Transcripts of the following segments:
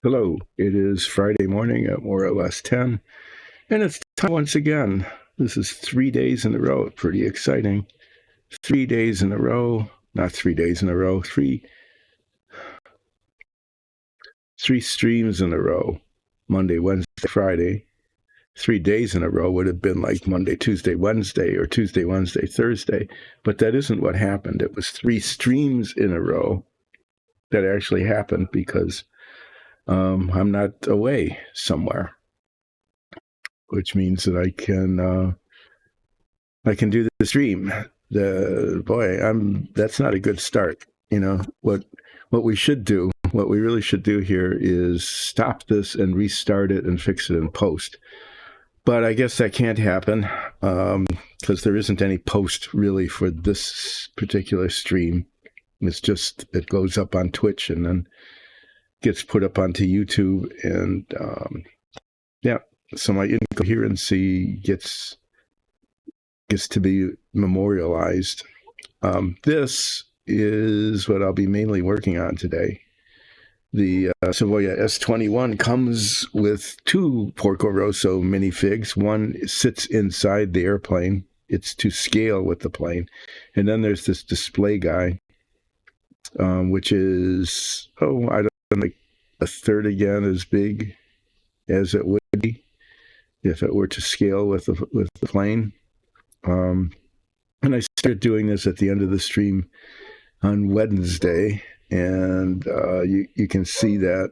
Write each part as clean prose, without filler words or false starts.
Hello, it is Friday morning at more or less 10, and it's time once again. This is 3 days in a row. Pretty exciting. 3 days in a row, not 3 days in a row, three streams in a row. Monday, Wednesday, Friday. 3 days in a row would have been like Monday, Tuesday, Wednesday, or Tuesday, Wednesday, Thursday. But that isn't what happened. It was 3 streams in a row that actually happened because I'm not away somewhere, which means that I can do the stream. That's not a good start. What we should do, what we really should do here is stop this and restart it and fix it in post. But I guess that can't happen because there isn't any post really for this particular stream. It goes up on Twitch and then gets put up onto YouTube, and so my incoherency gets to be memorialized. This is what I'll be mainly working on today. The Savoia S.21 comes with two Porco Rosso minifigs. One sits inside the airplane. It's to scale with the plane. And then there's this display guy, which is, I don't know, like a third again as big as it would be if it were to scale with the plane. And I started doing this at the end of the stream on Wednesday, and you can see that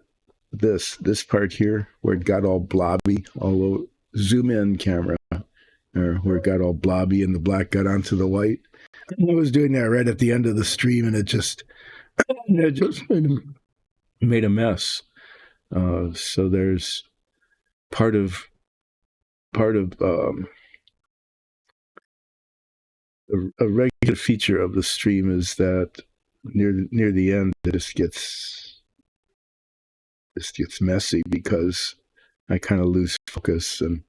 this part here where it got all blobby, although zoom in camera, or where it got all blobby and the black got onto the white. I was doing that right at the end of the stream, and it just made a mess. So there's part of a regular feature of the stream is that near the end it just gets messy because I kind of lose focus, and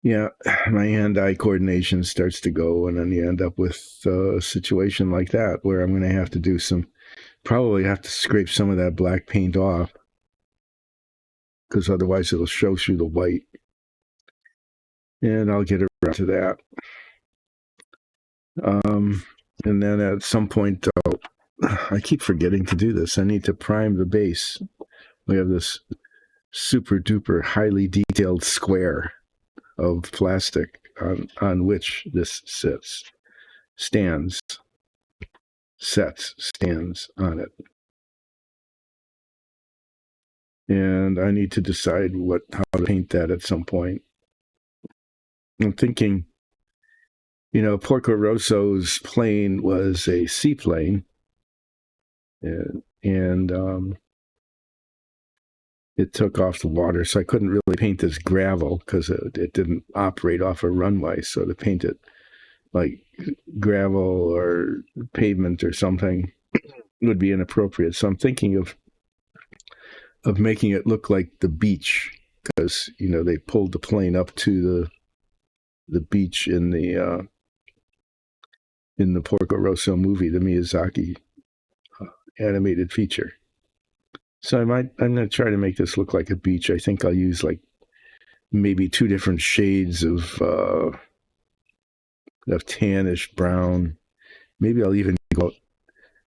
my hand-eye coordination starts to go, and then you end up with a situation like that where I'm going to have to probably have to scrape some of that black paint off, because otherwise it'll show through the white, and I'll get around to that. And then at some point, I keep forgetting to do this. I need to prime the base. We have this super duper highly detailed square of plastic on which this stands on it. And I need to decide how to paint that at some point. I'm thinking, Porco Rosso's plane was a seaplane, and it took off the water, so I couldn't really paint this gravel because it didn't operate off a runway. So to paint it like gravel or pavement or something would be inappropriate. So I'm thinking of making it look like the beach, because they pulled the plane up to the beach in the Porco Rosso movie, the Miyazaki animated feature. So I'm going to try to make this look like a beach. I think I'll use like maybe two different shades of tannish brown. Maybe I'll even go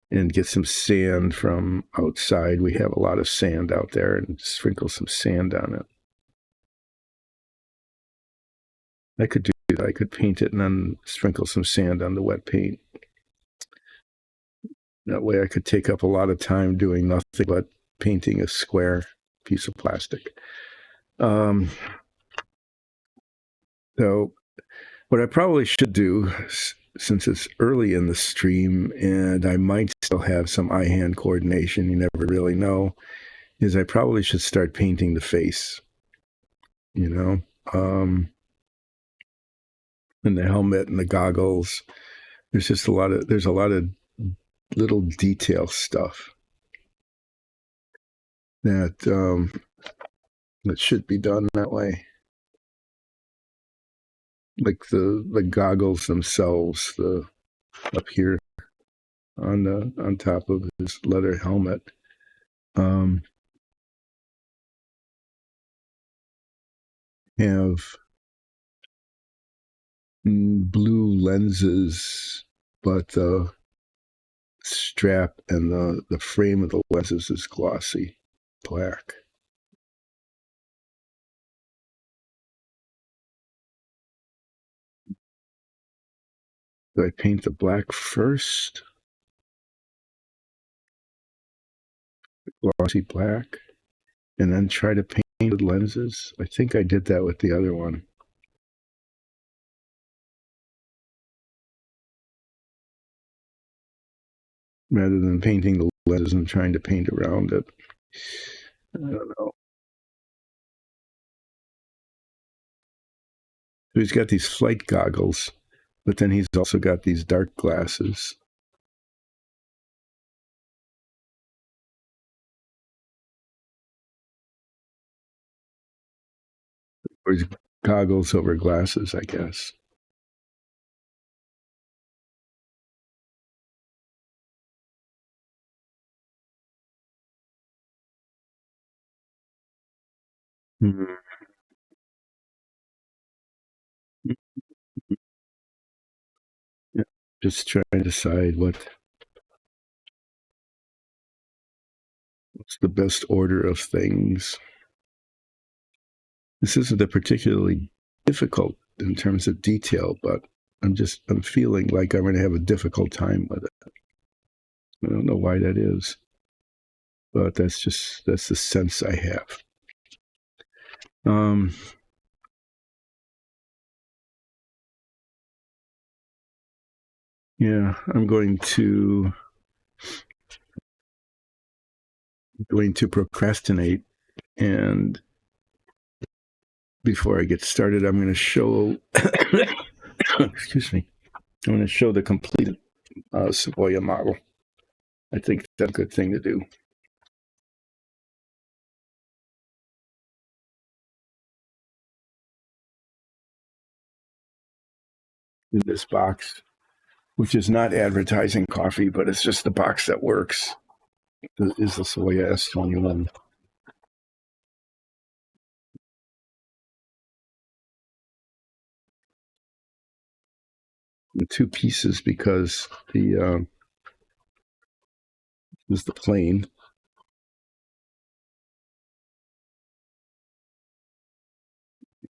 and get some sand from outside. We have a lot of sand out there, and sprinkle some sand on it. I could do that. I could paint it and then sprinkle some sand on the wet paint. That way I could take up a lot of time doing nothing but painting a square piece of plastic. So what I probably should do, since it's early in the stream and I might still have some eye-hand coordination, you never really know, is I probably should start painting the face, and the helmet and the goggles. There's a lot of little detail stuff that should be done that way. Like the goggles themselves, up here on top of his leather helmet. have blue lenses, but the strap and the frame of the lenses is glossy black. Do I paint the black first? Glossy black, and then try to paint the lenses? I think I did that with the other one. Rather than painting the lenses and trying to paint around it. I don't know. So he's got these flight goggles, but then he's also got these dark glasses. Or his goggles over glasses, I guess. Mm-hmm. Yeah. Just trying to decide what's the best order of things. This isn't a particularly difficult in terms of detail, but I'm feeling like I'm going to have a difficult time with it. I don't know why that is, but that's the sense I have. Yeah, I'm going to procrastinate, and before I get started, I'm going to show. Excuse me. I'm going to show the completed Savoia model. I think that's a good thing to do. In this box, which is not advertising coffee, but it's just the box that works, is the Savoia S.21. In two pieces because the is the plain.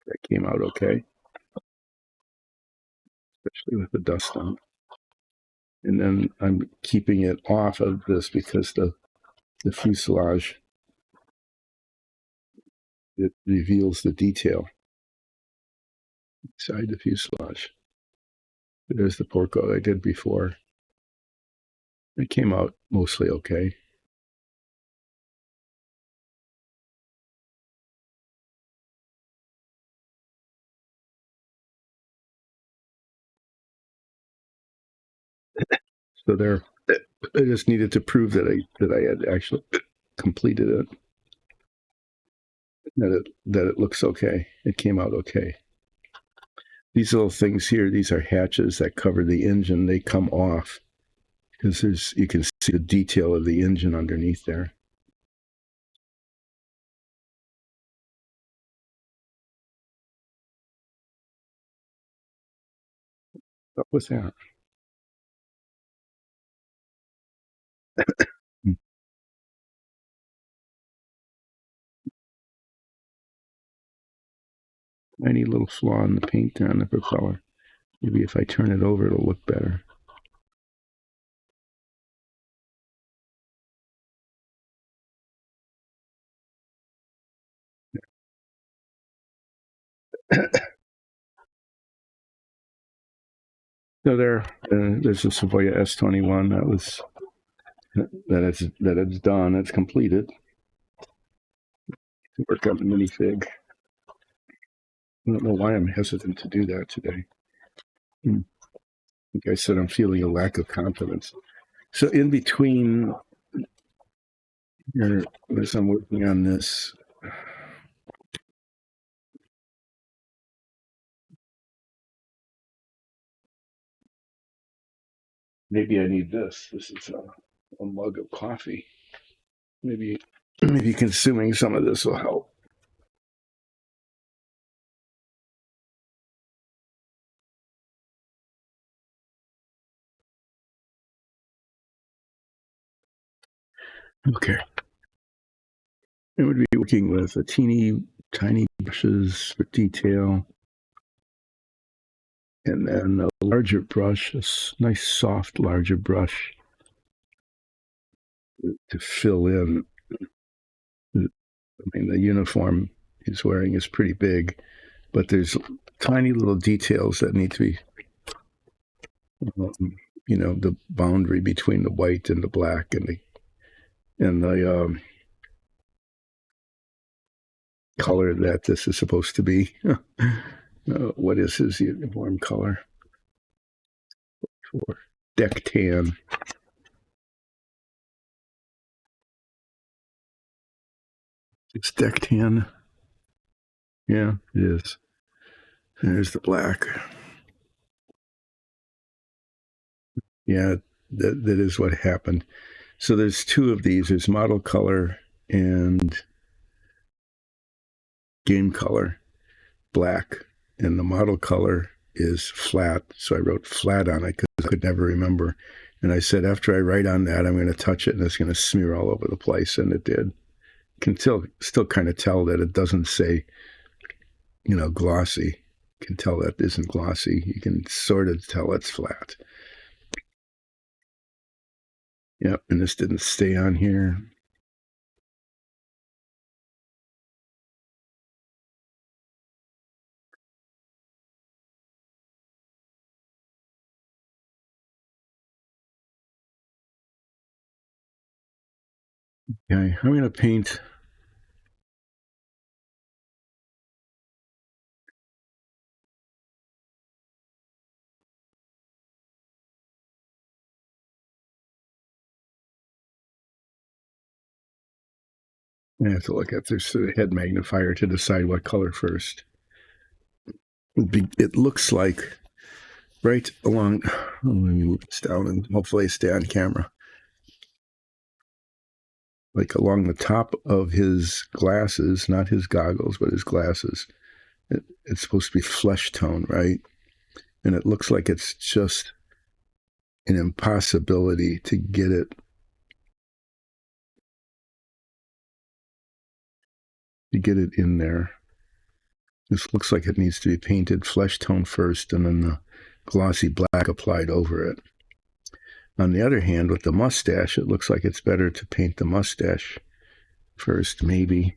That came out okay, especially with the dust on. And then I'm keeping it off of this because the fuselage, it reveals the detail inside the fuselage. There's the Porco I did before. It came out mostly okay. So there, I just needed to prove that I had actually completed it. That it looks okay. It came out okay. These little things here, these are hatches that cover the engine. They come off because you can see the detail of the engine underneath there. What was that? Tiny little flaw in the paint there on the propeller. Maybe if I turn it over, it'll look better. So there's the Savoia S21. That it's done. It's completed. Work on the minifig. I don't know why I'm hesitant to do that today. Like I said, I'm feeling a lack of confidence. So in between, as I'm working on this, maybe I need this. This is a mug of coffee. Maybe consuming some of this will help. Okay. I would be working with a tiny brushes for detail, and then a larger brush, nice soft larger brush to fill in. I mean, the uniform he's wearing is pretty big, but there's tiny little details that need to be, the boundary between the white and the black and the color that this is supposed to be. What is his uniform color? For deck tan. It's deck tan. Yeah, it is. There's the black. Yeah, that is what happened. So there's two of these. There's model color and game color, black. And the model color is flat. So I wrote flat on it because I could never remember. And I said, after I write on that, I'm going to touch it and it's going to smear all over the place. And it did. Can still kind of tell that it doesn't say, glossy. You can tell that isn't glossy. You can sort of tell it's flat. Yep, and this didn't stay on here. Okay, I'm going to paint. I have to look at this head magnifier to decide what color first. It looks like right along. Let me move this down and hopefully stay on camera. Like along the top of his glasses, not his goggles, but his glasses. It's supposed to be flesh tone, right? And it looks like it's just an impossibility to get it in there. This looks like it needs to be painted flesh tone first and then the glossy black applied over it. On the other hand, with the mustache, it looks like it's better to paint the mustache first, maybe.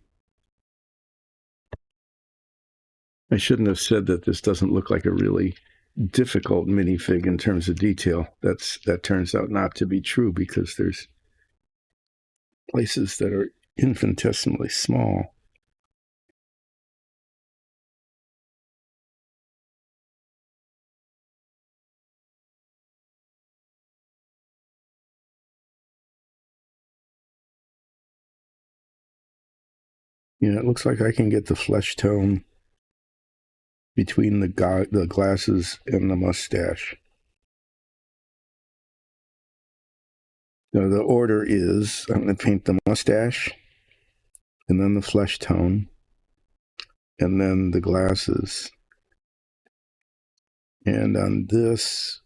I shouldn't have said that this doesn't look like a really difficult minifig in terms of detail. That turns out not to be true because there's places that are infinitesimally small. It looks like I can get the flesh tone between the glasses and the mustache. So the order is I'm going to paint the mustache and then the flesh tone and then the glasses. And on this,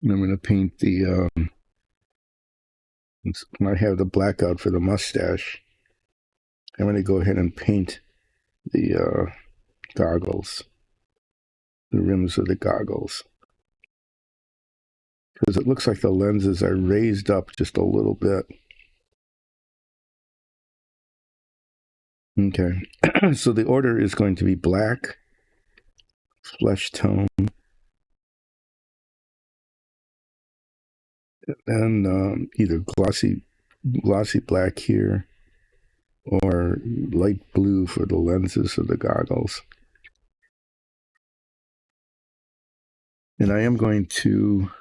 I'm going to paint when I have the blackout for the mustache, I'm going to go ahead and paint the goggles, the rims of the goggles. Because it looks like the lenses are raised up just a little bit. Okay, so the order is going to be black, flesh tone, and either glossy black here or light blue for the lenses of the goggles. And I am going to,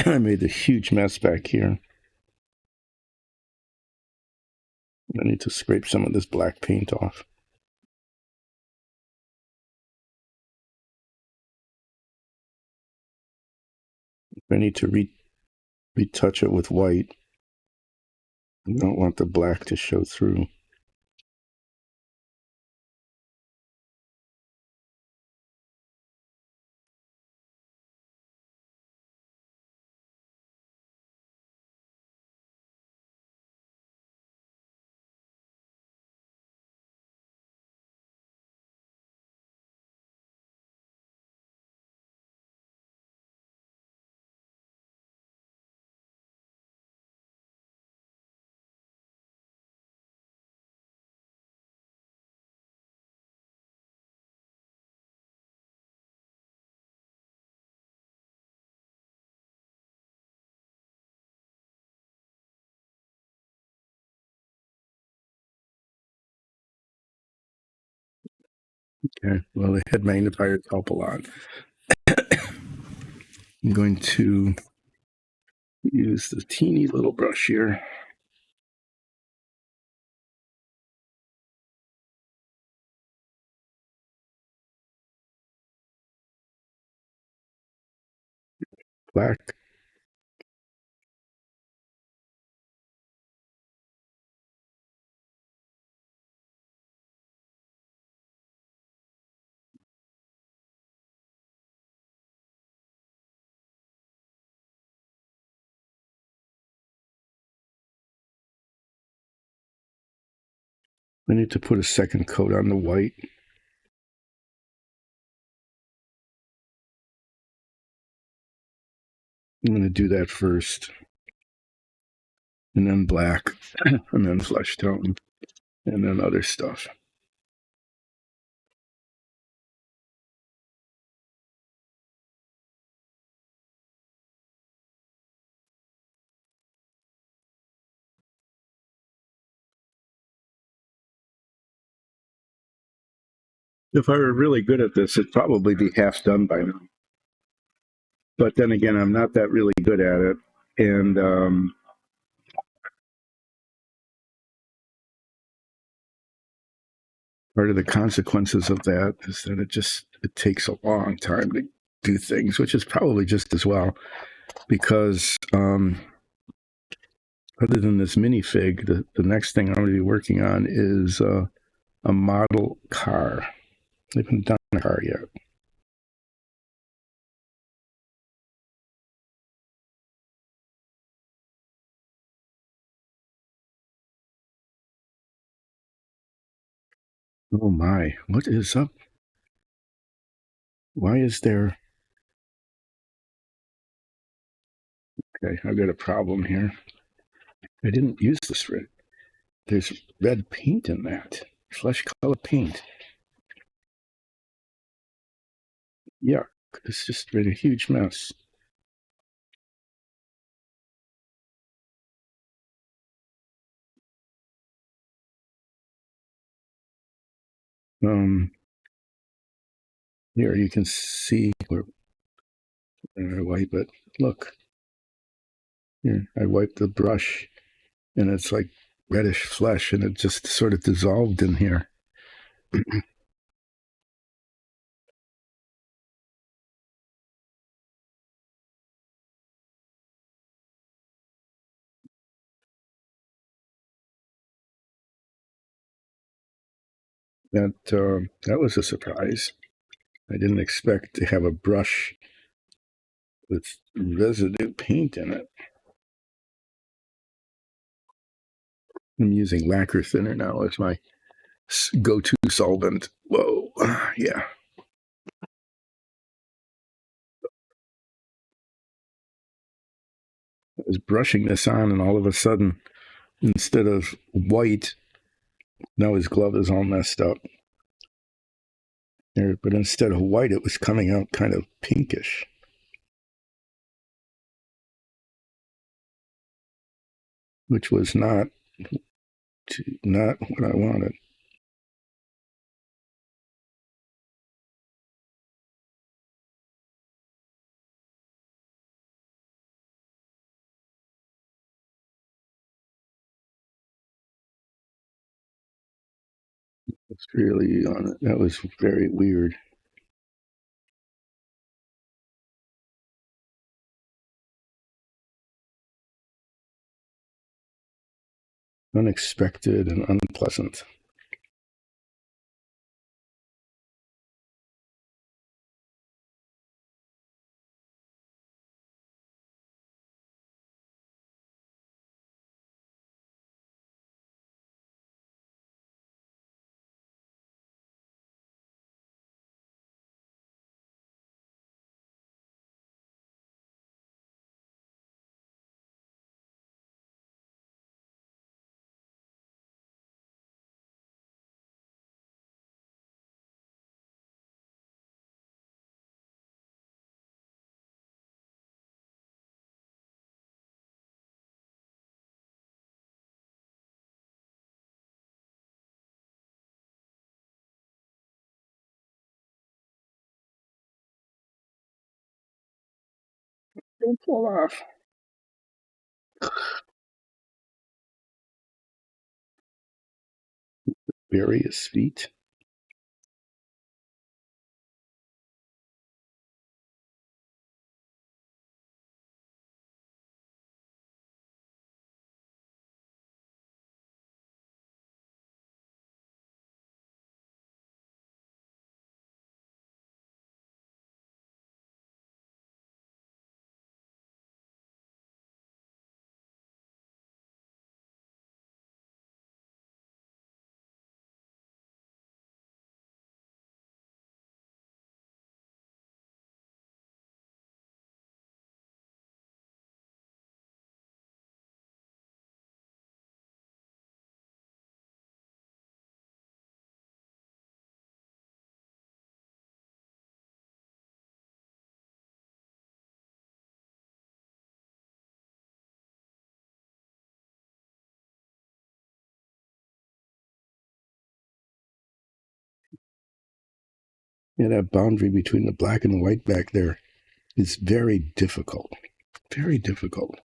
I made a huge mess back here. I need to scrape some of this black paint off. I need to retouch it with white. You don't want the black to show through. Okay, well, the head magnifiers help a lot. I'm going to use the teeny little brush here. Black. I need to put a second coat on the white. I'm going to do that first, and then black, and then flesh tone, and then other stuff. If I were really good at this, it'd probably be half done by now. But then again, I'm not that really good at it, and part of the consequences of that is that it takes a long time to do things, which is probably just as well, because other than this minifig, the next thing I'm going to be working on is a model car. I haven't done a car yet. Oh my, what is up? Why is there... Okay, I've got a problem here. I didn't use this red. There's red paint in that. Flesh color paint. Yuck. It's just been a huge mess. Here you can see where I wipe it. Look, here, I wiped the brush and it's like reddish flesh and it just sort of dissolved in here. That was a surprise. I didn't expect to have a brush with residue paint in it. I'm using lacquer thinner now as my go-to solvent. Whoa, yeah. I was brushing this on, and all of a sudden, instead of white, now his glove is all messed up. But instead of white, it was coming out kind of pinkish, which was not what I wanted. It's really on it. That was very weird. unexpected and unpleasant. Don't fall off. Various feet. Yeah, that boundary between the black and the white back there is very difficult. Very difficult.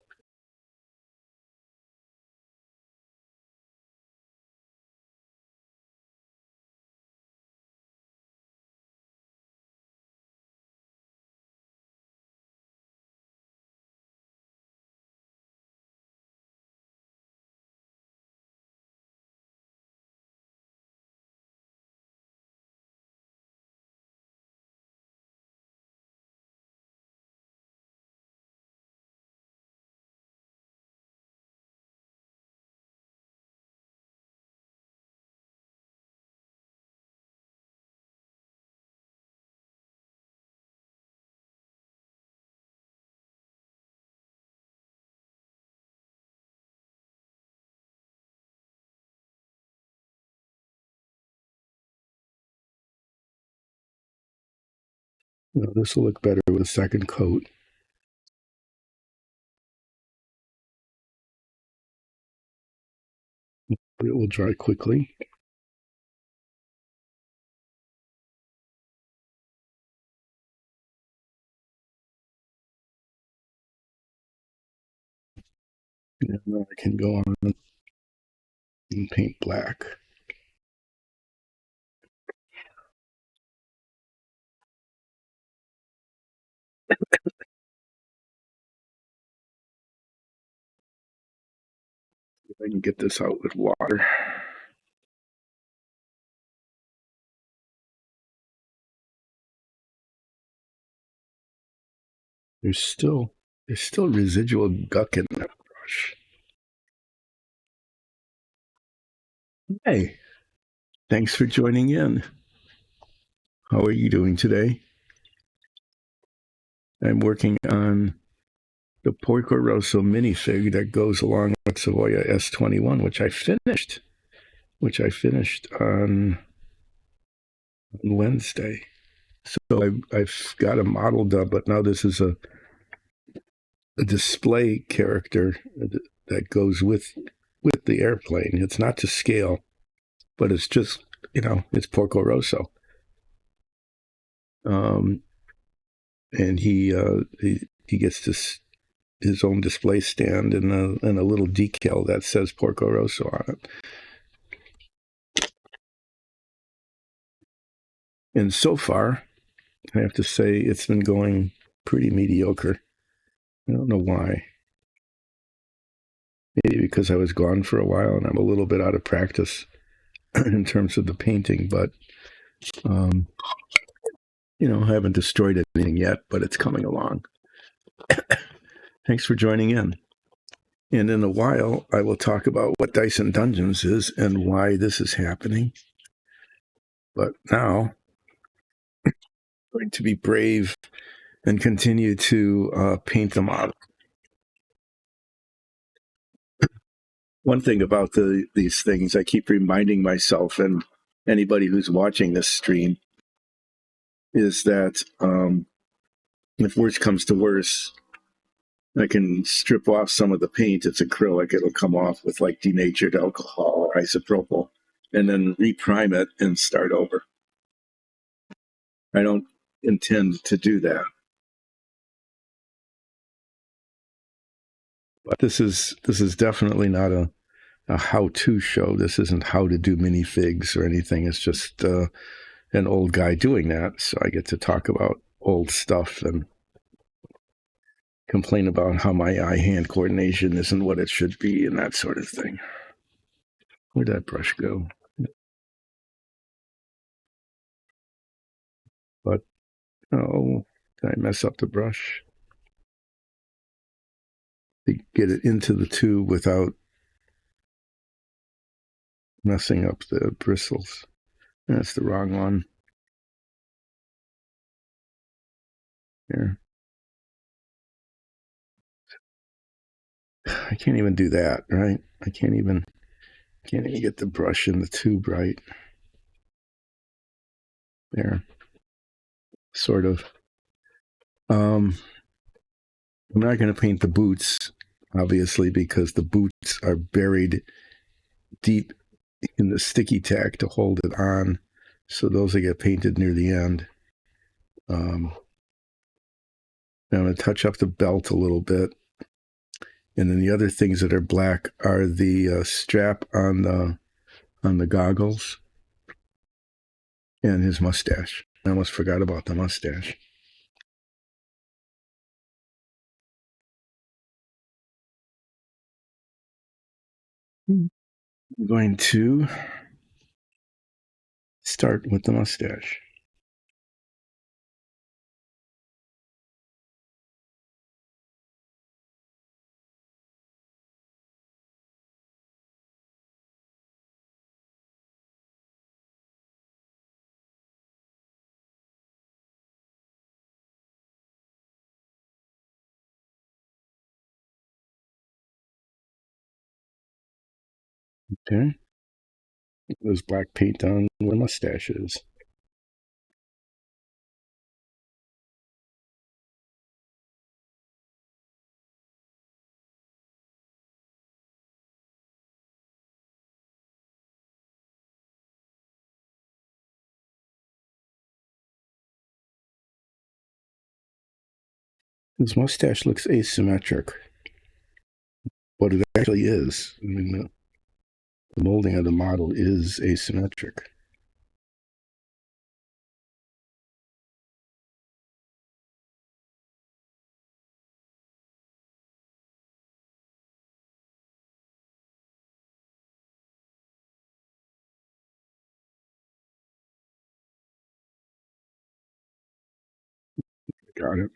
This will look better with a second coat. But it will dry quickly. And then I can go on and paint black. If I can get this out with water. There's still residual guck in that brush. Hey, thanks for joining in. How are you doing today? I'm working on the Porco Rosso minifig that goes along with Savoia S.21, which I finished on Wednesday. So I've got a model done, but now this is a display character that goes with the airplane. It's not to scale, but it's just, it's Porco Rosso. And he gets his own display stand and a little decal that says Porco Rosso on it. And so far, I have to say it's been going pretty mediocre. I don't know why. maybe because I was gone for a while and I'm a little bit out of practice in terms of the painting, but um, I haven't destroyed anything yet, but it's coming along. Thanks for joining in. And in a while, I will talk about what Dice and Dungeons is and why this is happening. But now, I'm going to be brave and continue to paint the model. One thing about these things, I keep reminding myself and anybody who's watching this stream is that if worse comes to worse, I can strip off some of the paint. It's acrylic. It'll come off with like denatured alcohol or isopropyl, and then reprime it and start over. I don't intend to do that. But this is definitely not a how-to show. This isn't how to do minifigs or anything. It's just an old guy doing that. So I get to talk about old stuff and complain about how my eye-hand coordination isn't what it should be and that sort of thing. Where'd that brush go? But, oh, did I mess up the brush? To get it into the tube without messing up the bristles. That's the wrong one. Here. I can't even do that, right? I can't even get the brush in the tube right. There. Sort of. I'm not going to paint the boots, obviously, because the boots are buried deep in the sticky tack to hold it on. So those will get painted near the end. I'm going to touch up the belt a little bit. And then the other things that are black are the strap on the goggles and his mustache. I almost forgot about the mustache. I'm going to start with the mustache. Okay. There's black paint on where the mustache is. His mustache looks asymmetric, but it actually is. I mean, the molding of the model is asymmetric. Got it.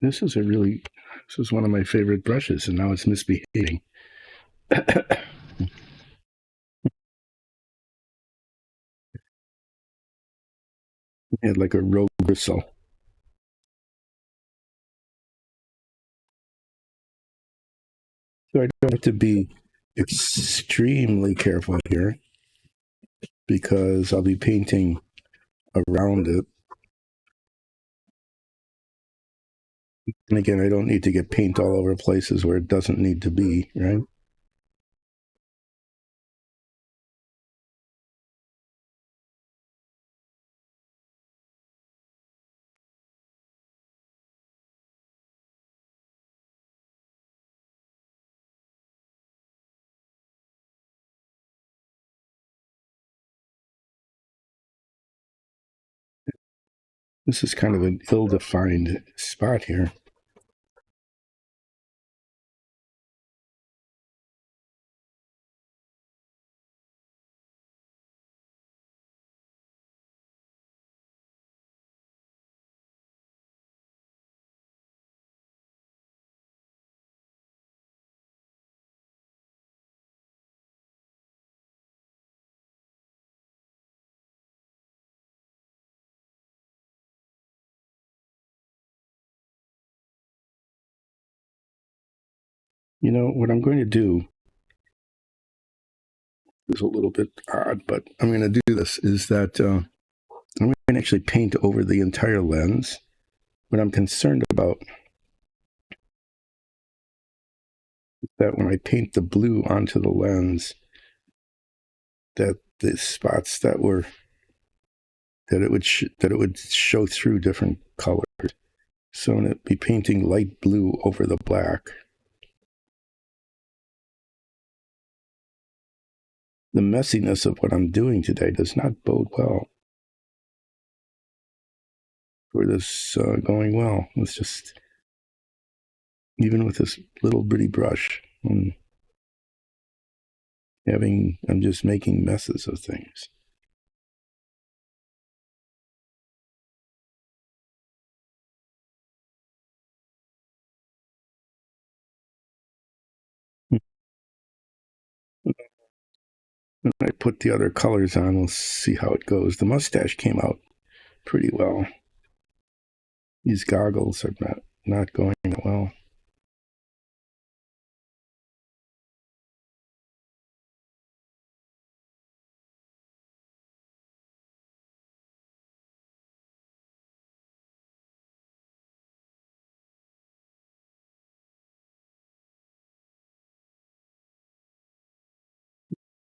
This is one of my favorite brushes, and now it's misbehaving. It had like a rogue bristle. So I don't have to be extremely careful here because I'll be painting around it. And again, I don't need to get paint all over places where it doesn't need to be, right? This is kind of an ill-defined spot here. You know, what I'm going to do is a little bit odd, but I'm going to do this, is that I'm going to actually paint over the entire lens. What I'm concerned about is that when I paint the blue onto the lens, that the spots that were that it would show through different colors. So I'm going to be painting light blue over the black. The messiness of what I'm doing today does not bode well for this going well. It's just, even with this little bitty brush, I'm just making messes of things. When I put the other colors on, we'll see how it goes. The mustache came out pretty well. These goggles are not going well.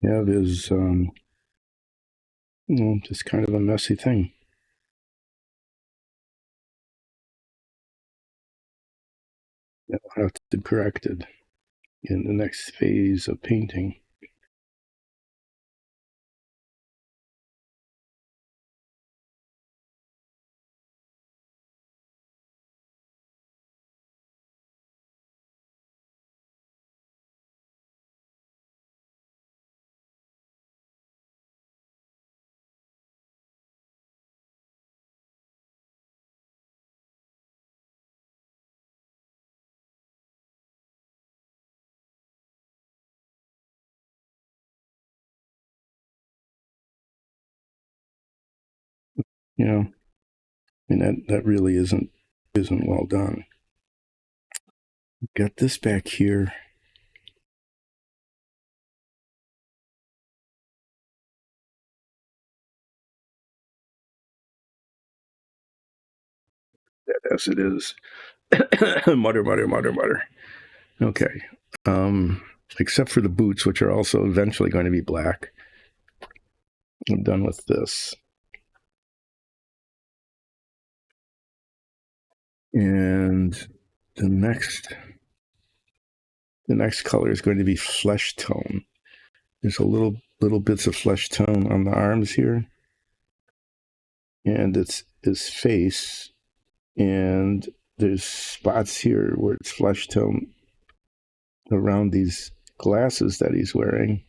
Yeah, there's just kind of a messy thing. I'll have to correct it in the next phase of painting. You know, and that really isn't well done. Got this back here. As it is. Mutter, mutter, mutter, mutter. Okay. Except for the boots, which are also eventually going to be black. I'm done with this. And the next color is going to be flesh tone. There's a little bits of flesh tone on the arms here, and it's his face, and there's spots here where it's flesh tone around these glasses that he's wearing,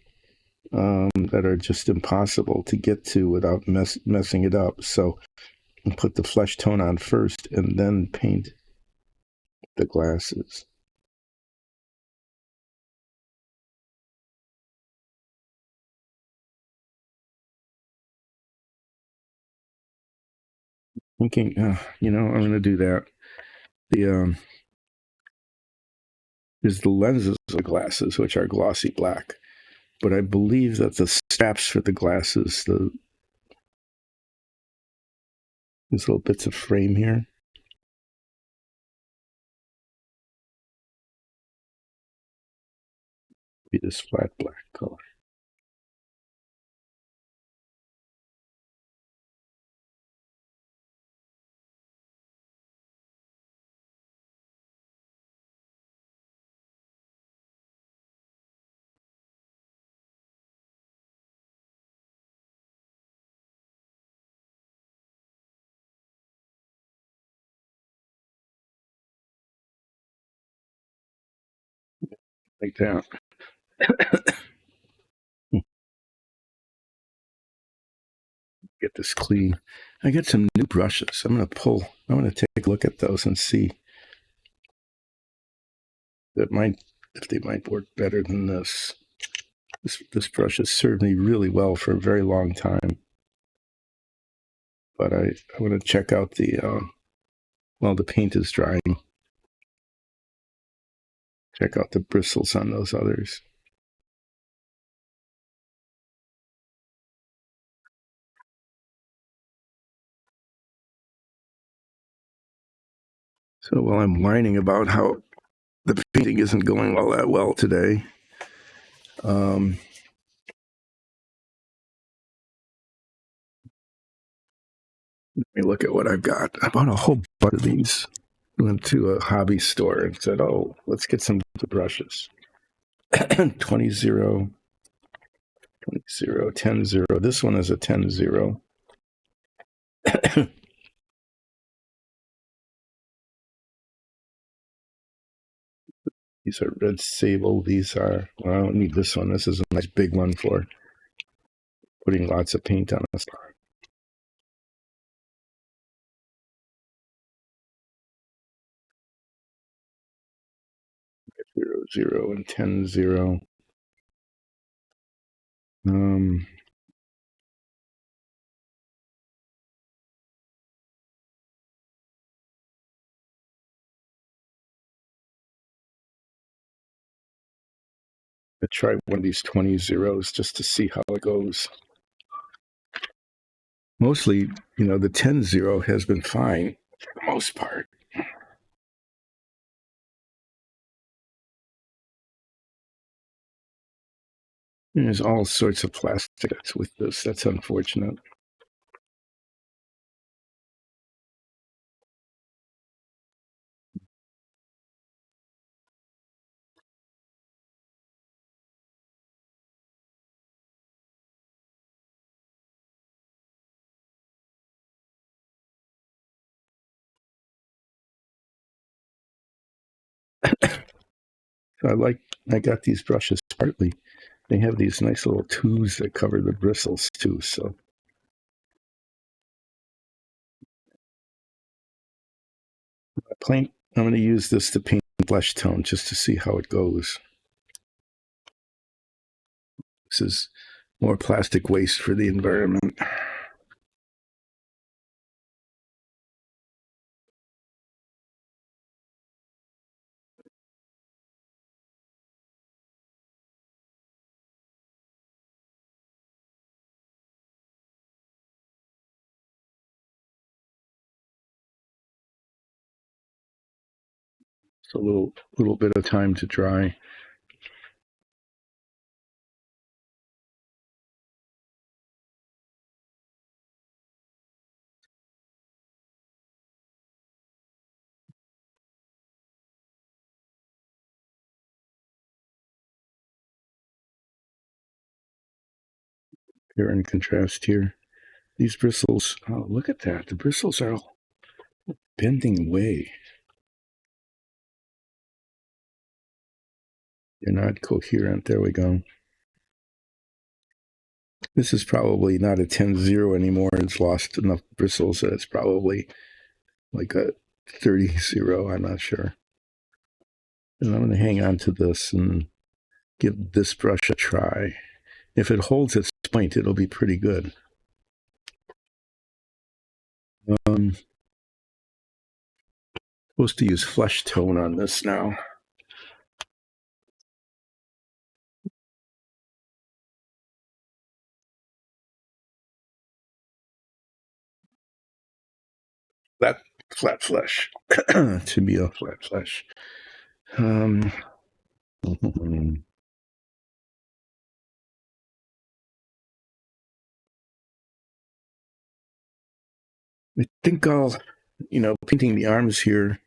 that are just impossible to get to without messing it up. So I put the flesh tone on first and then paint the glasses. Thinking, I'm going to do that. There's the lenses of the glasses, which are glossy black, but I believe that the straps for the glasses, these little bits of frame here, be this flat black color. like that. Get this clean. I got some new brushes. I'm going to take a look at those and see if they might work better than this. This brush has served me really well for a very long time. But I want to check out while the paint is drying, check out the bristles on those others. So while I'm whining about how the painting isn't going all that well today, let me look at what I've got. I bought a whole bunch of these. Went to a hobby store and said, "Oh, let's get some brushes." 20 0, 20 0, 10 0. This one is a 10 0. These are red sable. Well, I don't need this one. This is a nice big one for putting lots of paint on a star. 0 0 and 10 0. I try one of these 20 zeros just to see how it goes. Mostly, the 10 0 has been fine for the most part. And there's all sorts of plastics with this. That's unfortunate. So I got these brushes partly. They have these nice little tubes that cover the bristles too. So I'm going to use this to paint flesh tone just to see how it goes. This is more plastic waste for the environment. So a little bit of time to dry. Here in contrast here. These bristles, oh, look at that. The bristles are all bending away. They're not coherent. There we go. This is probably not a 10 0 anymore. It's lost enough bristles that it's probably like a 30 0. I'm not sure. And I'm going to hang on to this and give this brush a try. If it holds its point, it'll be pretty good. Supposed to use flesh tone on this now. Flat flesh. To be a flat flesh. I think painting the arms here,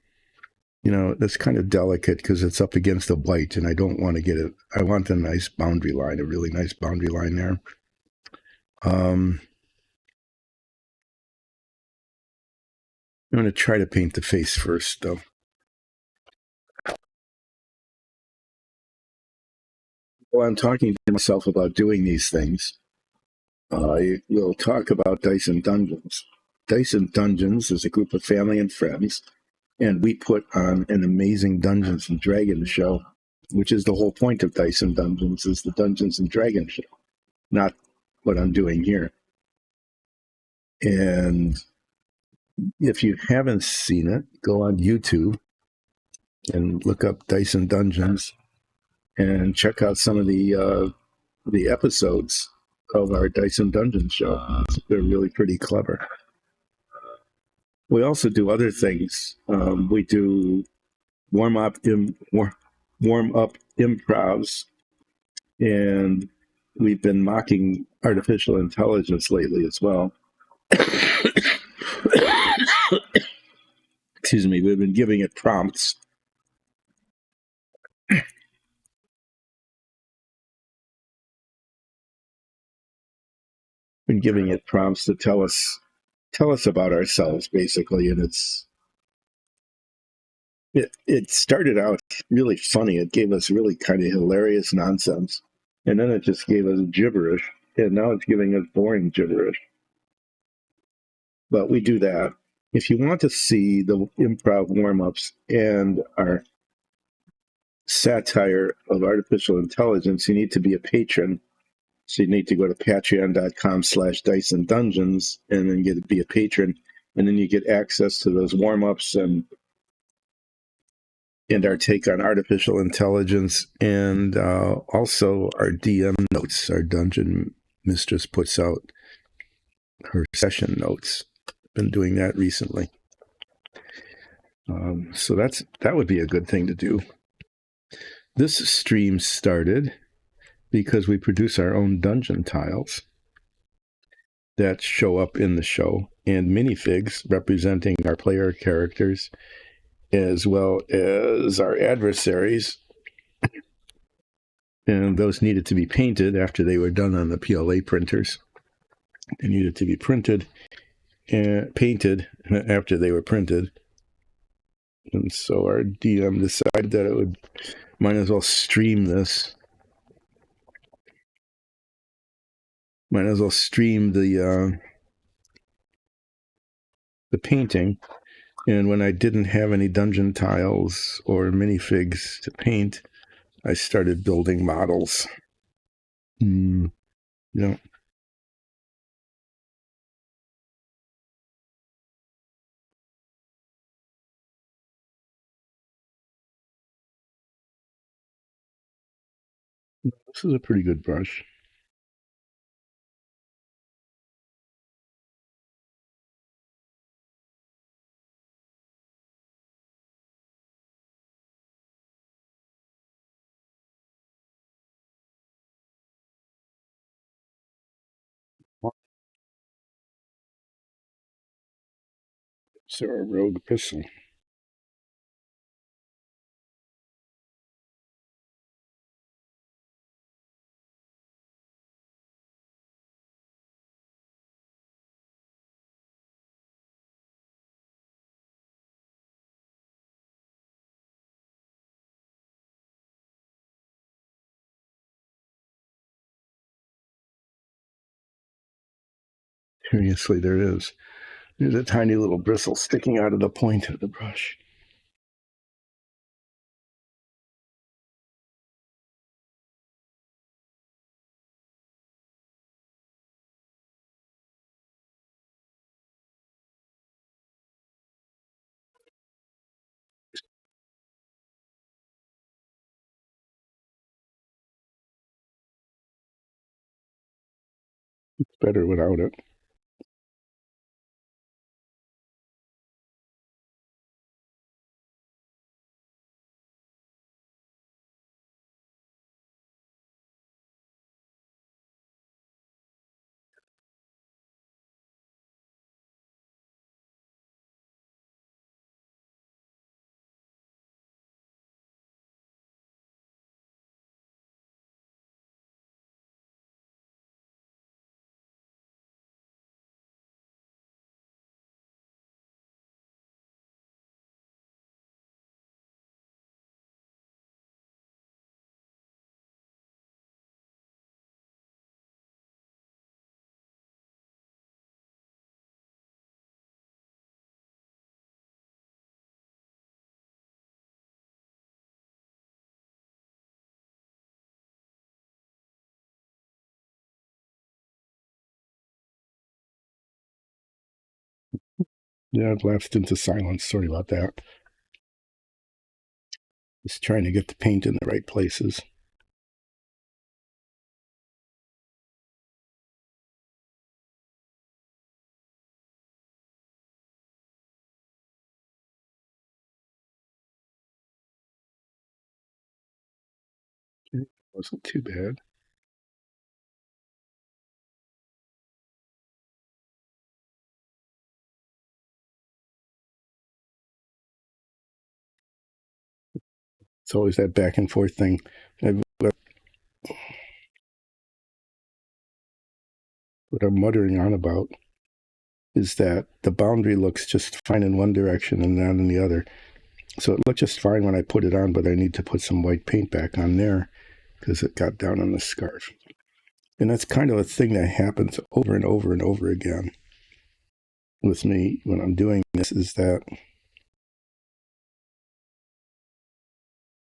that's kind of delicate because it's up against the white, and I don't want to get it. I want a nice boundary line, a really nice boundary line there. I'm going to try to paint the face first, though. while I'm talking to myself about doing these things, we'll talk about Dyson Dungeons. Dyson Dungeons is a group of family and friends, and we put on an amazing Dungeons and Dragons show, which is the whole point of Dyson Dungeons, is the Dungeons and Dragons show, not what I'm doing here. And if you haven't seen it, go on YouTube and look up Dyson Dungeons and check out some of the episodes of our Dyson Dungeons show. They're really pretty clever. We also do other things. We do warm up improvs, and we've been mocking artificial intelligence lately as well. Excuse me. We've been giving it prompts. Been giving it prompts to tell us about ourselves, basically, and it started out really funny. It gave us really kind of hilarious nonsense, and then it just gave us gibberish, and now it's giving us boring gibberish. But we do that. If you want to see the improv warm-ups and our satire of artificial intelligence, you need to be a patron. So you need to go to patreon.com/Dyson Dungeons and then be a patron. And then you get access to those warm-ups and our take on artificial intelligence, and also our DM notes. Our dungeon mistress puts out her session notes. Been doing that recently. So that would be a good thing to do. This stream started because we produce our own dungeon tiles that show up in the show, and minifigs representing our player characters as well as our adversaries. And those needed to be painted after they were done on the PLA printers. They needed to be printed and painted after they were printed. And so our DM decided that might as well stream this. Might as well stream the painting. And when I didn't have any dungeon tiles or minifigs to paint, I started building models. Yeah. This is a pretty good brush. So a rogue pistol. Seriously, there is. There's a tiny little bristle sticking out of the point of the brush. It's better without it. Yeah, I've lapsed into silence. Sorry about that. Just trying to get the paint in the right places. It wasn't too bad. It's always that back and forth thing. What I'm muttering on about is that the boundary looks just fine in one direction and not in the other. So it looked just fine when I put it on, but I need to put some white paint back on there because it got down on the scarf. And that's kind of a thing that happens over and over and over again with me when I'm doing this, is that,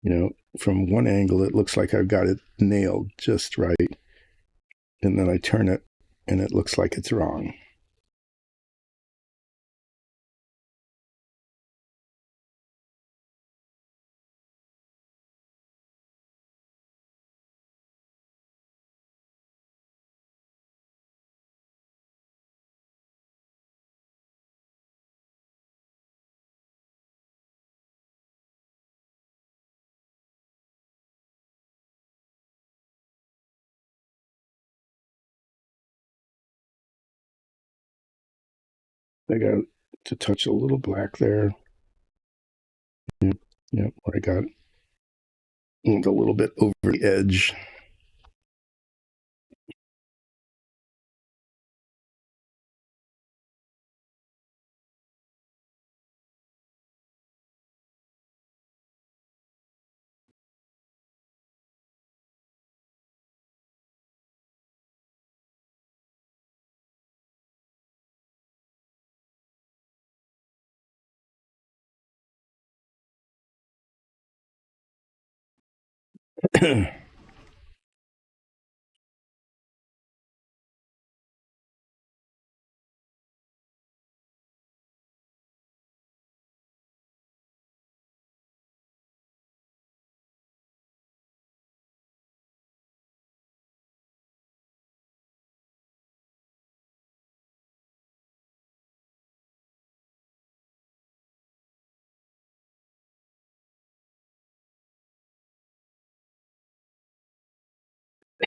you know, from one angle, it looks like I've got it nailed just right. And then I turn it and it looks like it's wrong. I got to touch a little black there. Yep, yep, where I got a little bit over the edge.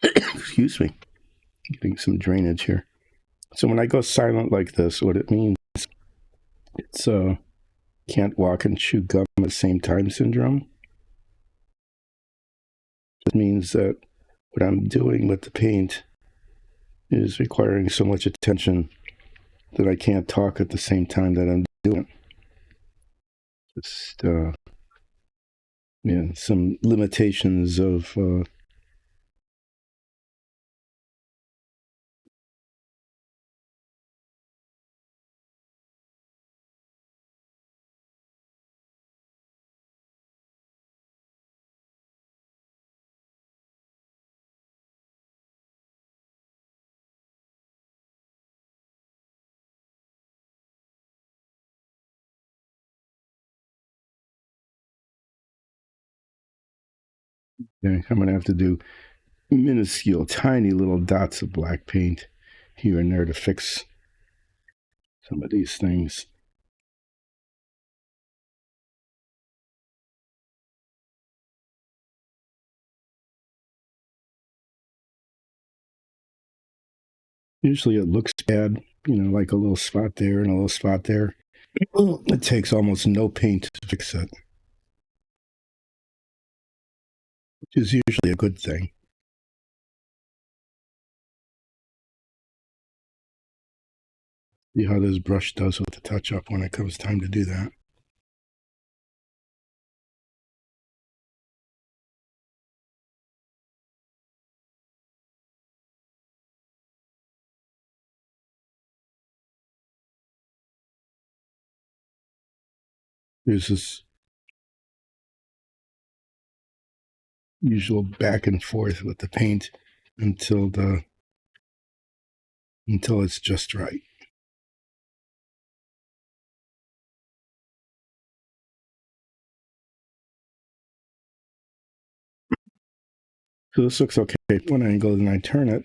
Excuse me, getting some drainage here. So when I go silent like this, what it means, it's can't walk and chew gum at the same time syndrome. It means that what I'm doing with the paint is requiring so much attention that I can't talk at the same time that I'm doing it. Just yeah, some limitations of yeah, I'm gonna have to do minuscule, tiny little dots of black paint here and there to fix some of these things. Usually it looks bad, you know, like a little spot there and a little spot there. It takes almost no paint to fix it, which is usually a good thing. See how this brush does with the touch up when it comes time to do that. There's this usual back and forth with the paint until it's just right. So this looks okay at one angle, and I turn it,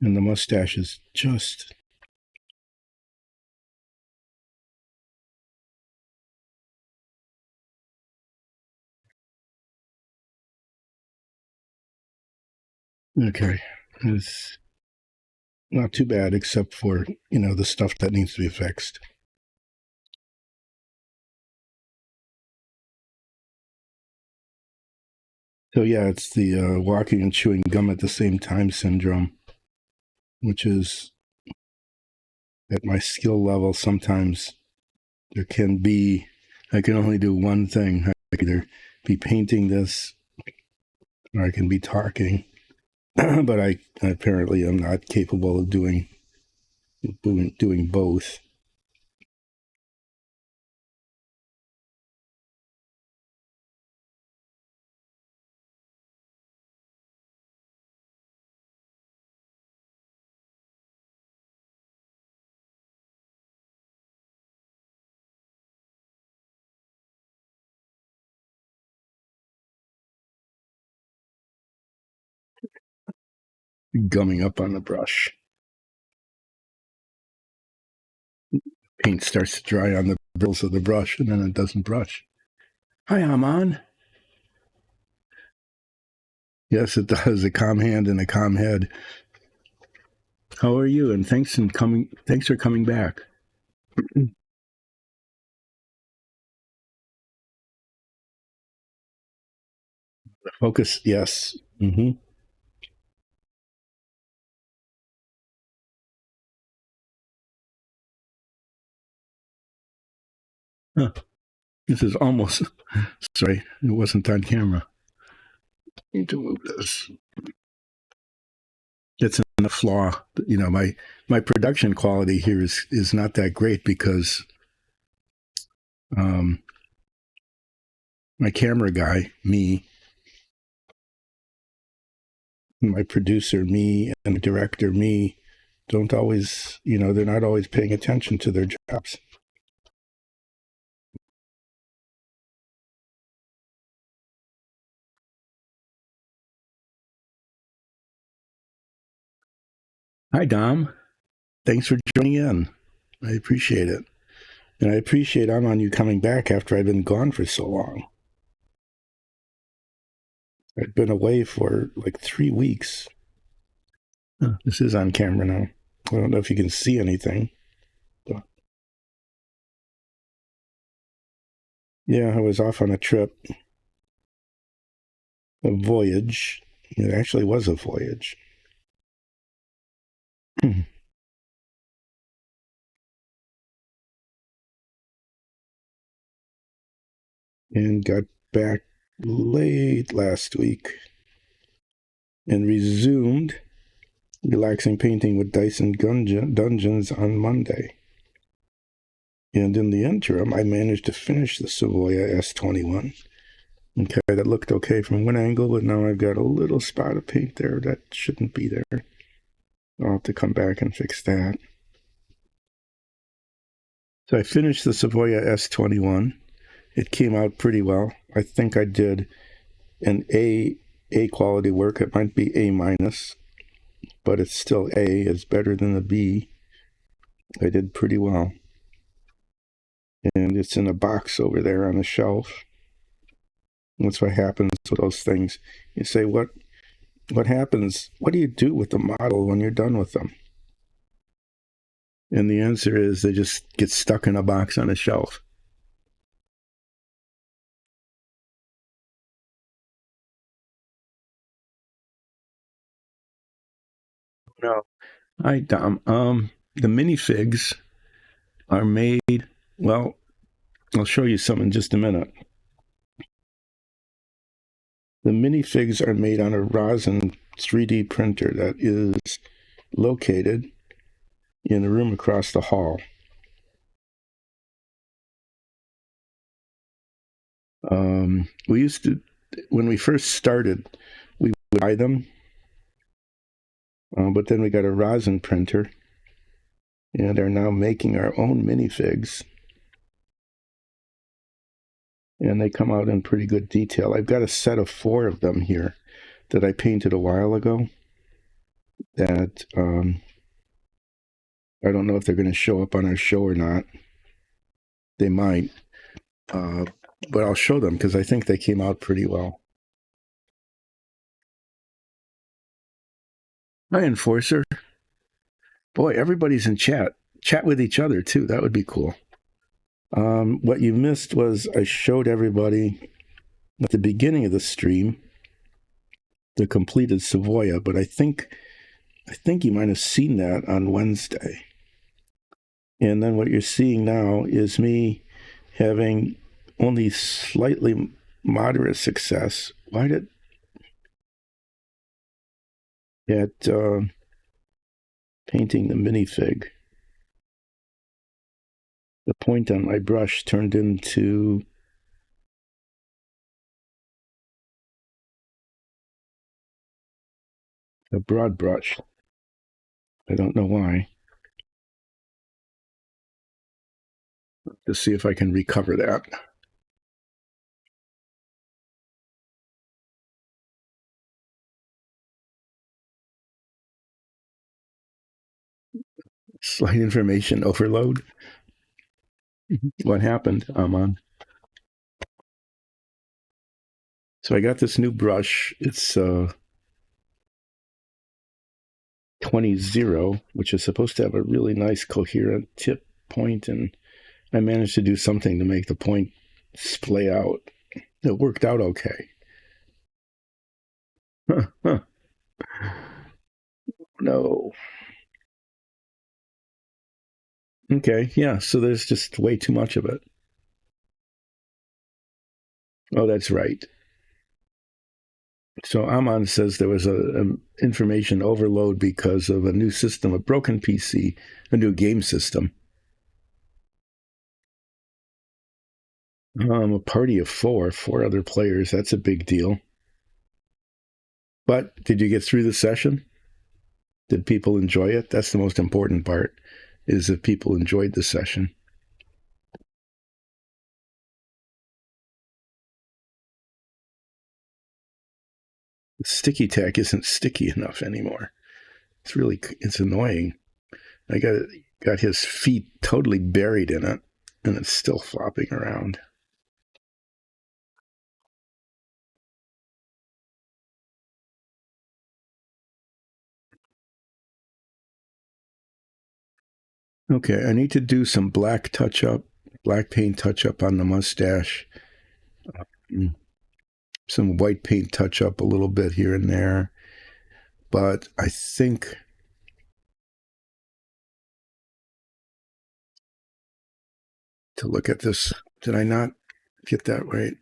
and the mustache is just... Okay. It's not too bad, except for, the stuff that needs to be fixed. So yeah, it's the walking and chewing gum at the same time syndrome, which is at my skill level. Sometimes there can be, I can only do one thing. I can either be painting this or I can be talking, but I apparently am not capable of doing both. Gumming up on the brush. Paint starts to dry on the bristles of the brush, and then it doesn't brush. Hi, Aman. Yes, it does. A calm hand and a calm head. How are you? And thanks for coming back. Focus, yes. Mm-hmm. Huh. This is almost... Sorry, it wasn't on camera. I need to move this. It's a flaw. My production quality here is not that great because my camera guy, me, my producer, me, and the director, me, don't always, they're not always paying attention to their jobs. Hi, Dom. Thanks for joining in. I appreciate it. And I appreciate you coming back after I've been gone for so long. I've been away for like 3 weeks. This is on camera now. I don't know if you can see anything. But yeah, I was off on a trip, a voyage. It actually was a voyage. And got back late last week and resumed relaxing painting with Dyson Dungeons on Monday. And in the interim, I managed to finish the Savoia S.21. Okay, that looked okay from one angle, but now I've got a little spot of paint there that shouldn't be there. I'll have to come back and fix that. So I finished the Savoia S.21. It came out pretty well. I think I did an A quality work. It might be A minus, but it's still A. It's better than the B. I did pretty well. And it's in a box over there on the shelf. That's what happens with those things. You say, what happens? What do you do with the model when you're done with them? And the answer is they just get stuck in a box on a shelf. No. Hi, Dom. The minifigs are made, well, I'll show you some in just a minute. The minifigs are made on a rosin 3D printer that is located in a room across the hall. We used to, when we first started, we would buy them, but then we got a rosin printer and are now making our own minifigs. And they come out in pretty good detail. I've got a set of 4 of them here. that I painted a while ago that I don't know if they're going to show up on our show or not. They might, but I'll show them because I think they came out pretty well. Hi, Enforcer. Boy, everybody's in chat. Chat with each other, too. That would be cool. What you missed was I showed everybody at the beginning of the stream the completed Savoia, but I think you might have seen that on Wednesday. And then what you're seeing now is me having only slightly moderate success. Why did at painting the minifig? The point on my brush turned into a broad brush. I don't know why. To see if I can recover that. Slight information overload. What happened, Aman? So I got this new brush. It's 20-0, which is supposed to have a really nice coherent tip point, and I managed to do something to make the point splay out. It worked out okay. No. Okay, yeah, so there's just way too much of it. Oh, that's right. So Aman says there was a information overload because of a new system, a broken PC, a new game system. A party of four other players. That's a big deal. But did you get through the session? Did people enjoy it? That's the most important part, is if people enjoyed the session. The sticky tack isn't sticky enough anymore. It's annoying. I got his feet totally buried in it, and it's still flopping around. Okay, I need to do some black paint touch up on the mustache. Some white paint touch up a little bit here and there. But I think to look at this, did I not get that right?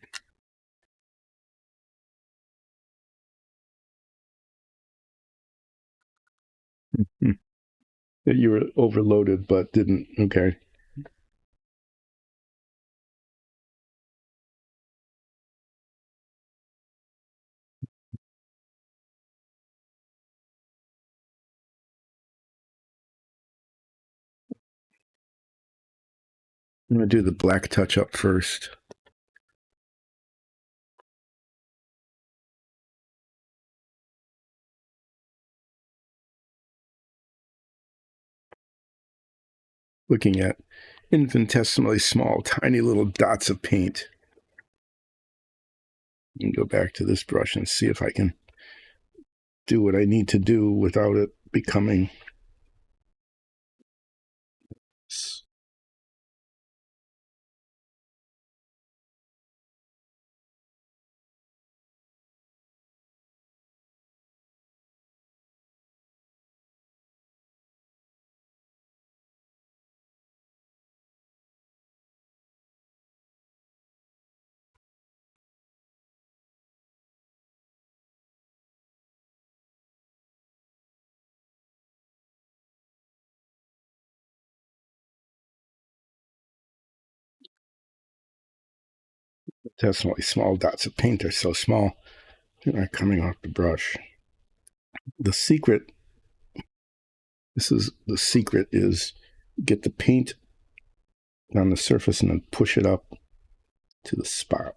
That you were overloaded but didn't. Okay. I'm going to do the black touch up first. Looking at infinitesimally small, tiny little dots of paint. And go back to this brush and see if I can do what I need to do without it becoming definitely small dots of paint are so small. They're not coming off the brush. The secret is get the paint on the surface and then push it up to the spot.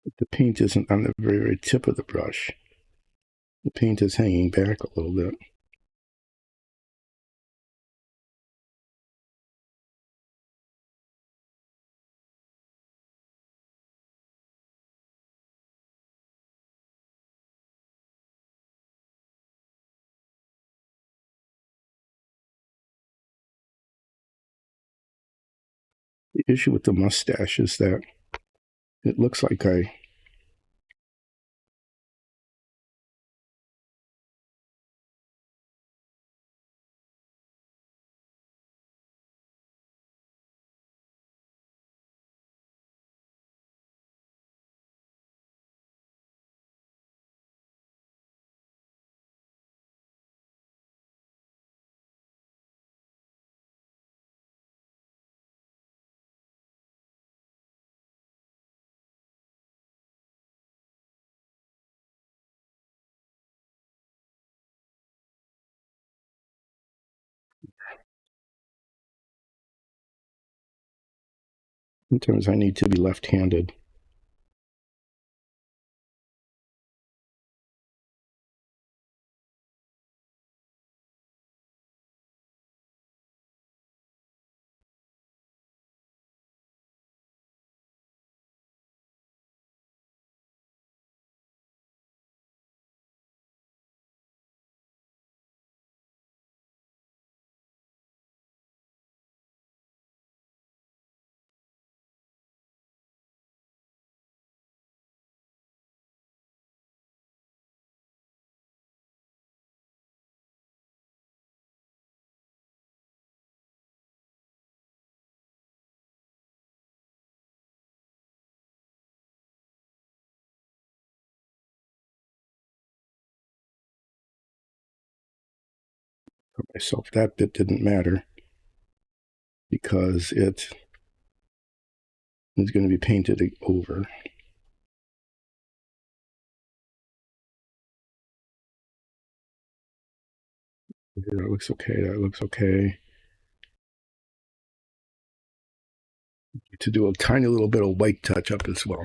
The paint isn't on the very, very tip of the brush. The paint is hanging back a little bit. The issue with the mustache is that it looks like I sometimes I need to be left-handed. For myself, that bit didn't matter because it is going to be painted over. That looks okay. That looks okay. To do a tiny little bit of white touch up as well.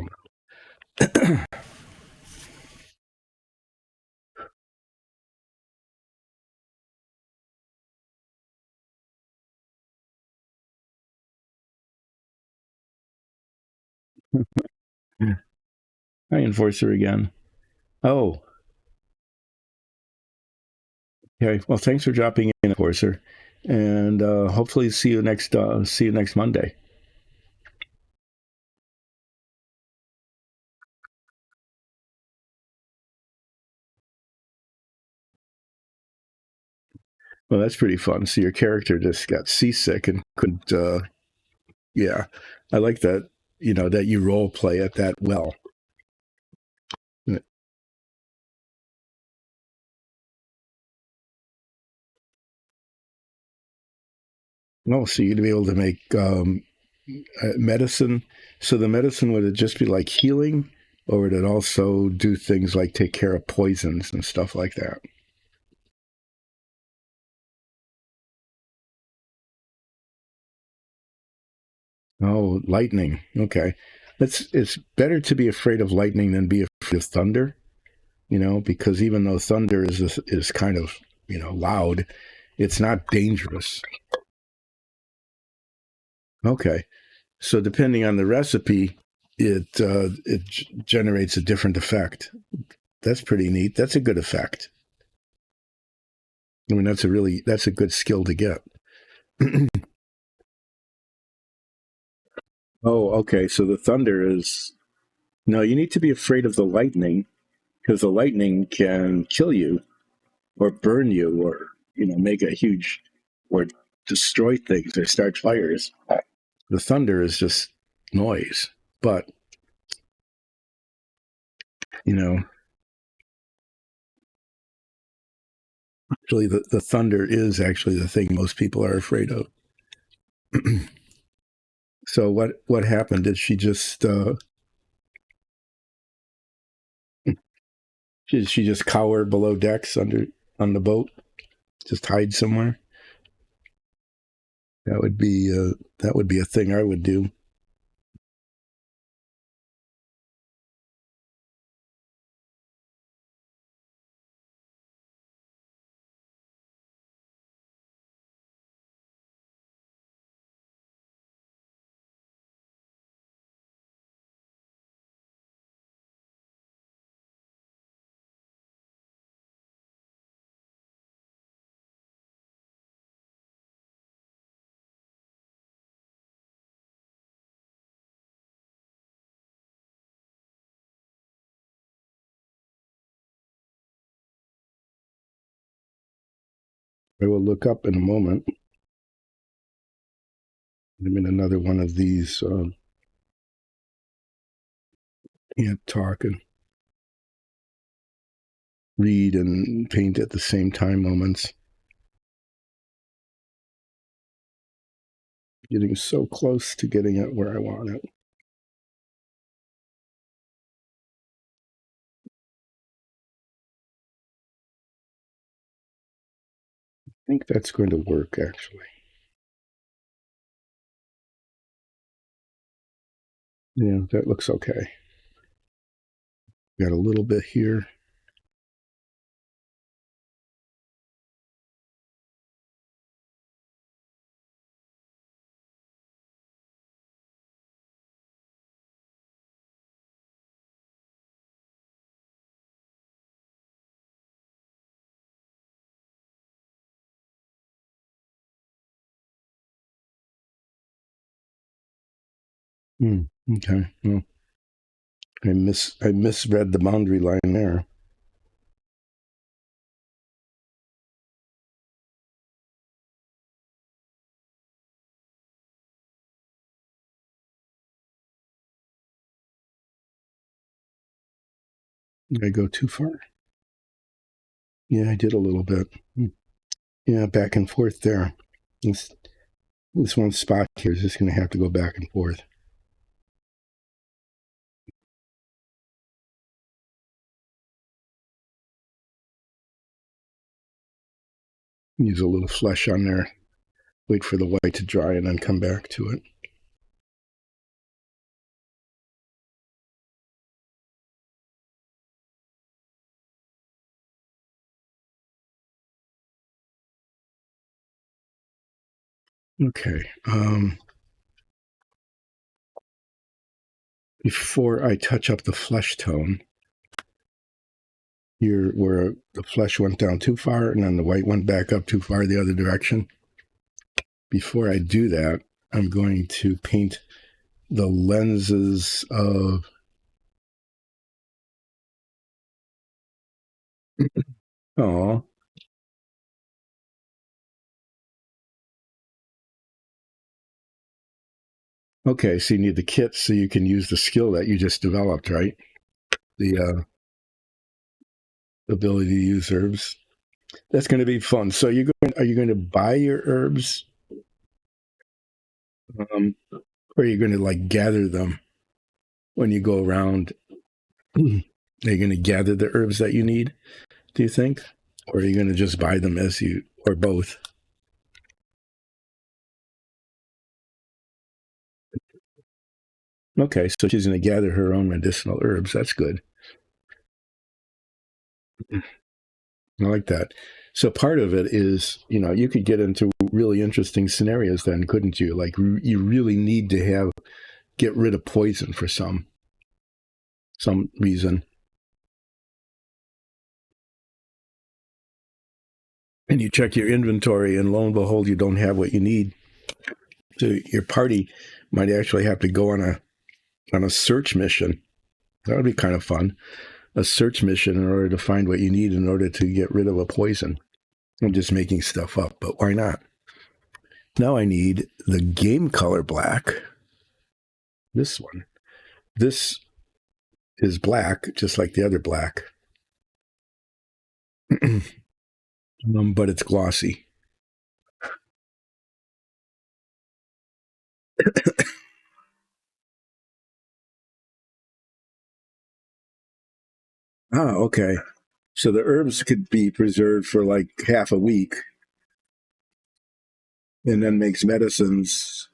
Hi, Enforcer again. Oh, okay. Well, thanks for dropping in, Enforcer, and hopefully see you next Monday. Well, that's pretty fun. So your character just got seasick and couldn't. Yeah, I like that. You know that you role play it that well. No, so you'd be able to make medicine. So the medicine would it just be like healing, or would it also do things like take care of poisons and stuff like that? Oh, lightning. Okay, it's better to be afraid of lightning than be afraid of thunder. You know, because even though thunder is kind of loud, it's not dangerous. Okay, so depending on the recipe, it generates a different effect. That's pretty neat. That's a good effect. I mean, that's a good skill to get. Oh, okay. So the thunder is no. You need to be afraid of the lightning because the lightning can kill you or burn you or make a huge or destroy things or start fires. The thunder is just noise, but you know, actually, the thunder is actually the thing most people are afraid of. So what happened? Did she just did she just cower below decks under on the boat? Just hide somewhere? That would be a thing I would do. I will look up in a moment. I'm in another one of these can't talk and read and paint at the same time moments. Getting so close to getting it where I want it. I think that's going to work, actually. Yeah, that looks okay. Got a little bit here. Okay. Well, I misread the boundary line there. Did I go too far? Yeah, I did a little bit. Yeah, back and forth there. This one spot here is just going to have to go back and forth. Use a little flesh on there. Wait for the white to dry and then come back to it. Okay. Before I touch up the flesh tone, here where the flesh went down too far and then the white went back up too far the other direction. Before I do that, I'm going to paint the lenses of oh. Okay, so you need the kit so you can use the skill that you just developed, right? The ability to use herbs. That's going to be fun. So are you going to buy your herbs, or are you going to like gather them when you go around? Are you going to gather the herbs that you need? Do you think, or are you going to just buy them as you, or both? Okay, so she's going to gather her own medicinal herbs. That's good. I like that. So part of it is, you could get into really interesting scenarios then, couldn't you? Like you really need to get rid of poison for some reason. And you check your inventory and lo and behold, you don't have what you need. So your party might actually have to go on a search mission. That would be kind of fun. A search mission in order to find what you need in order to get rid of a poison. I'm just making stuff up, but why not? Now I need the game color black. This one. This is black, just like the other black. But it's glossy. Oh, okay. So the herbs could be preserved for like half a week and then makes medicines.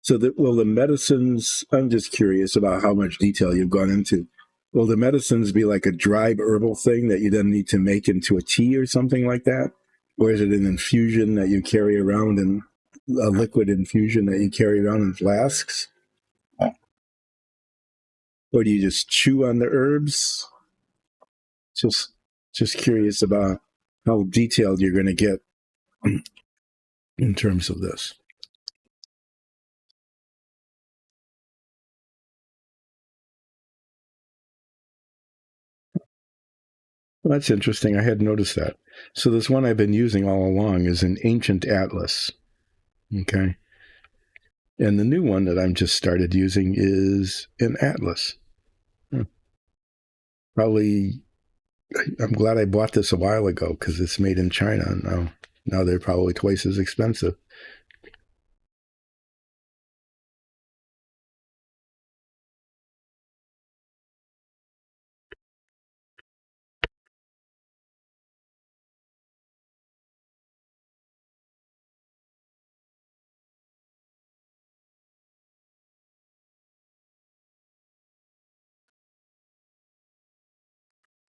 So the medicines, I'm just curious about how much detail you've gone into. Will the medicines be like a dried herbal thing that you then need to make into a tea or something like that? Or is it an infusion that you carry around in a liquid infusion that you carry around in flasks? Or do you just chew on the herbs? Just just curious about how detailed you're going to get in terms of this. Well, that's interesting. I had noticed that. So this one I've been using all along is an ancient atlas. Okay. And the new one that I'm just started using is an atlas. Probably, I'm glad I bought this a while ago because it's made in China. Now they're probably twice as expensive.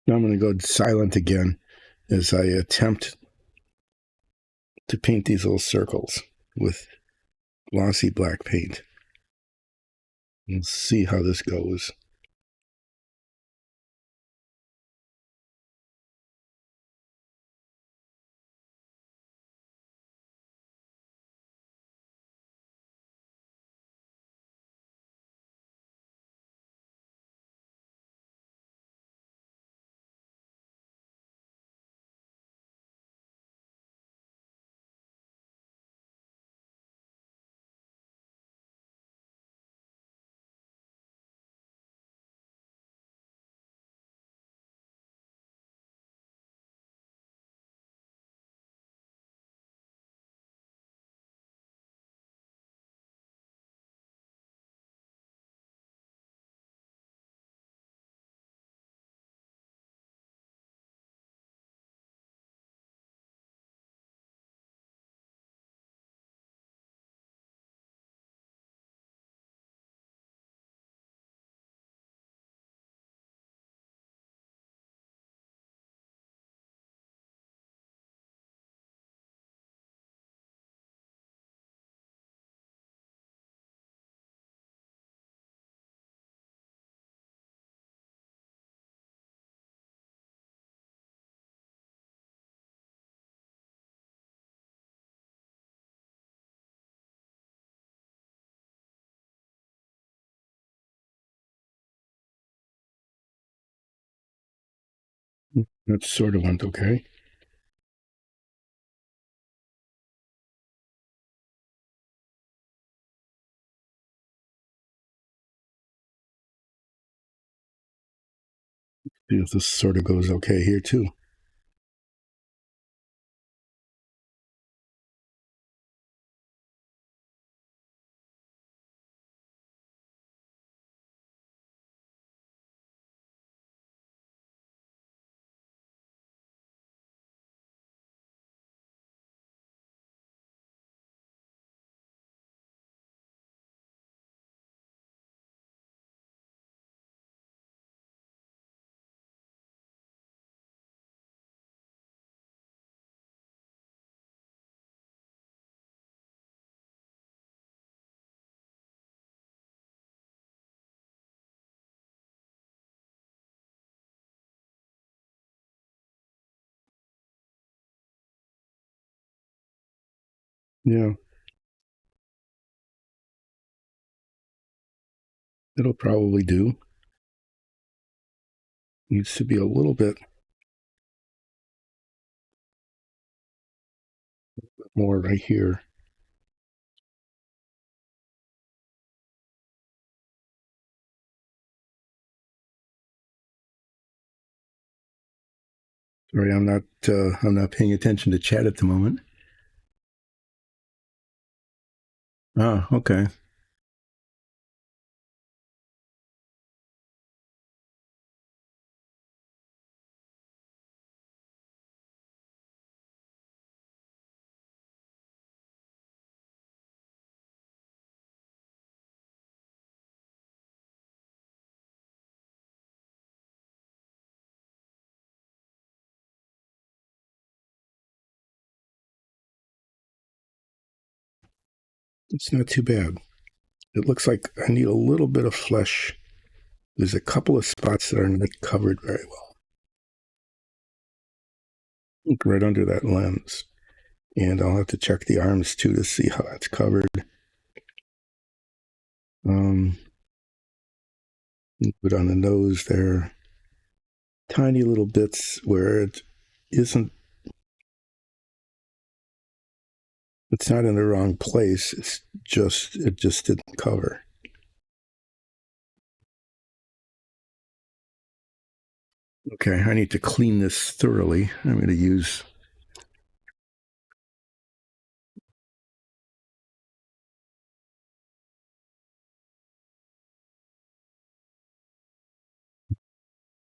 Now I'm going to go silent again as I attempt to paint these little circles with glossy black paint. We'll see how this goes. That sort of went okay. See if this sort of goes okay here too. Yeah, it'll probably do. Needs to be a little bit more right here. Sorry, I'm not paying attention to chat at the moment. Oh, okay. It's not too bad. It looks like I need a little bit of flesh. There's a couple of spots that are not covered very well. Look right under that lens. And I'll have to check the arms too to see how that's covered. Put on the nose there. tiny little bits where it isn't, it's not in the wrong place. It just didn't cover. Okay, I need to clean this thoroughly. I'm going to use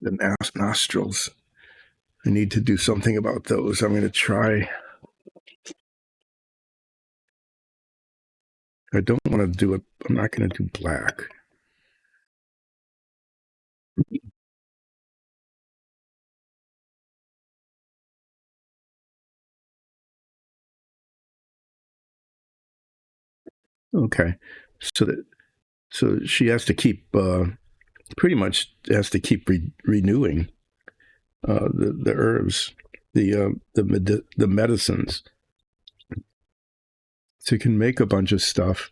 the nostrils. I need to do something about those. I'm going to try. I don't want to do it. I'm not going to do black. Okay, so that so she has to keep pretty much has to keep renewing the herbs, the medicines. So you can make a bunch of stuff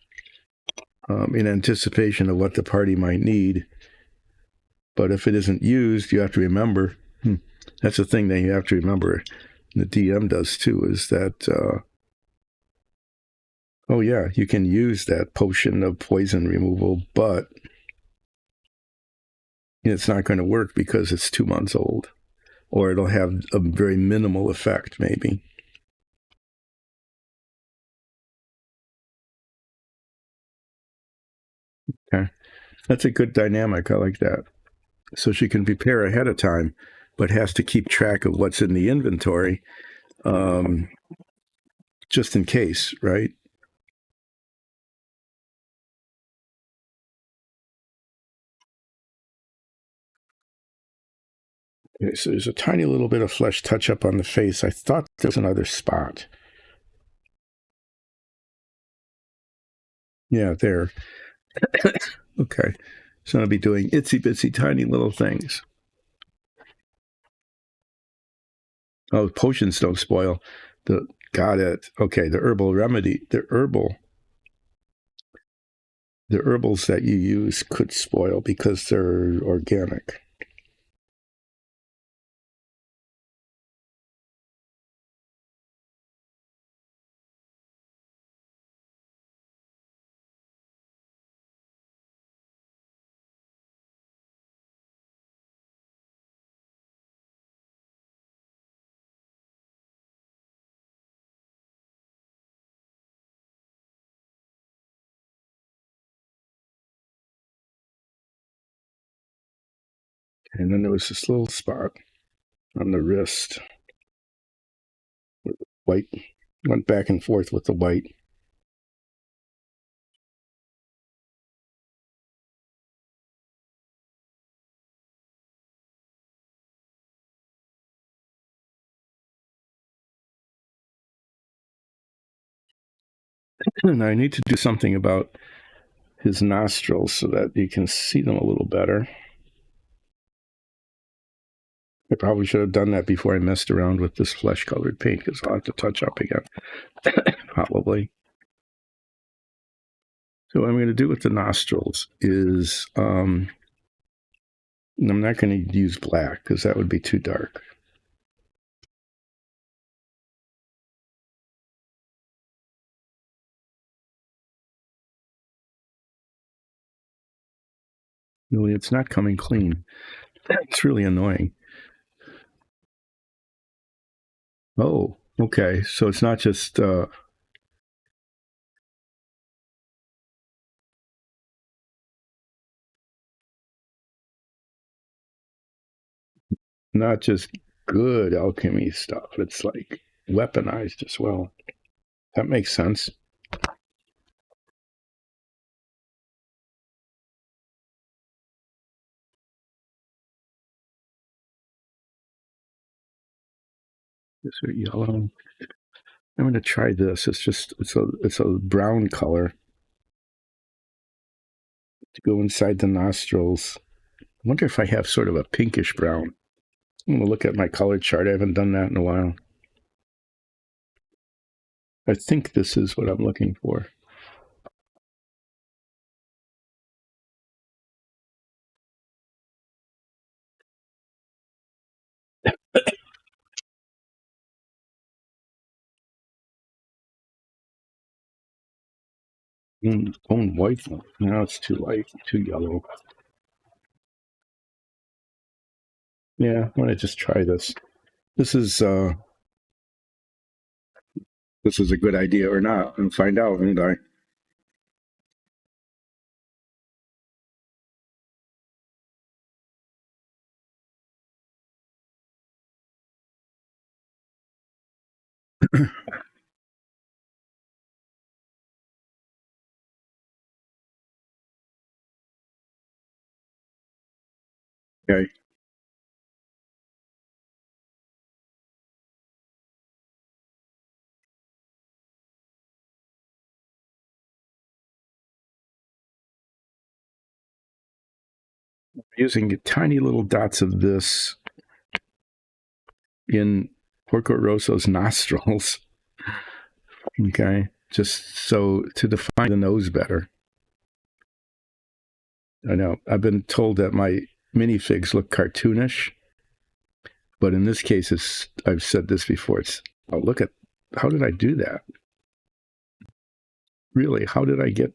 in anticipation of what the party might need. But if it isn't used, you have to remember. That's the thing that you have to remember. The DM does too. Is that oh yeah, you can use that potion of poison removal, but it's not going to work because it's 2 months old, or it'll have a very minimal effect, maybe. Okay, that's a good dynamic. I like that. So she can prepare ahead of time, but has to keep track of what's in the inventory, um, just in case, right? Okay, so there's a tiny little bit of flesh touch up on the face. I thought there was another spot. Yeah, there. Okay. So I'll be doing itsy bitsy tiny little things. Oh, potions don't spoil. Got it. Okay, the herbals that you use could spoil because they're organic. And then there was this little spot on the wrist with white. Went back and forth with the white. And I need to do something about his nostrils so that you can see them a little better. I probably should have done that before I messed around with this flesh colored paint because I'll have to touch up again. Probably. So what I'm going to do with the nostrils is I'm not going to use black because that would be too dark. Really, it's not coming clean. It's really annoying. Oh, okay. So it's not just not just good alchemy stuff. It's like weaponized as well. That makes sense. This is yellow. I'm going to try this. It's a brown color to go inside the nostrils. I wonder if I have sort of a pinkish brown. I'm going to look at my color chart. I haven't done that in a while. I think this is what I'm looking for. Own white one. No, it's too light, too yellow. Yeah, I want to just try this. This is a good idea or not, and find out, won't I? Okay. Using tiny little dots of this in Porco Rosso's nostrils. Okay. Just so to define the nose better. I know I've been told that my minifigs look cartoonish, but in this case, I've said this before. Oh, look at, how did I do that? Really, how did I get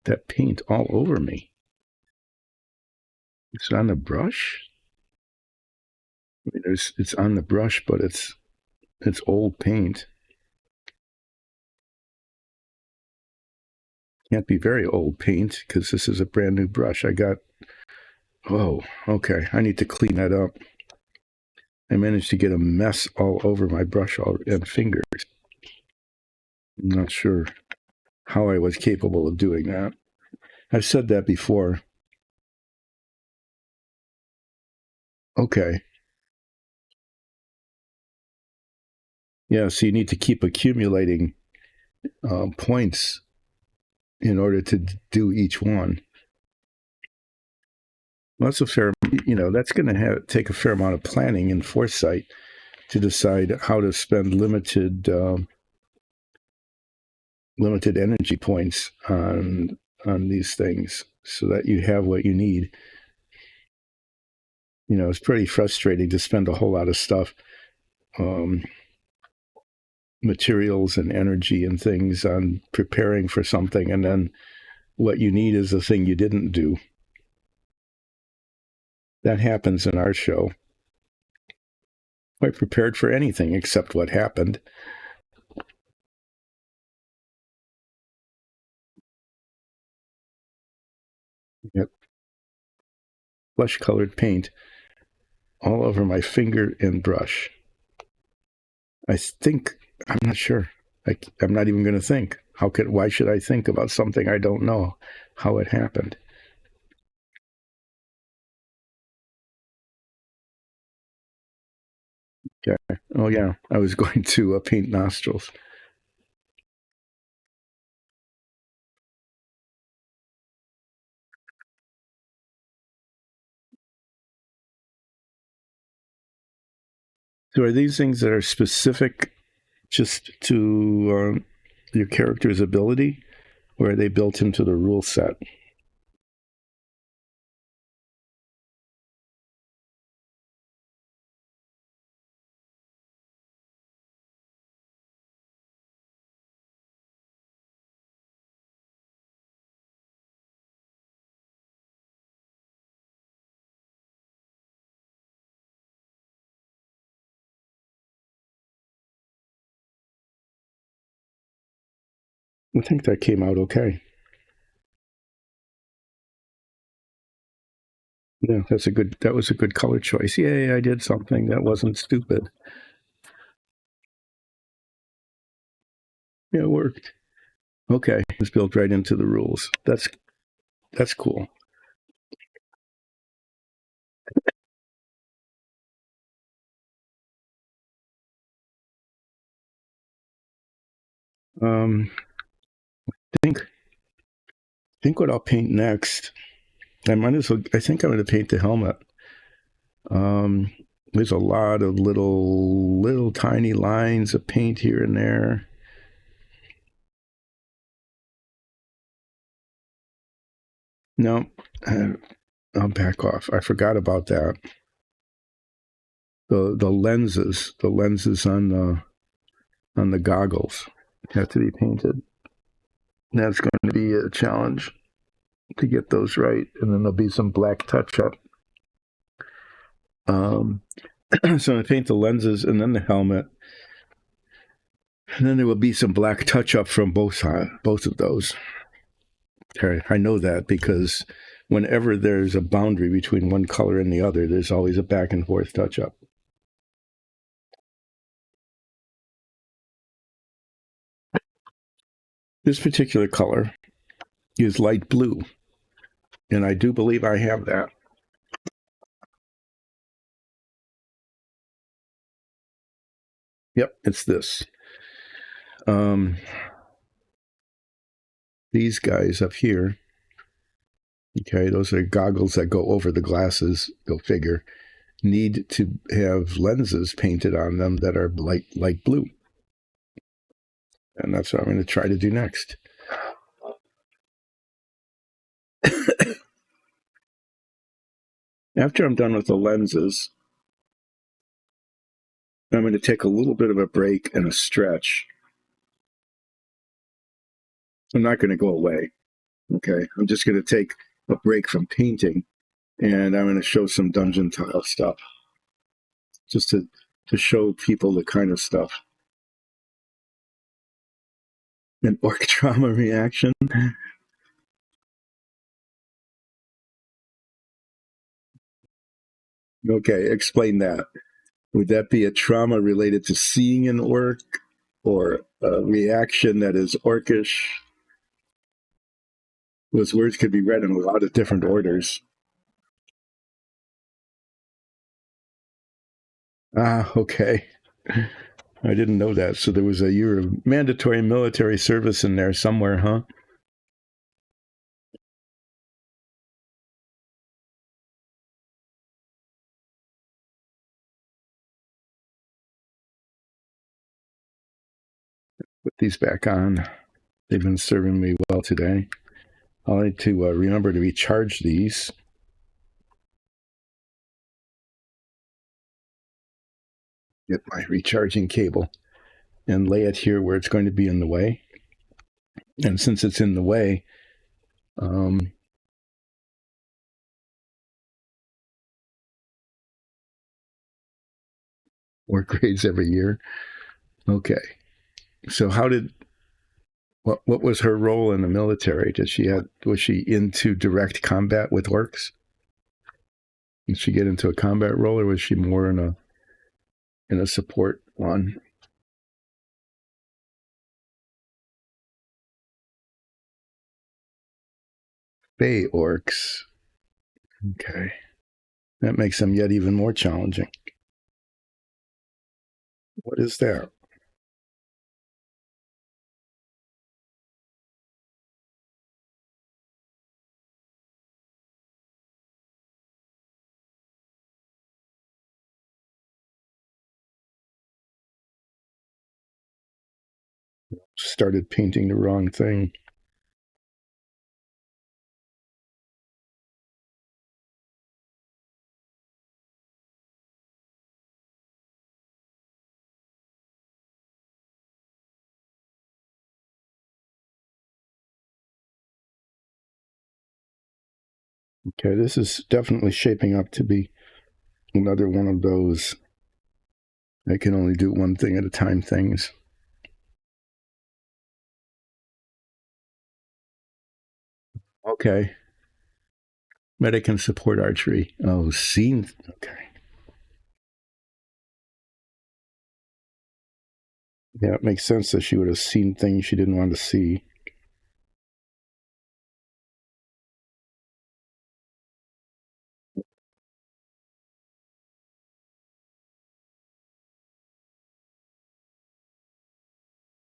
that paint all over me? It's on the brush. I mean, it's on the brush, but it's old paint. Can't be very old paint because this is a brand new brush. Oh, okay. I need to clean that up. I managed to get a mess all over my brush and fingers. I'm not sure how I was capable of doing that. I've said that before. Okay. Yeah, so you need to keep accumulating points in order to do each one. Well, that's a fair, that's going to take a fair amount of planning and foresight to decide how to spend limited energy points on these things so that you have what you need. It's pretty frustrating to spend a whole lot of stuff, materials and energy and things on preparing for something, and then what you need is the thing you didn't do. That happens in our show. Quite prepared for anything except what happened. Yep. Flesh-colored paint all over my finger and brush. I'm not sure. I'm not even going to think. Why should I think about something I don't know how it happened? Okay. Oh, yeah. I was going to paint nostrils. So are these things that are specific just to your character's ability, or are they built into the rule set? I think that came out okay. Yeah, that was a good color choice. Yay, I did something that wasn't stupid. Yeah, it worked. Okay, it's built right into the rules. That's cool. I think what I'll paint next. I think I'm going to paint the helmet. Um, there's a lot of little tiny lines of paint here and there. No, I'll back off. I forgot about that. The lenses on the goggles have to be painted. That's going to be a challenge to get those right. And then there'll be some black touch up. So I paint the lenses and then the helmet. And then there will be some black touch up from both of those. I know that because whenever there's a boundary between one color and the other, there's always a back and forth touch up. This particular color is light blue, and I do believe I have that. Yep, it's this. These guys up here, okay, those are goggles that go over the glasses, go figure, need to have lenses painted on them that are light blue. And that's what I'm going to try to do next. After I'm done with the lenses, I'm going to take a little bit of a break and a stretch. I'm not going to go away. Okay. I'm just going to take a break from painting, and I'm going to show some dungeon tile stuff just to show people the kind of stuff. An orc trauma reaction. Okay. Explain that. Would that be a trauma related to seeing an orc or a reaction that is orcish? Those words could be read in a lot of different orders. Ah, okay. I didn't know that. So there was a year of mandatory military service in there somewhere, huh? Put these back on. They've been serving me well today. I'll need to remember to recharge these. Get my recharging cable and lay it here where it's going to be in the way. And since it's in the way, work grades every year. Okay. So what was her role in the military? Was she into direct combat with orcs? Did she get into a combat role, or was she more in a support one? Bay orcs. Okay. That makes them yet even more challenging. What is that? Started painting the wrong thing. Okay, this is definitely shaping up to be another one of those I can only do one thing at a time things. Okay. Medic and support archery. Oh, scene. Okay. Yeah, it makes sense that she would have seen things she didn't want to see.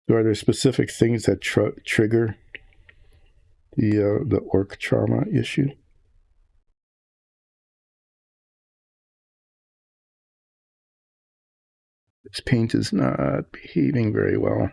So are there specific things that trigger the orc trauma issue? This paint is not behaving very well.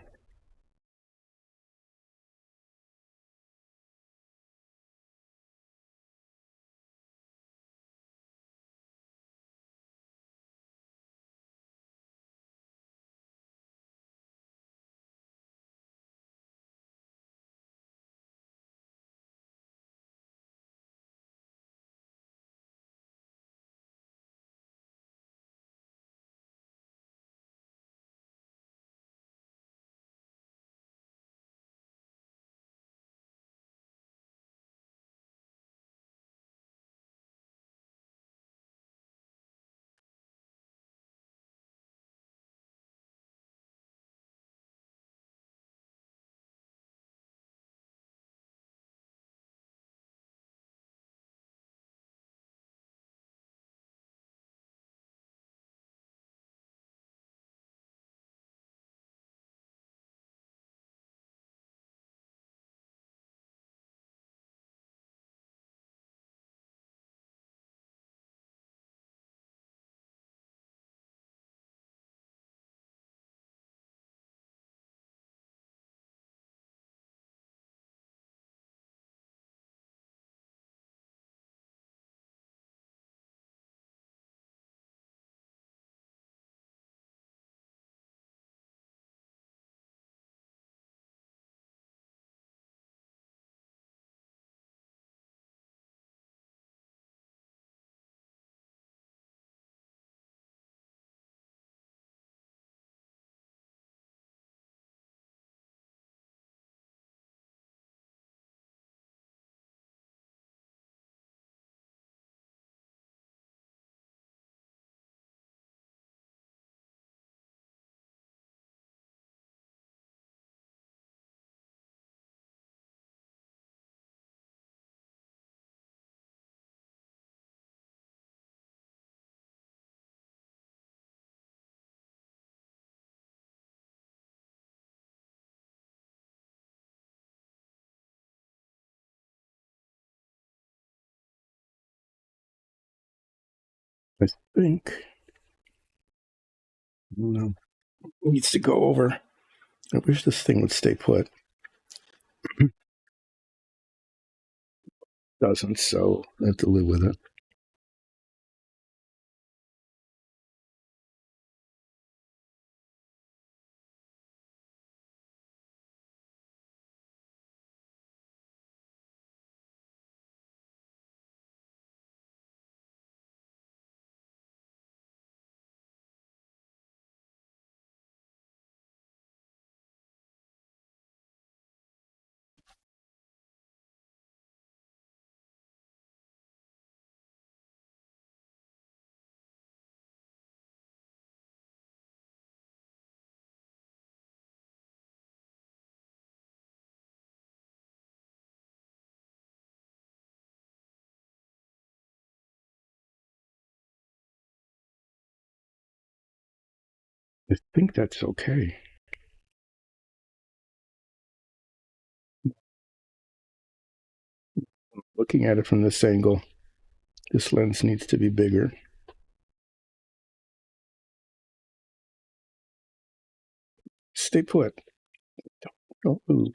I think, no, needs to go over. I wish this thing would stay put. Doesn't, so I have to live with it. I think that's okay. Looking at it from this angle, this lens needs to be bigger. Stay put. Don't move.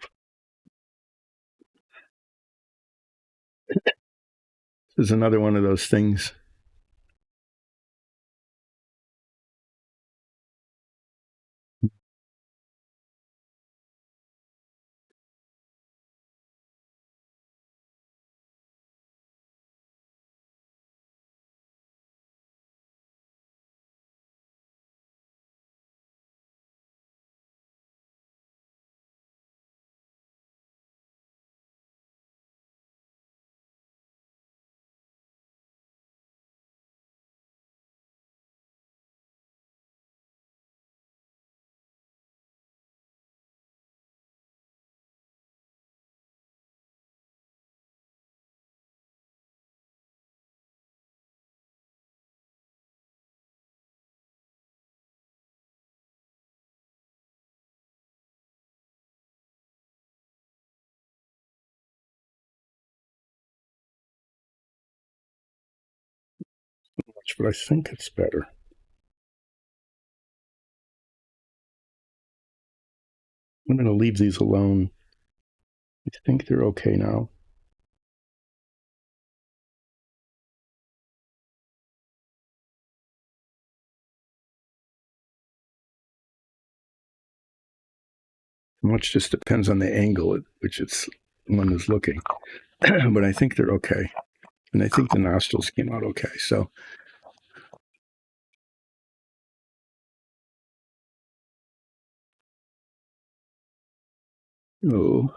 This is another one of those things. But I think it's better. I'm going to leave these alone. I think they're okay now. Much just depends on the angle at which one is looking. But I think they're okay. And I think the nostrils came out okay. So, oh,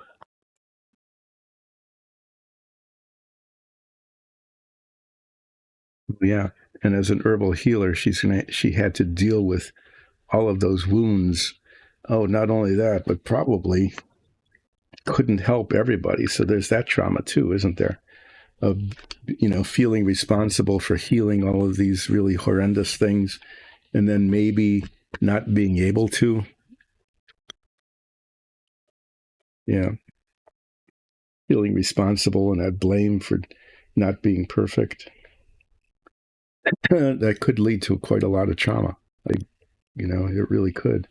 yeah. And as an herbal healer, she had to deal with all of those wounds. Oh, not only that, but probably couldn't help everybody. So there's that trauma too, isn't there? Of feeling responsible for healing all of these really horrendous things, and then maybe not being able to. Yeah, feeling responsible and that blame for not being perfect. That could lead to quite a lot of trauma. Like, it really could.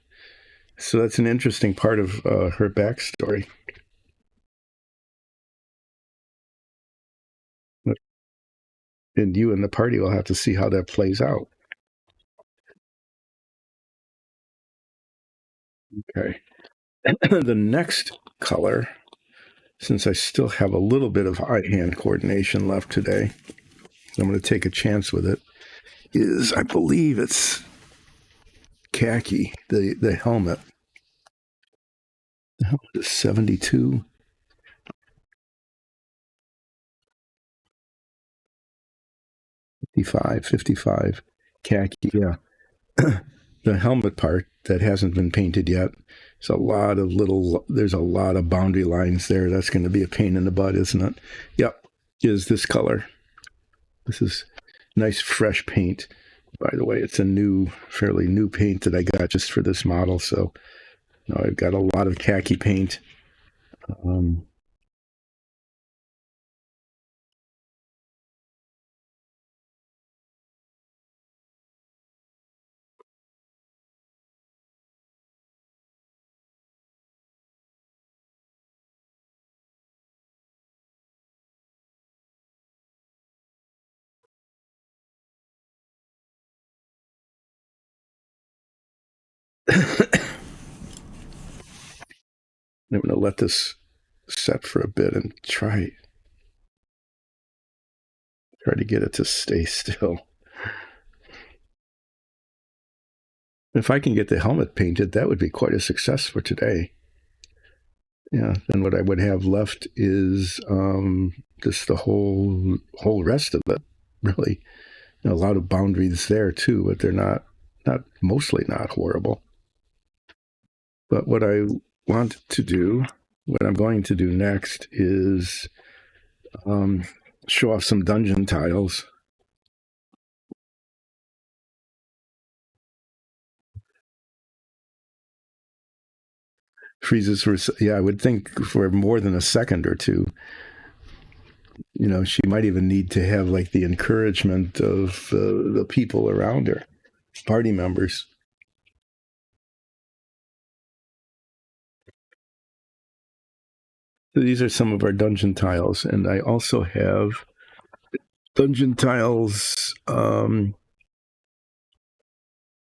So that's an interesting part of her backstory. And you and the party will have to see how that plays out. Okay. The next color, since I still have a little bit of eye-hand coordination left today, I'm going to take a chance with it, is I believe it's khaki, the helmet. The helmet is 72. 55 khaki, yeah. The helmet part that hasn't been painted yet. There's a lot of boundary lines there. That's going to be a pain in the butt, isn't it? Yep, is this color. This is nice fresh paint. By the way, it's a fairly new paint that I got just for this model. So I've got a lot of khaki paint. Um, I'm going to let this set for a bit and try to get it to stay still. If I can get the helmet painted, that would be quite a success for today. Yeah, then what I would have left is just the whole rest of it. Really, a lot of boundaries there too, but they're not mostly not horrible. But what I want to do, what I'm going to do next, is show off some dungeon tiles. Freezes for, yeah, I would think for more than a second or two. You know, she might even need to have like the encouragement of the people around her, party members. So these are some of our dungeon tiles, and I also have dungeon tiles.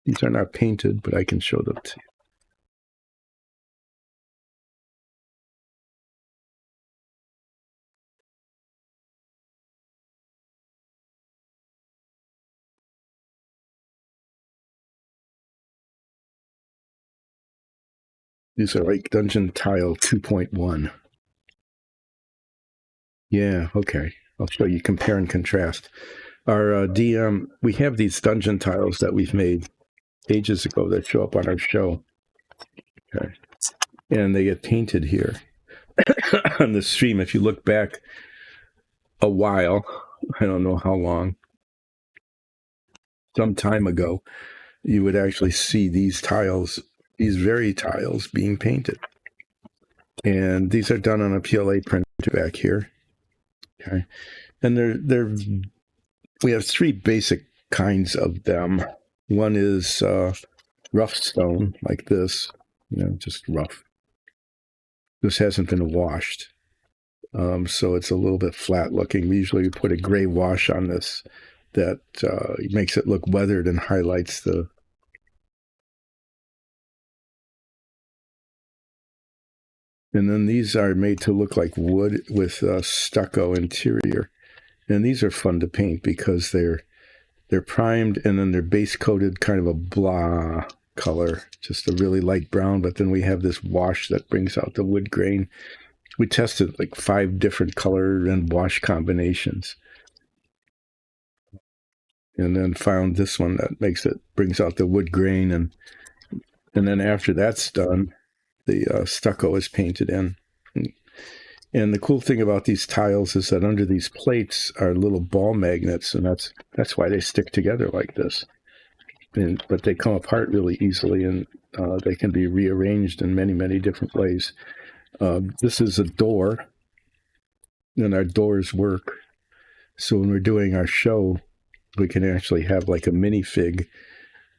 These are not painted, but I can show them to you. These are like dungeon tile 2.1. Yeah, okay. I'll show you compare and contrast. Our DM, we have these dungeon tiles that we've made ages ago that show up on our show. Okay. And they get painted here on the stream. If you look back a while, I don't know how long, some time ago, you would actually see these tiles, these very tiles being painted. And these are done on a PLA printer back here. Okay. And we have three basic kinds of them. One is rough stone, like this, just rough. This hasn't been washed, so it's a little bit flat looking. We usually put a gray wash on this that makes it look weathered and highlights the. And then these are made to look like wood with stucco interior. And these are fun to paint because they're primed and then they're base coated kind of a blah color, just a really light brown. But then we have this wash that brings out the wood grain. We tested like 5 different color and wash combinations. And then found this one that brings out the wood grain. And then after that's done, the stucco is painted in. And the cool thing about these tiles is that under these plates are little ball magnets, and that's why they stick together like this. But they come apart really easily, and they can be rearranged in many, many different ways. This is a door, and our doors work. So when we're doing our show, we can actually have like a minifig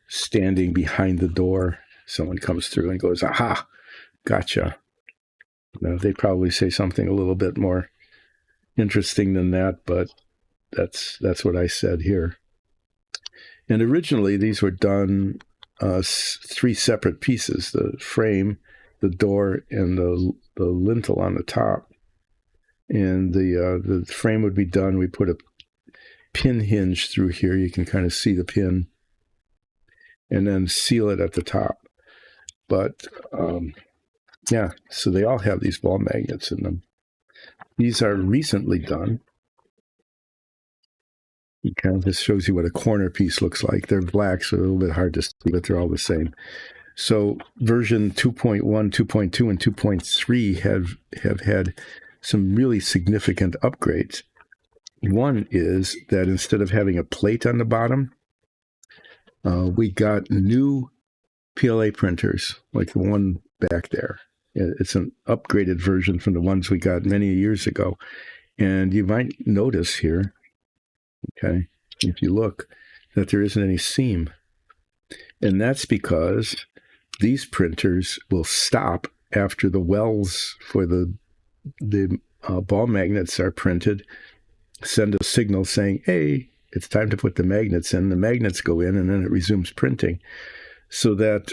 standing behind the door. Someone comes through and goes, "Aha, gotcha." They'd probably say something a little bit more interesting than that, but that's what I said here. And originally, these were done 3 separate pieces: the frame, the door, and the lintel on the top. And the frame would be done. We put a pin hinge through here. You can kind of see the pin, and then seal it at the top. But yeah, so they all have these ball magnets in them. These are recently done. Okay, this shows you what a corner piece looks like. They're black, so a little bit hard to see, but they're all the same. So version 2.1, 2.2, and 2.3 have had some really significant upgrades. One is that instead of having a plate on the bottom, we got new PLA printers, like the one back there. It's an upgraded version from the ones we got many years ago. And you might notice here, okay, if you look, that there isn't any seam. And that's because these printers will stop after the wells for the ball magnets are printed, send a signal saying, hey, it's time to put the magnets in. The magnets go in, and then it resumes printing. so that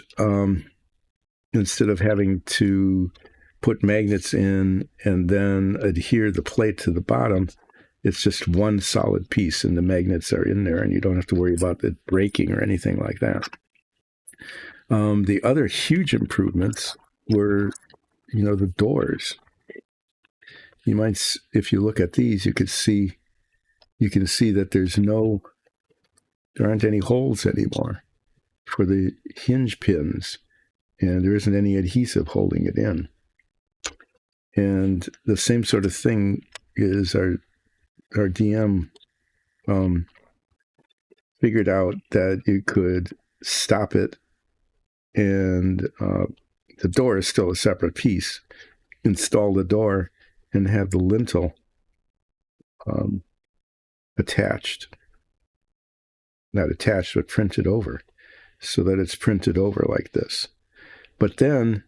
instead of having to put magnets in and then adhere the plate to the bottom, it's just one solid piece and the magnets are in there and you don't have to worry about it breaking or anything like that. The other huge improvements were, the doors. You might, if you look at these, you can see that there aren't any holes anymore for the hinge pins, and there isn't any adhesive holding it in. And the same sort of thing is our DM figured out that you could stop it, and the door is still a separate piece. Install the door and have the lintel attached. Not attached, but printed over, so that it's printed over like this. But then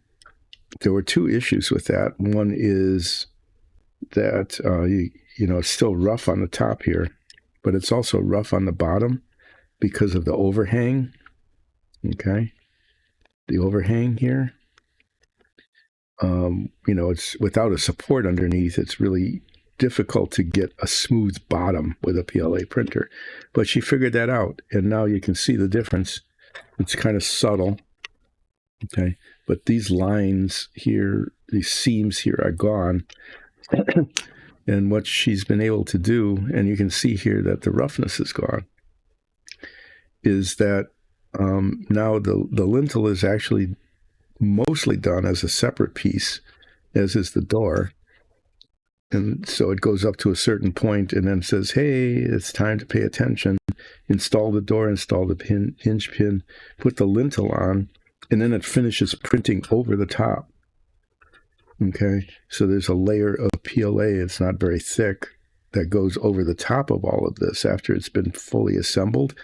there were two issues with that. One is that it's still rough on the top here, but it's also rough on the bottom because of the overhang. Okay, the overhang here. It's without a support underneath. It's really difficult to get a smooth bottom with a PLA printer, but she figured that out, and now you can see the difference. It's kind of subtle, okay, but these lines here, these seams here are gone. And what she's been able to do, and you can see here that the roughness is gone, is that now the lintel is actually mostly done as a separate piece, as is the door. And so it goes up to a certain point and then says, hey, it's time to pay attention. Install the door, install the hinge pin, put the lintel on, and then it finishes printing over the top. Okay, so there's a layer of PLA, it's not very thick, that goes over the top of all of this after it's been fully assembled.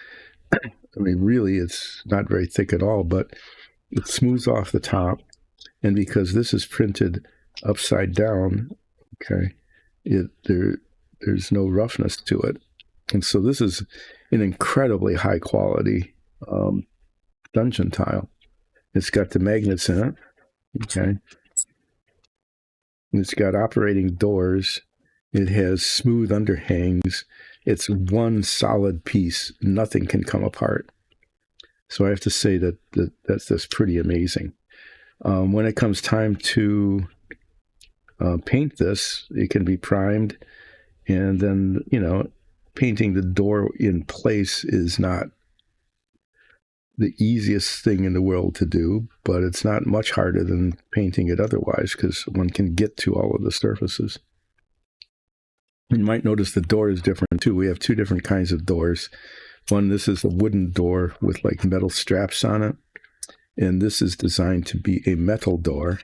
I mean, really, it's not very thick at all, but it smooths off the top. And because this is printed upside down, okay, there's no roughness to it. And so this is an incredibly high quality dungeon tile. It's got the magnets in it, okay. It's got operating doors. It has smooth underhangs. It's one solid piece. Nothing can come apart. So I have to say that's pretty amazing. When it comes time to paint this, it can be primed, and then painting the door in place is not the easiest thing in the world to do, but it's not much harder than painting it otherwise, because one can get to all of the surfaces. You might notice the door is different too. We have two different kinds of doors. One, this is a wooden door with like metal straps on it, and this is designed to be a metal door.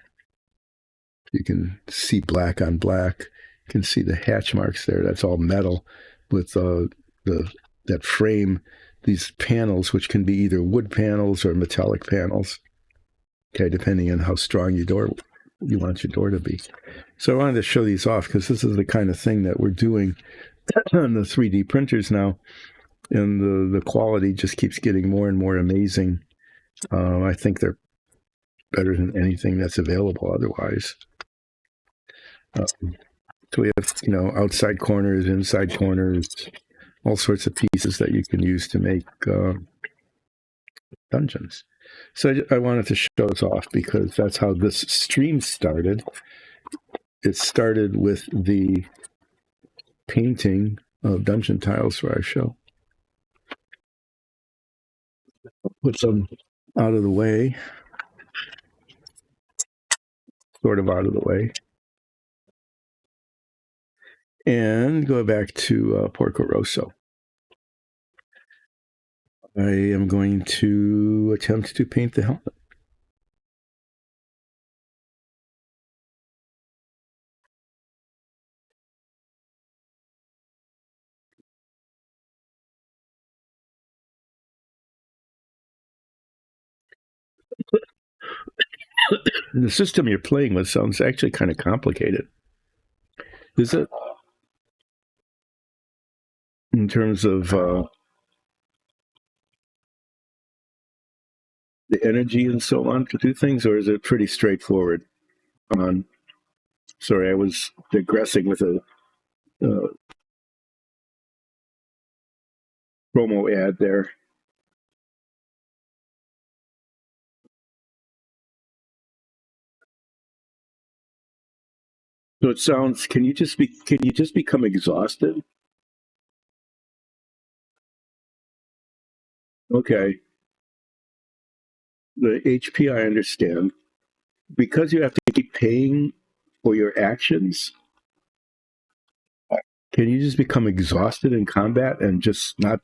You can see black on black. You can see the hatch marks there. That's all metal with that frame, these panels, which can be either wood panels or metallic panels, okay, depending on how strong you want your door to be. So I wanted to show these off because this is the kind of thing that we're doing on the 3D printers now, and the quality just keeps getting more and more amazing. I think they're better than anything that's available otherwise. So we have, outside corners, inside corners, all sorts of pieces that you can use to make dungeons. So I wanted to show this off because that's how this stream started. It started with the painting of dungeon tiles for our show. Put them out of the way, sort of out of the way, and go back to Porco Rosso. I am going to attempt to paint the helmet. The system you're playing with sounds actually kind of complicated. Is it? In terms of the energy and so on to do things, or is it pretty straightforward? On Sorry, I was digressing with a uh, promo ad there. So it sounds. Can you just become exhausted? Okay, the HP I understand, because you have to keep paying for your actions. Can you just become exhausted in combat and just not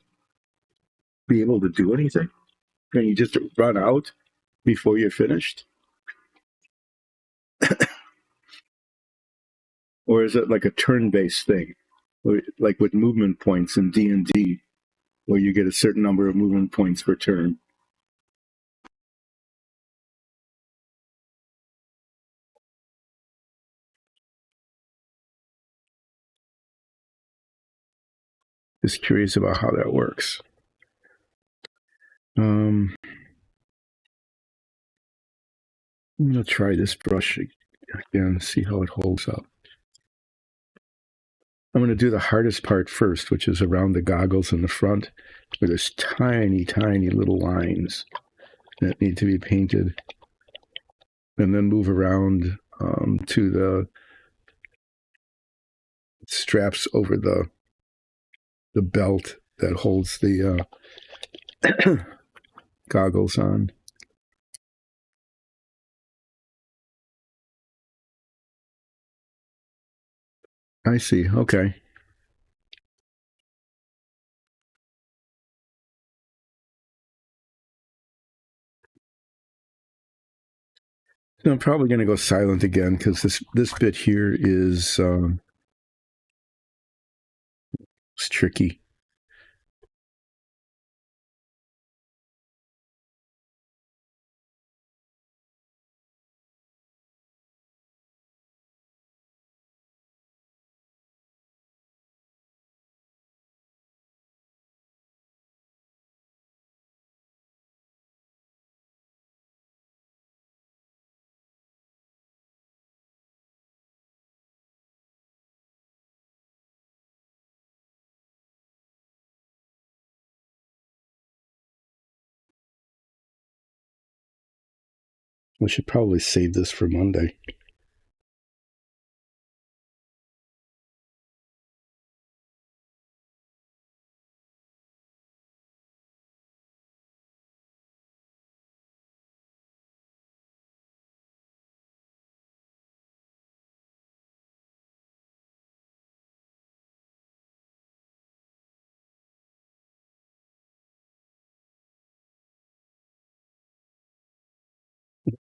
be able to do anything? Can you just run out before you're finished? Or is it like a turn-based thing, like with movement points in D&D, where you get a certain number of movement points per turn? Just curious about how that works. I'm gonna try this brush again, see how it holds up. I'm gonna do the hardest part first, which is around the goggles in the front, where there's tiny, tiny little lines that need to be painted, and then move around to the straps over the belt that holds the goggles on. I see. Okay. So I'm probably going to go silent again because this bit here is it's tricky. We should probably save this for Monday.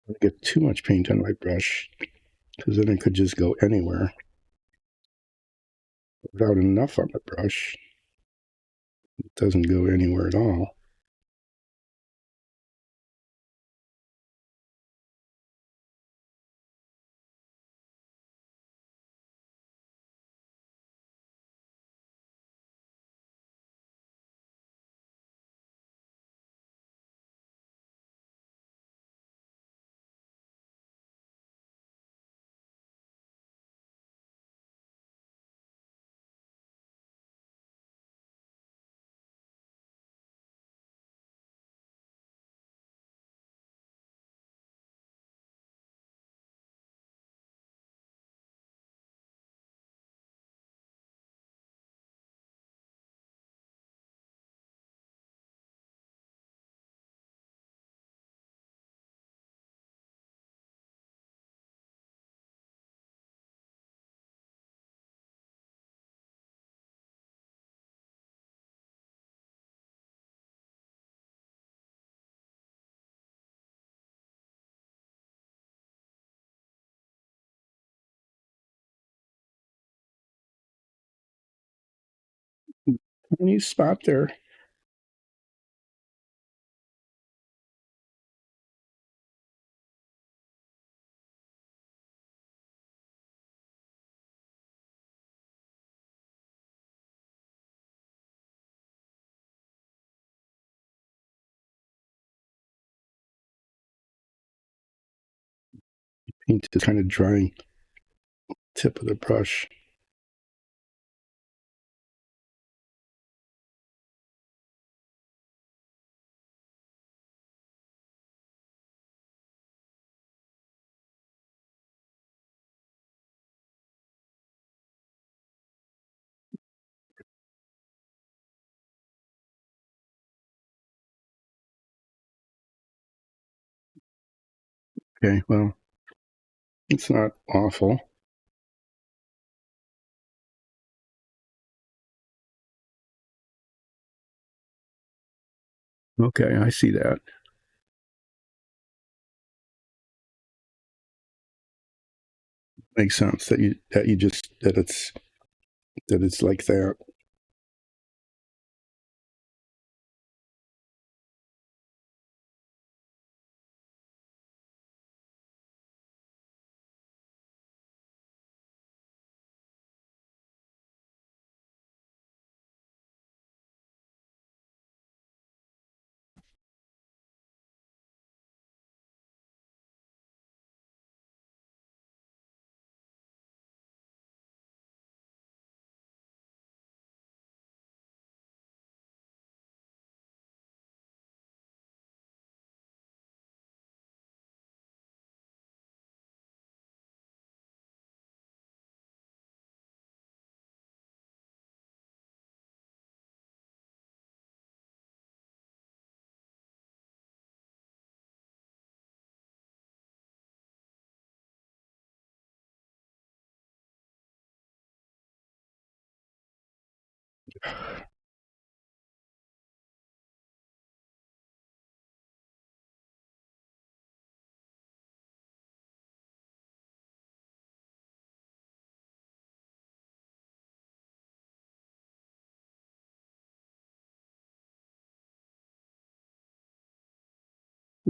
Don't get too much paint on my brush because then it could just go anywhere. Without enough on the brush, it doesn't go anywhere at all. Any spot there? paint is kind of drying. Tip of the brush. Okay, well, it's not awful. Okay, I see that. Makes sense that it's like that.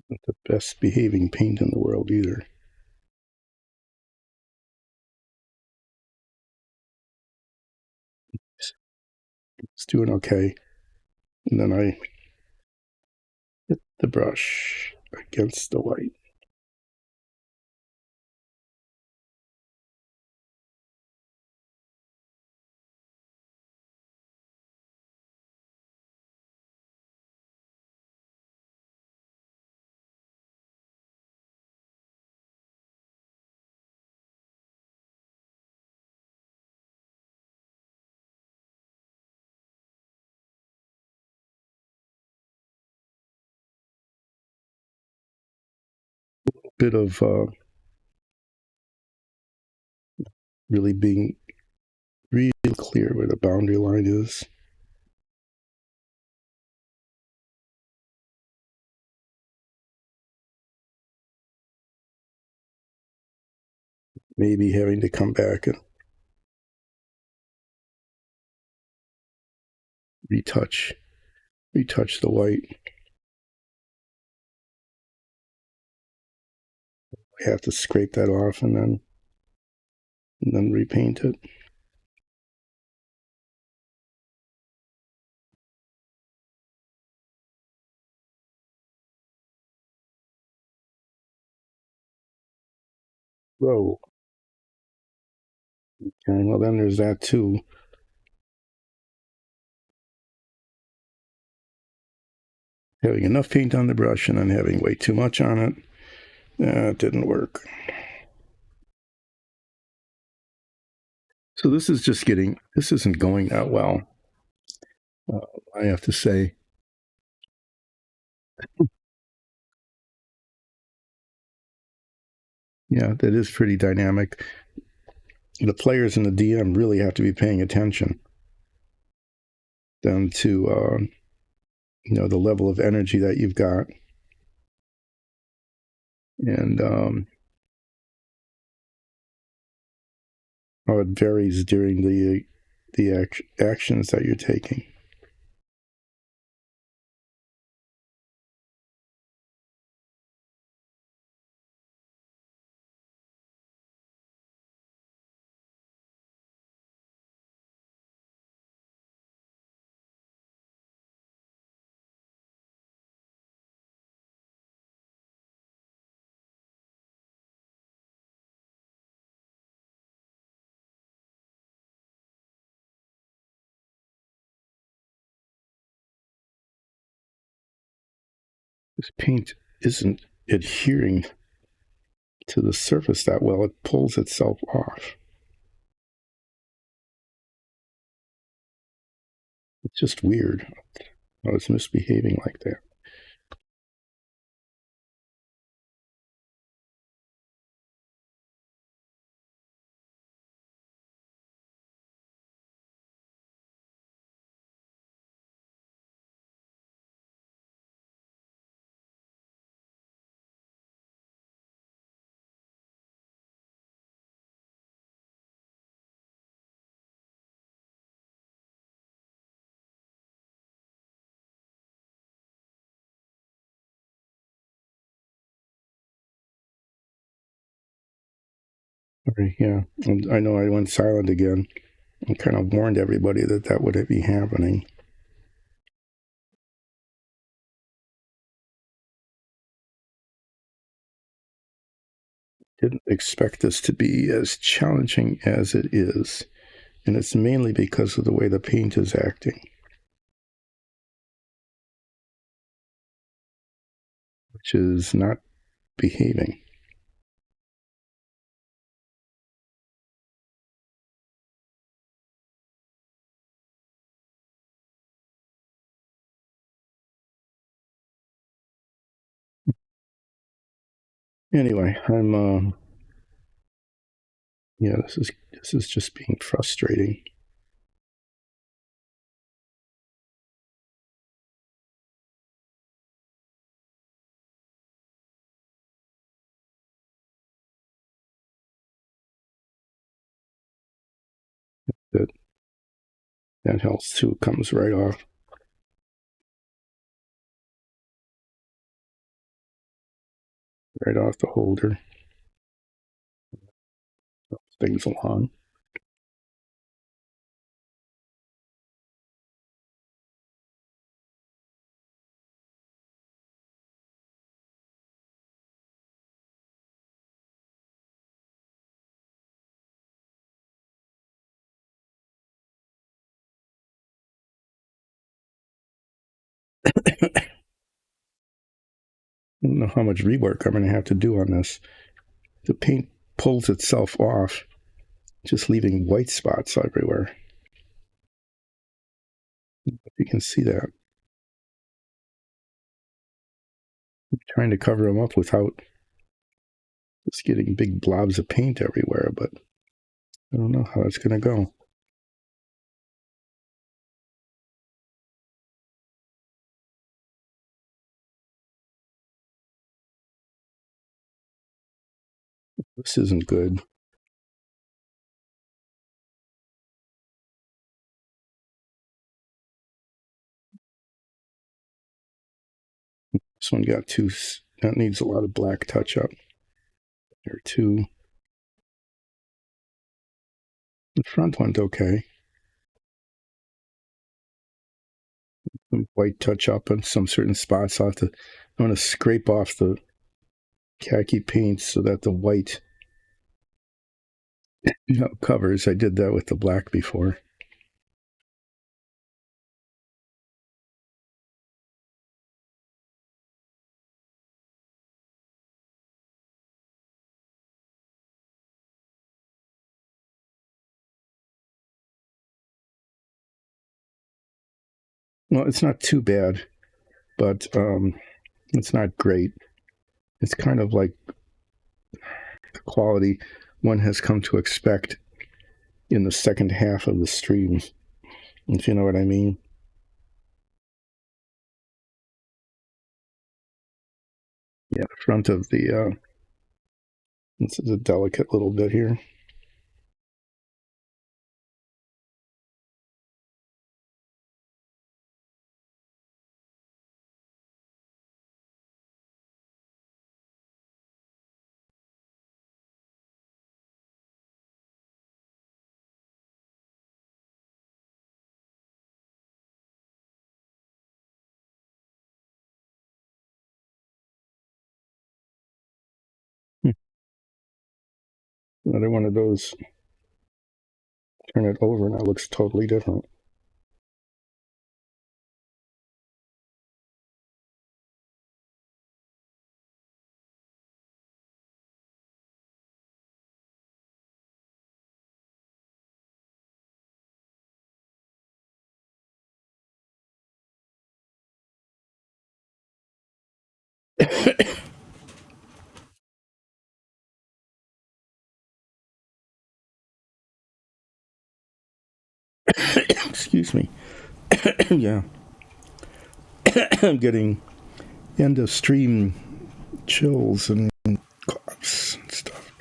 Not the best behaving paint in the world either. It's doing okay. And then I hit the brush against the white. Bit of really being real clear where the boundary line is. Maybe having to come back and retouch the white. I have to scrape that off and then repaint it. Whoa. Okay, well then there's that too. Having enough paint on the brush and then having way too much on it, that didn't work. So this isn't going that well. I have to say. Yeah, that is pretty dynamic. The players in the DM really have to be paying attention then to the level of energy that you've got, and how it varies during the actions that you're taking. This paint isn't adhering to the surface that well. It pulls itself off. It's just weird how it's misbehaving like that. Right, yeah, and I know I went silent again and kind of warned everybody that that would be happening. Didn't expect this to be as challenging as it is, and it's mainly because of the way the paint is acting, which is not behaving. Anyway, yeah, this is just being frustrating. That that health too comes right off the holder. Things along. I don't know how much rework I'm going to have to do on this. The paint pulls itself off, just leaving white spots everywhere. You can see that. I'm trying to cover them up without just getting big blobs of paint everywhere, but I don't know how it's going to go. This isn't good. This one got too, that needs a lot of black touch up. There too. The front went okay. Some white touch up on some certain spots. I want to scrape off the khaki paint so that the white covers. I did that with the black before. Well, it's not too bad, but it's not great. It's kind of like the quality one has come to expect in the second half of the stream, if you know what I mean. Yeah, the front of this is a delicate little bit here. Another one of those, turn it over and it looks totally different. Excuse me. Yeah, I'm getting end of stream chills and coughs and stuff.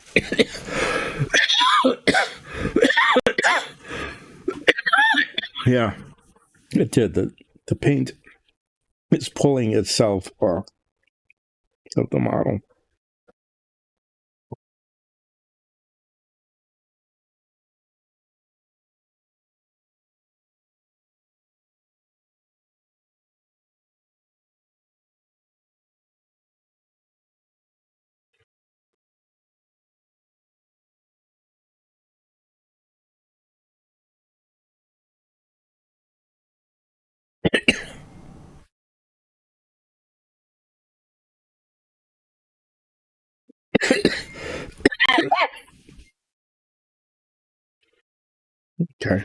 Yeah, it did. The paint is pulling itself off of the model. Okay,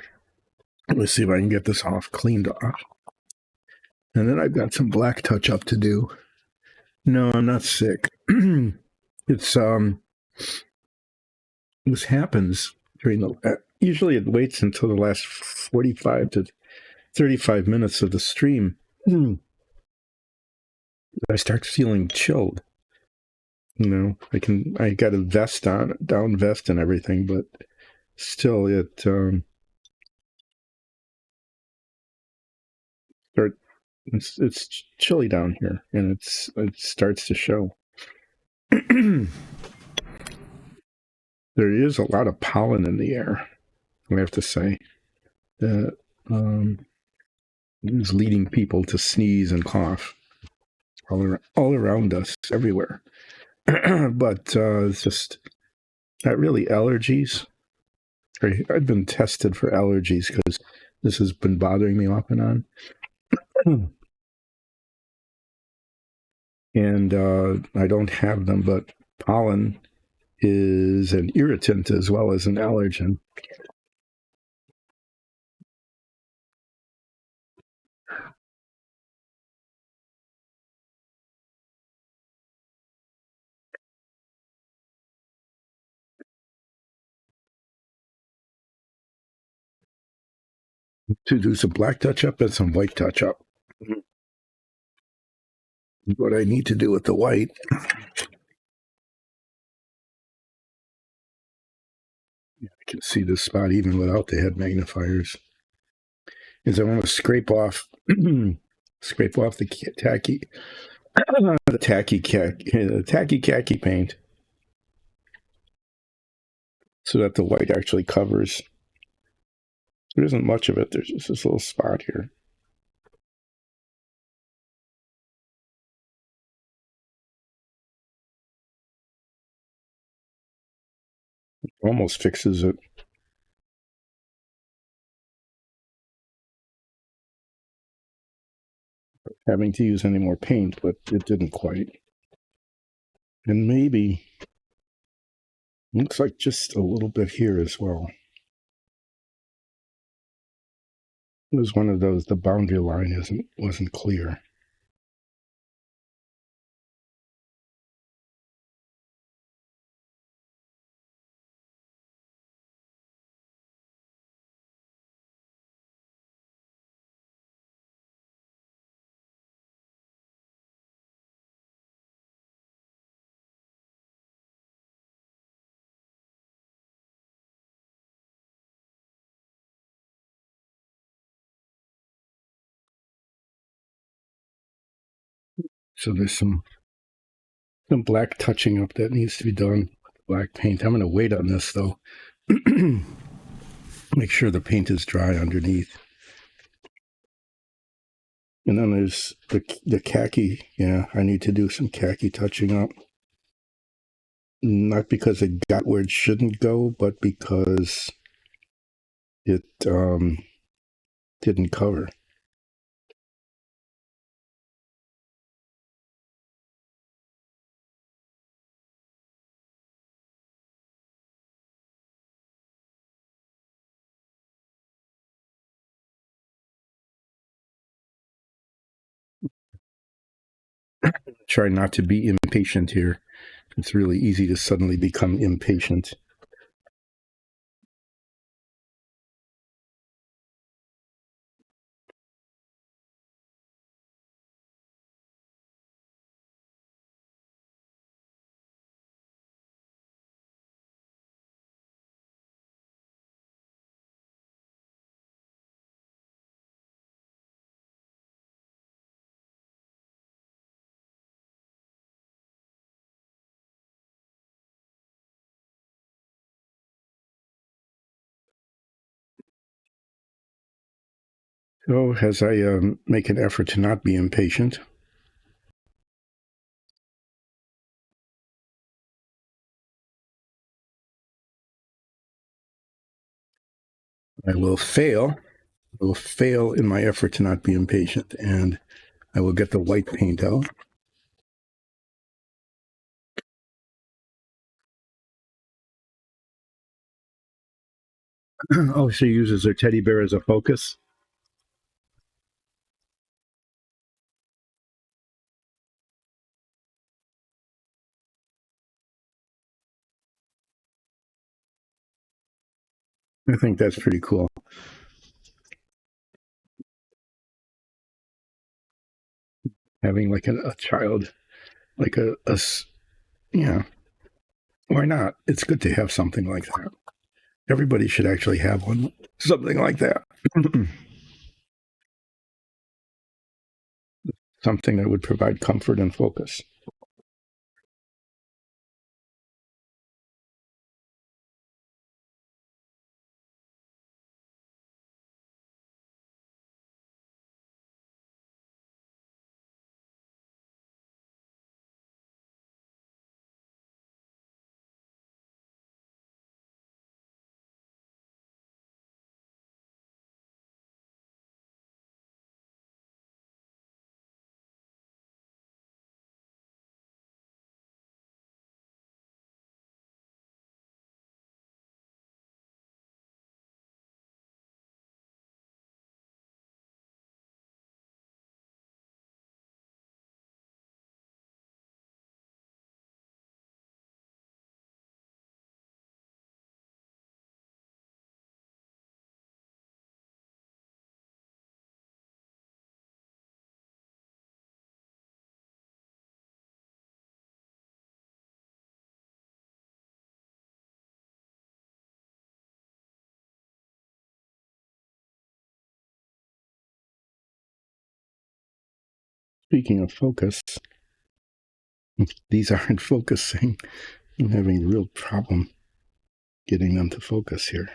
let's see if I can get this off cleaned off. And then I've got some black touch up to do. No, I'm not sick. It's this happens during the usually it waits until the last 45 to 35 minutes of the stream. I start feeling chilled. I got a vest on, down vest and everything, but still start it's chilly down here, and it starts to show. There is a lot of pollen in the air, I have to say. That is leading people to sneeze and cough all around us, everywhere. But it's just not really allergies. I've been tested for allergies because this has been bothering me off and on. And I don't have them, but pollen is an irritant as well as an allergen. To do some black touch up and some white touch up. What I need to do with the white, I can see this spot even without the head magnifiers, is I want to scrape off the tacky khaki paint, so that the white actually covers. There isn't much of it. There's just this little spot here. Almost fixes it. Having to use any more paint, but it didn't quite. And maybe looks like just a little bit here as well. It was one of those. The boundary line wasn't clear. So there's some black touching up that needs to be done with black paint. I'm going to wait on this though. Make sure the paint is dry underneath. And then there's the khaki. Yeah, I need to do some khaki touching up. Not because it got where it shouldn't go, but because it didn't cover. Try not to be impatient here. It's really easy to suddenly become impatient. So as I make an effort to not be impatient, I will fail. I will fail in my effort to not be impatient, and I will get the white paint out. Oh, she uses her teddy bear as a focus. I think that's pretty cool. Having like a child, like yeah, why not? It's good to have something like that. Everybody should actually have one, something like that. Something that would provide comfort and focus. Speaking of focus, these aren't focusing. I'm having a real problem getting them to focus here.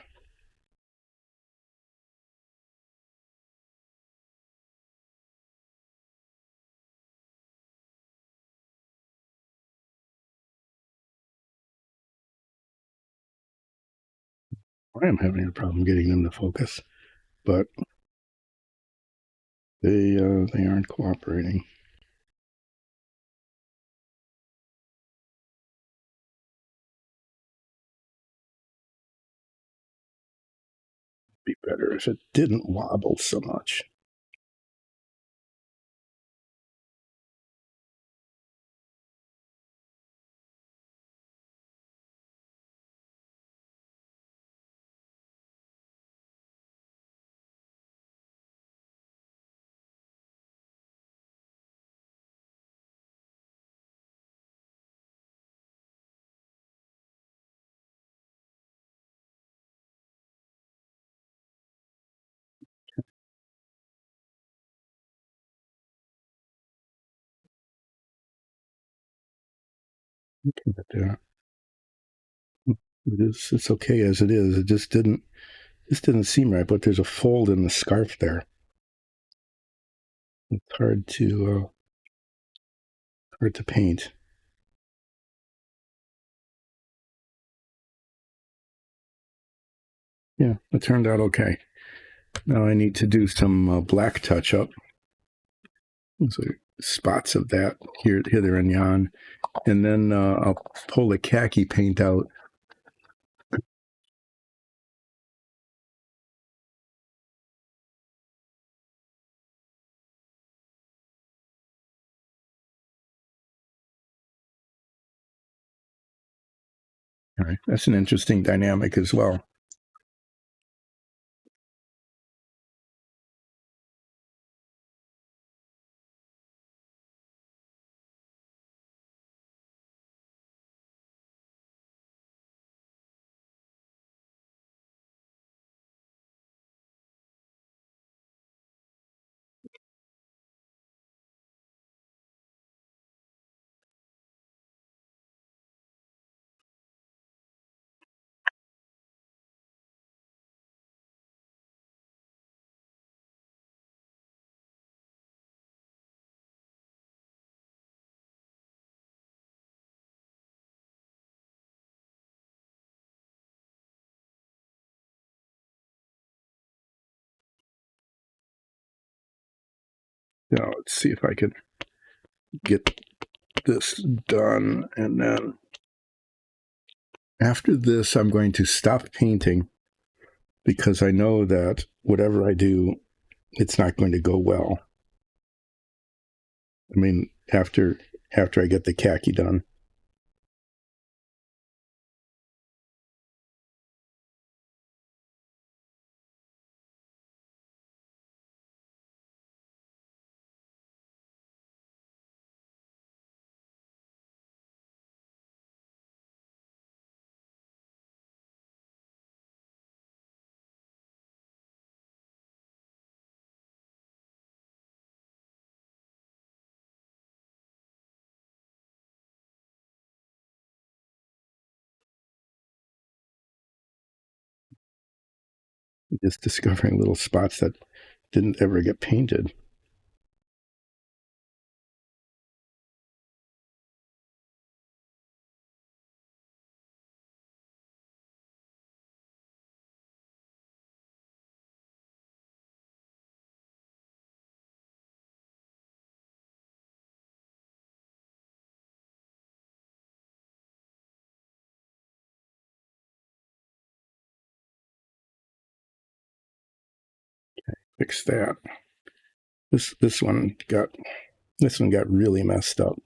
I am having a problem getting them to focus, but they aren't cooperating. Be better if it didn't wobble so much. But it's okay as it is. It just didn't seem right. But there's a fold in the scarf there. It's hard to paint. Yeah, it turned out okay. Now I need to do some black touch up. So spots of that here, hither, and yon, and then I'll pull the khaki paint out. All right. That's an interesting dynamic as well. Now, let's see if I can get this done. And then after this, I'm going to stop painting because I know that whatever I do, it's not going to go well. I mean, after I get the khaki done. Just discovering little spots that didn't ever get painted. Fix that. This one got really messed up.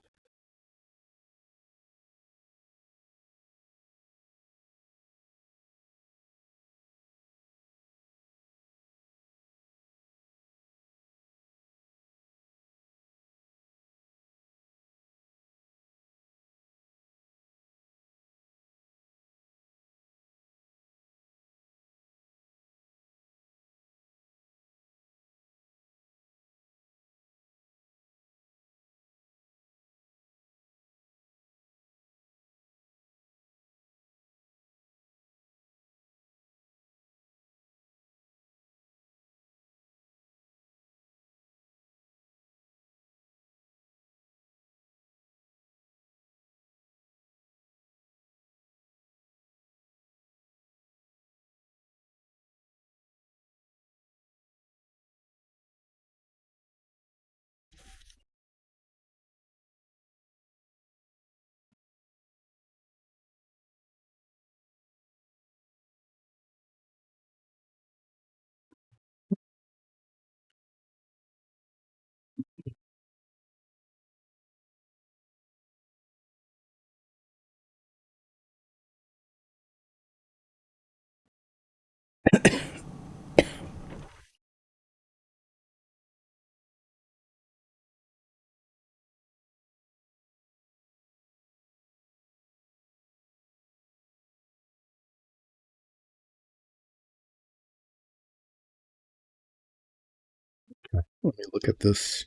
Let me look at this.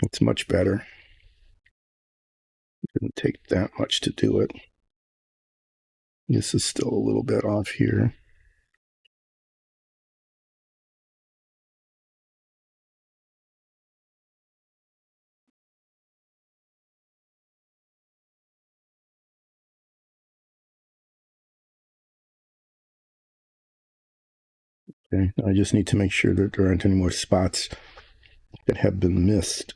It's much better. It didn't take that much to do it. This is still a little bit off here. Okay. I just need to make sure that there aren't any more spots that have been missed.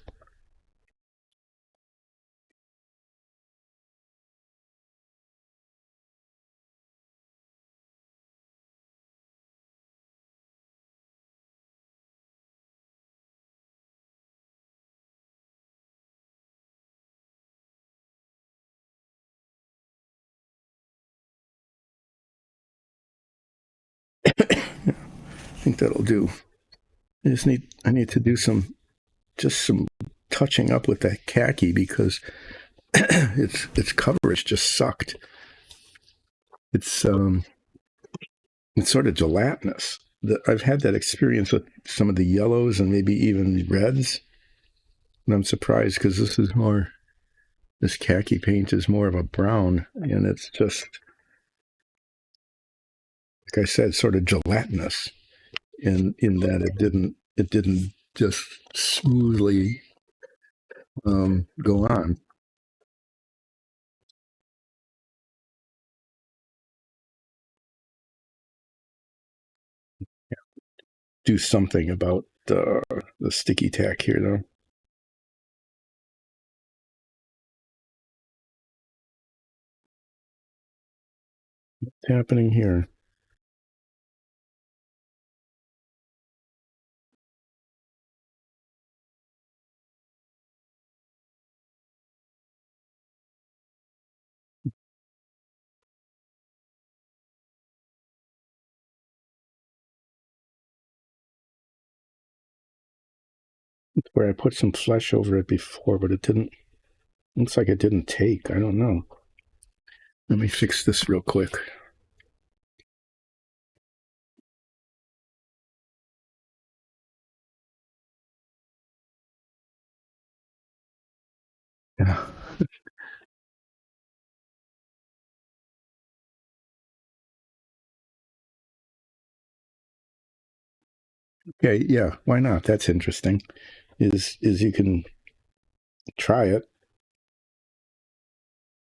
think that'll do. I need to do some touching up with that khaki because its coverage just sucked. It's it's sort of gelatinous. I've had that experience with some of the yellows and maybe even the reds. And I'm surprised because this khaki paint is more of a brown, and it's just, like I said, sort of gelatinous in that it didn't just smoothly go on. Do something about the sticky tack here, though. What's happening here? Where I put some flesh over it before, but it didn't. Looks like it didn't take. I don't know. Let me fix this real quick. Yeah. Okay. Yeah. Why not? That's interesting. Is you can try it.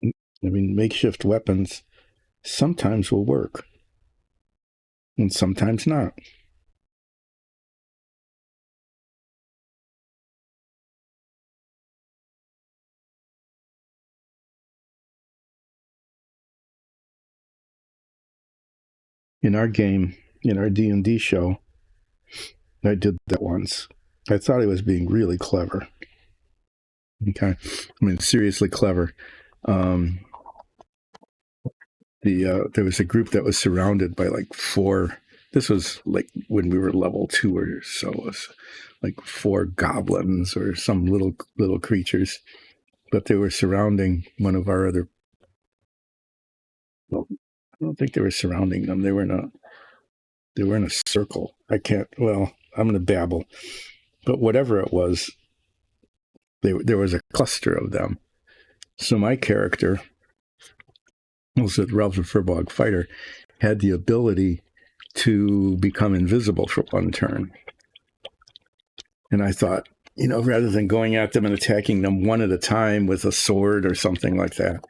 I mean, makeshift weapons sometimes will work, and sometimes not. In our game, in our D&D show, I did that once. I thought I was being really clever. Okay. I mean, seriously clever. Um, there was a group that was surrounded by like four. This was like when we were level 2 or so. It was like four goblins or some little creatures, but they were surrounding one of our other. Well, I don't think they were surrounding them. They were not. They were in a circle. I can't. Well, I'm going to babble, but whatever it was, there was a cluster of them. So my character, was a Ralph and Furbog fighter, had the ability to become invisible for one turn. And I thought, rather than going at them and attacking them one at a time with a sword or something like that,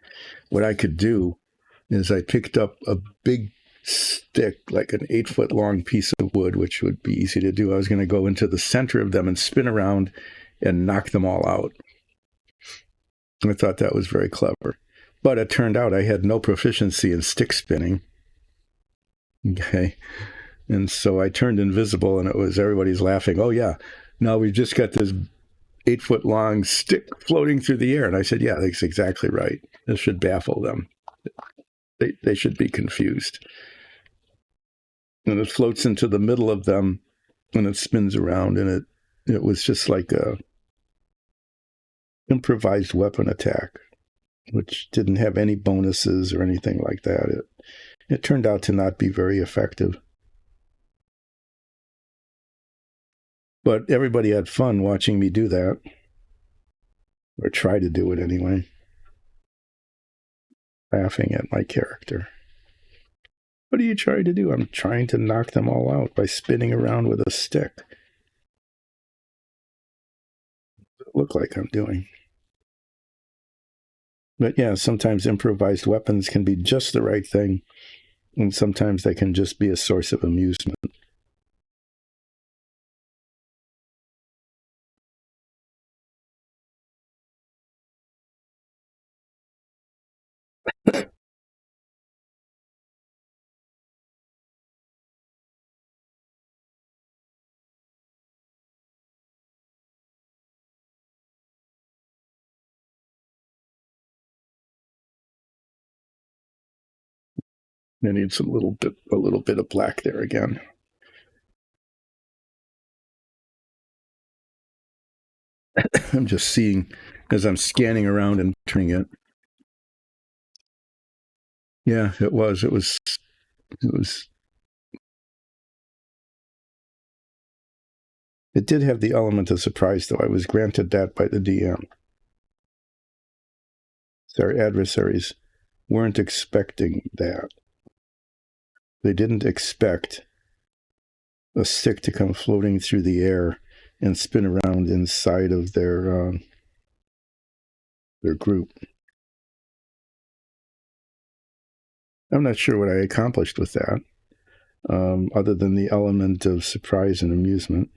what I could do is I picked up a big stick, like an 8-foot long piece of wood, which would be easy to do. I was going to go into the center of them and spin around and knock them all out. I thought that was very clever. But it turned out I had no proficiency in stick spinning. Okay. And so I turned invisible, and everybody's laughing. Oh, yeah. Now we've just got this 8-foot long stick floating through the air. And I said, yeah, that's exactly right. This should baffle them. They should be confused. And it floats into the middle of them, and it spins around, and it was just like a improvised weapon attack, which didn't have any bonuses or anything like that. It turned out to not be very effective. But everybody had fun watching me do that, or try to do it anyway, laughing at my character. What are you trying to do? I'm trying to knock them all out by spinning around with a stick. It look like I'm doing. But yeah, sometimes improvised weapons can be just the right thing, and sometimes they can just be a source of amusement. I need a little bit of black there again. I'm just seeing as I'm scanning around and turning it. Yeah, it was. It was. It was. It did have the element of surprise, though. I was granted that by the DM. So our adversaries weren't expecting that. They didn't expect a stick to come floating through the air and spin around inside of their group. I'm not sure what I accomplished with that, other than the element of surprise and amusement.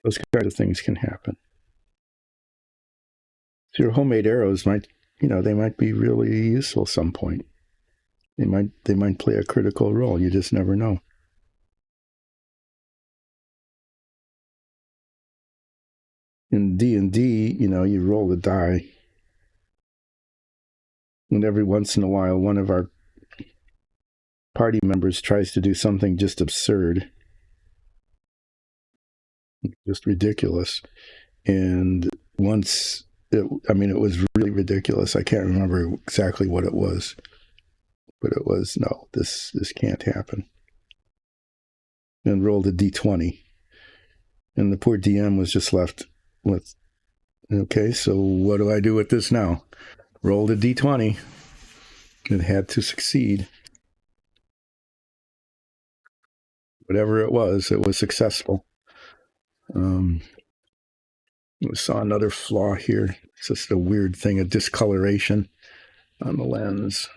Those kind of things can happen. So your homemade arrows might, they might be really useful some point. They might play a critical role. You just never know. In D&D, you roll the die, and every once in a while, one of our party members tries to do something just absurd, just ridiculous. And once, it was really ridiculous. I can't remember exactly what it was, but it was, no, this can't happen. And rolled a D20. And the poor DM was just left with, okay, so what do I do with this now? Rolled a D20. It had to succeed. Whatever it was successful. We saw another flaw here. It's just a weird thing, a discoloration on the lens.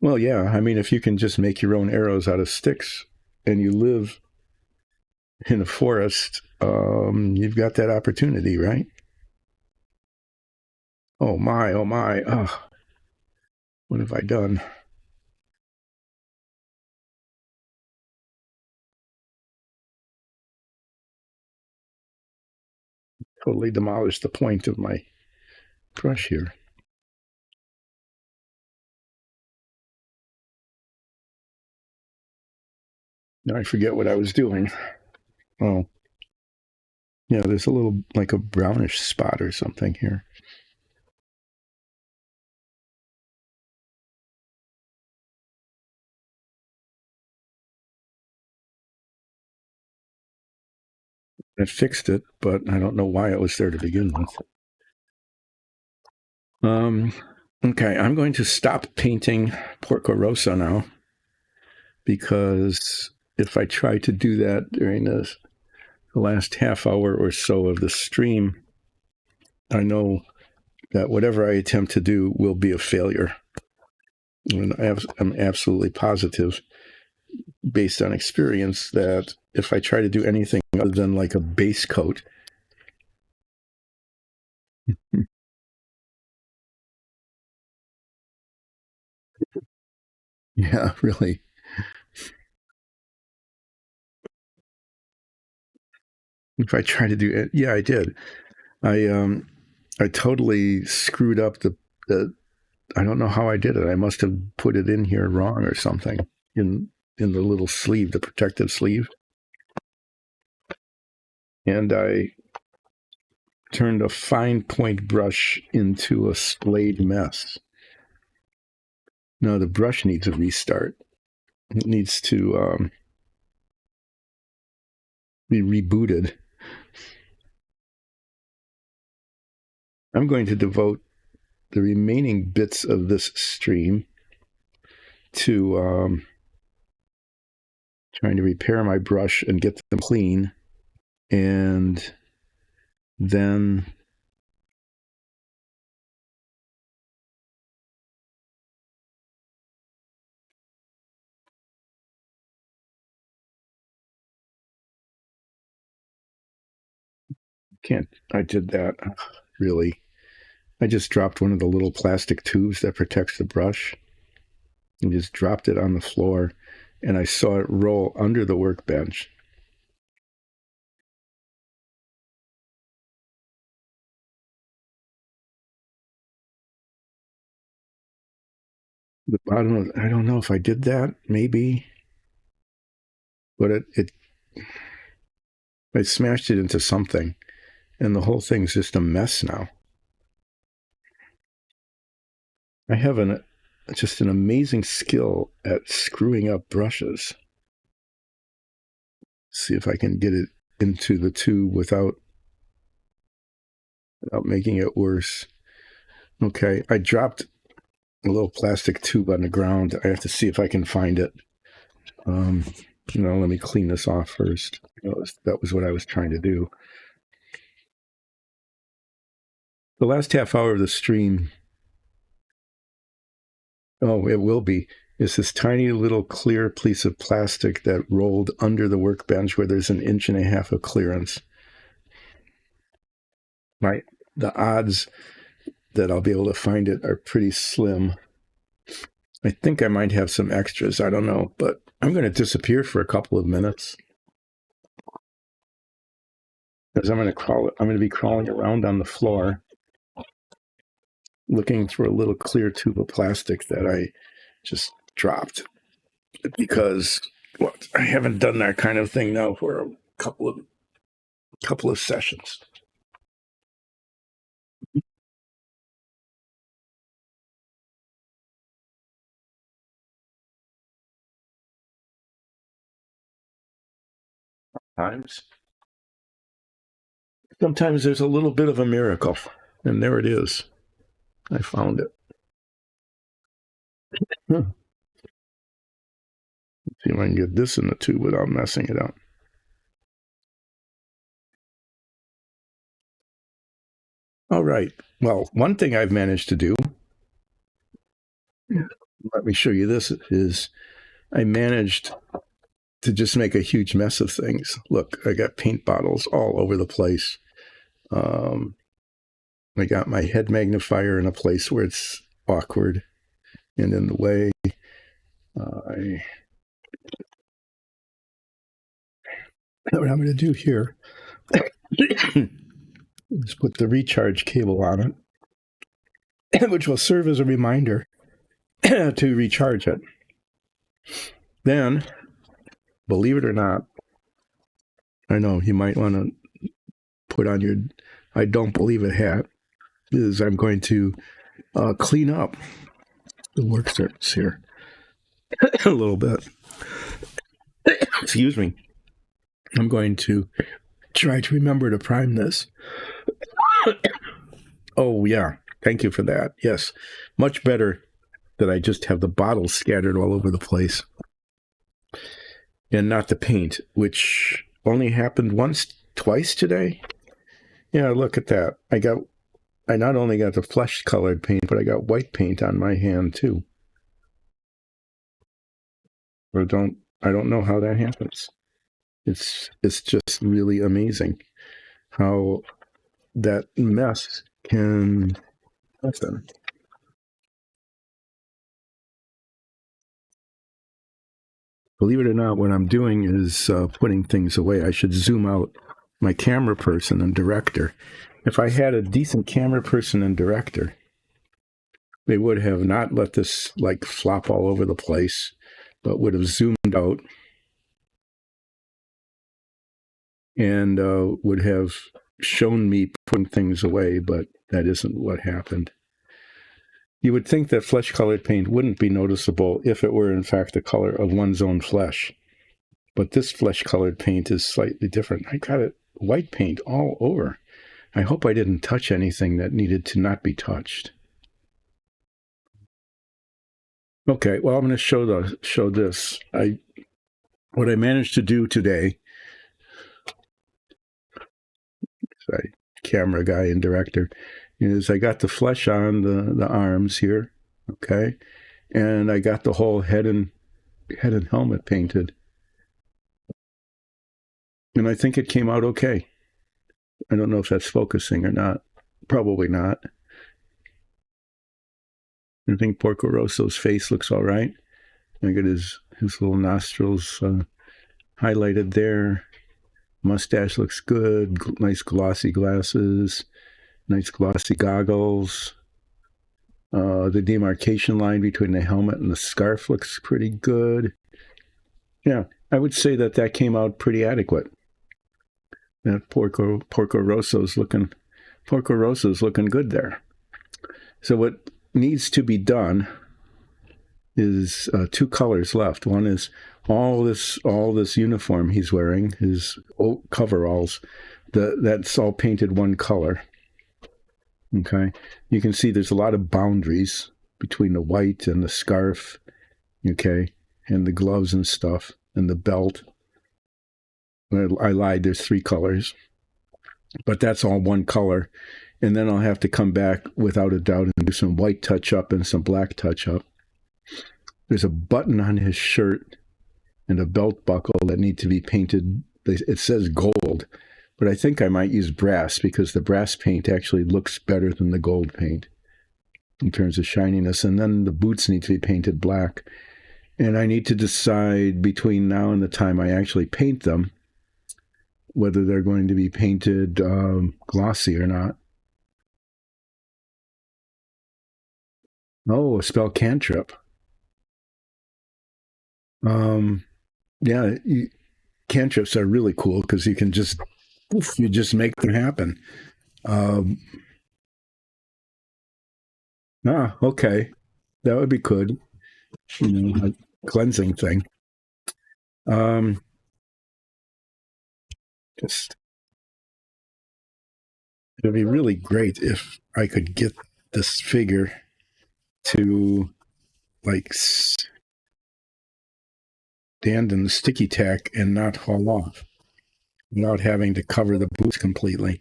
Well, yeah. If you can just make your own arrows out of sticks and you live in a forest, you've got that opportunity, right? Oh my, oh my. Oh, what have I done? Totally demolished the point of my brush here. Now I forget what I was doing. Oh, yeah, there's a little, like a brownish spot or something here. I fixed it, but I don't know why it was there to begin with. Okay, I'm going to stop painting Porco Rosso now, because if I try to do that during the last half hour or so of the stream, I know that whatever I attempt to do will be a failure. And I'm absolutely positive, based on experience, that if I try to do anything other than like a base coat, yeah, really. If I try to do it, yeah, I did. I totally screwed up the. I don't know how I did it. I must have put it in here wrong or something in the little sleeve, the protective sleeve, and I turned a fine point brush into a splayed mess. No, the brush needs a restart. It needs to be rebooted. I'm going to devote the remaining bits of this stream to trying to repair my brush and get them clean, and then can't. I did that, really. I just dropped one of the little plastic tubes that protects the brush and just dropped it on the floor, and I saw it roll under the workbench. The bottom, I don't know if I did that, maybe, but I smashed it into something, and the whole thing's just a mess now. I have just an amazing skill at screwing up brushes. See if I can get it into the tube without making it worse. Okay, I dropped a little plastic tube on the ground. I have to see if I can find it. Let me clean this off first. That was what I was trying to do. The last half hour of the stream, it will be, is this tiny little clear piece of plastic that rolled under the workbench where there's 1.5 inches of clearance. Right. The odds that I'll be able to find it are pretty slim. I think I might have some extras. I don't know, but I'm going to disappear for a couple of minutes because I'm going to be crawling around on the floor looking for a little clear tube of plastic that I just dropped because I haven't done that kind of thing now for a couple of sessions. Sometimes there's a little bit of a miracle, and there it is. I found it. Let's see if I can get this in the tube without messing it up. All right. Well, one thing I've managed to do, let me show you this, is I managed to just make a huge mess of things. Look, I got paint bottles all over the place. I got my head magnifier in a place where it's awkward and in the way. What I'm going to do here is put the recharge cable on it, which will serve as a reminder to recharge it. Then, believe it or not, I know you might want to put on your I don't believe it hat, is I'm going to clean up the work surface here a little bit. Excuse me. I'm going to try to remember to prime this. Oh, yeah. Thank you for that. Yes. Much better that I just have the bottles scattered all over the place and not the paint, which only happened twice today. Yeah, look at that. I not only got the flesh colored paint, but I got white paint on my hand too. I don't know how that happens. It's just really amazing how that mess can happen. Believe it or not, what I'm doing is putting things away. I should zoom out my camera person and director. If I had a decent camera person and director, they would have not let this flop all over the place, but would have zoomed out and would have shown me putting things away, but that isn't what happened. You would think that flesh-colored paint wouldn't be noticeable if it were in fact the color of one's own flesh. But this flesh-colored paint is slightly different. I got it white paint all over. I hope I didn't touch anything that needed to not be touched. Okay, well, I'm going to show this. What I managed to do today, camera guy and director, is I got the flesh on the arms here, okay, and I got the whole head and helmet painted, and I think it came out okay. I don't know if that's focusing or not. Probably not. I think Porco Rosso's face looks all right. I got his little nostrils highlighted there. Mustache looks good. Nice glossy glasses. Nice glossy goggles. The demarcation line between the helmet and the scarf looks pretty good. Yeah, I would say that came out pretty adequate. That Porco Rosso's looking good there. So what needs to be done is two colors left. One is all this uniform he's wearing, his coveralls. That's all painted one color. Okay, you can see there's a lot of boundaries between the white and the scarf. Okay, and the gloves and stuff, and the belt. I lied. There's three colors, but that's all one color. And then I'll have to come back without a doubt and do some white touch up and some black touch up. There's a button on his shirt and a belt buckle that need to be painted. It says gold, but I think I might use brass because the brass paint actually looks better than the gold paint in terms of shininess. And then the boots need to be painted black. And I need to decide between now and the time I actually paint them whether they're going to be painted glossy or not. Oh, a spell cantrip. Yeah, cantrips are really cool because you can just make them happen. Okay, that would be good. A cleansing thing. Just it'd be really great if I could get this figure to like stand in the sticky tack and not fall off without having to cover the boots completely.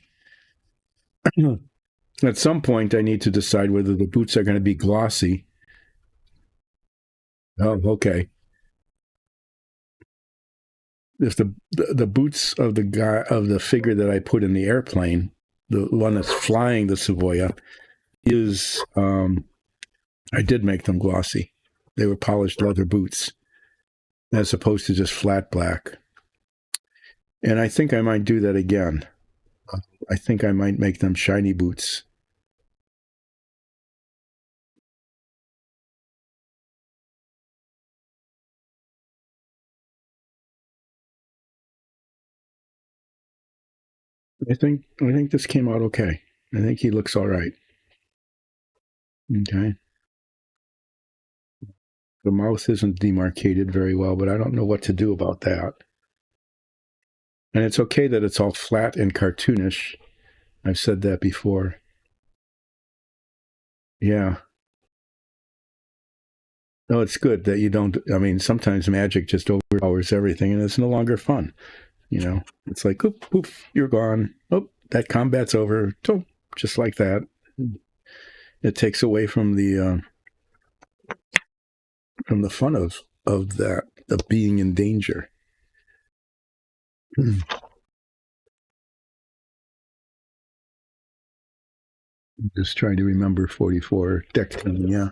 At some point, I need to decide whether the boots are going to be glossy. Oh, okay. If the boots of the figure that I put in the airplane, the one that's flying the Savoia, is I did make them glossy. They were polished leather boots, as opposed to just flat black. And I think I might do that again. I think I might make them shiny boots. I think this came out okay. I think he looks all right. Okay. The mouth isn't demarcated very well, but I don't know what to do about that. And it's okay that it's all flat and cartoonish. I've said that before. Yeah. No, it's good that you don't. I mean, sometimes magic just overpowers everything, and it's no longer fun. It's like, oop, poof, you're gone. Oh, that combat's over. So, just like that. It takes away from the fun of that, of being in danger. Just trying to remember 44 deck. Yeah,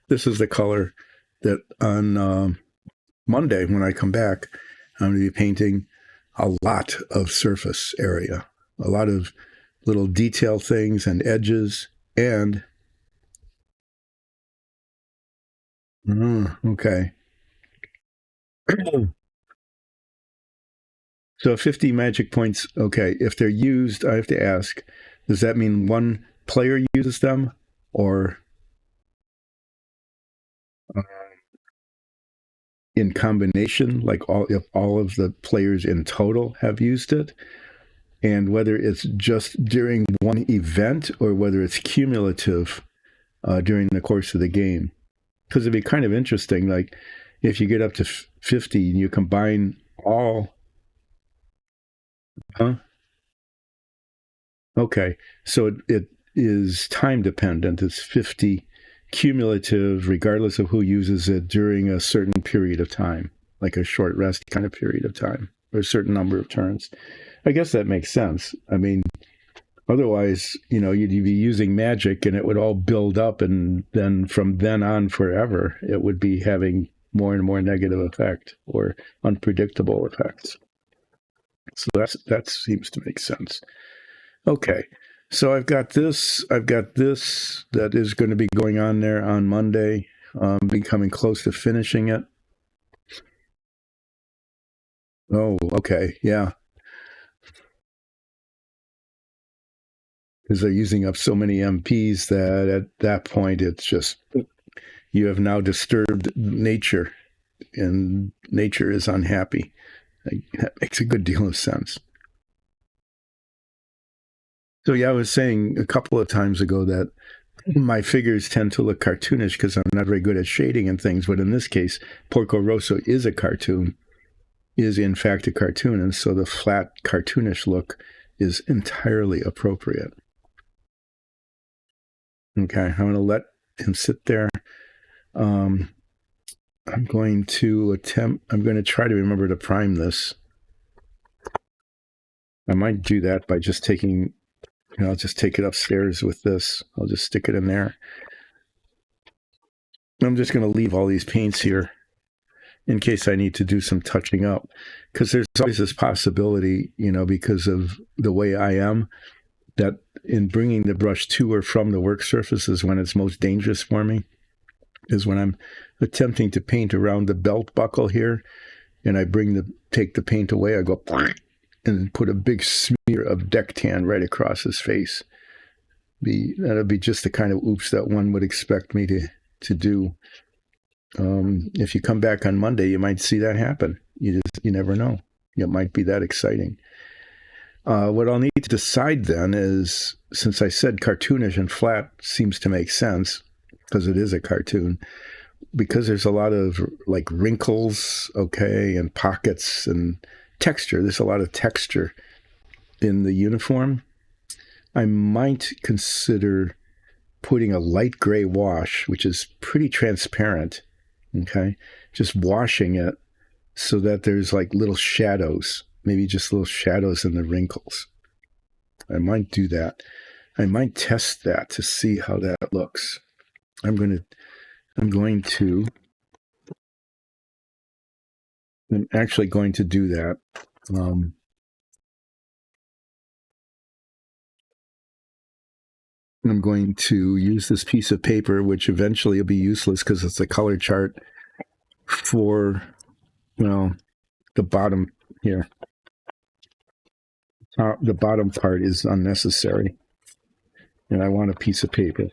this is the color that on Monday when I come back, I'm going to be painting a lot of surface area, a lot of little detail things and edges, and okay. So 50 magic points. Okay, if they're used, I have to ask, does that mean one player uses them, or in combination, like if all of the players in total have used it? And whether it's just during one event or whether it's cumulative during the course of the game. Because it'd be kind of interesting, like if you get up to 50 and you combine all. Huh? Okay, so it is time dependent. It's 50 cumulative, regardless of who uses it during a certain period of time, like a short rest kind of period of time, or a certain number of turns. I guess that makes sense. I mean, otherwise, you'd be using magic and it would all build up, and then from then on forever, it would be having more and more negative effect or unpredictable effects. So that seems to make sense. Okay. So I've got this that is going to be going on there on Monday. Becoming close to finishing it. Oh, okay, yeah. Because they're using up so many MPs that at that point it's just you have now disturbed nature, and nature is unhappy. That makes a good deal of sense. So yeah, I was saying a couple of times ago that my figures tend to look cartoonish because I'm not very good at shading and things, but in this case, Porco Rosso is a cartoon, is in fact a cartoon, and so the flat cartoonish look is entirely appropriate. Okay, I'm going to let him sit there. I'm going to try to remember to prime this. I might do that by just taking, I'll just take it upstairs with this. I'll just stick it in there. I'm just going to leave all these paints here in case I need to do some touching up, because there's always this possibility, because of the way I am, that in bringing the brush to or from the work surface is when it's most dangerous for me, is when I'm attempting to paint around the belt buckle here, and I take the paint away, I go and put a big smear of deck tan right across his face. That'll be just the kind of oops that one would expect me to do. If you come back on Monday, you might see that happen. You never know. It might be that exciting. What I'll need to decide then is, since I said cartoonish and flat seems to make sense because it is a cartoon, because there's a lot of like wrinkles, okay, and pockets and texture. There's a lot of texture in the uniform. I might consider putting a light gray wash, which is pretty transparent, okay, just washing it so that there's like little shadows, maybe just little shadows in the wrinkles. I might do that. I might test that to see how that looks. I'm actually going to do that. I'm going to use this piece of paper, which eventually will be useless because it's a color chart for, the bottom here. The bottom part is unnecessary, and I want a piece of paper.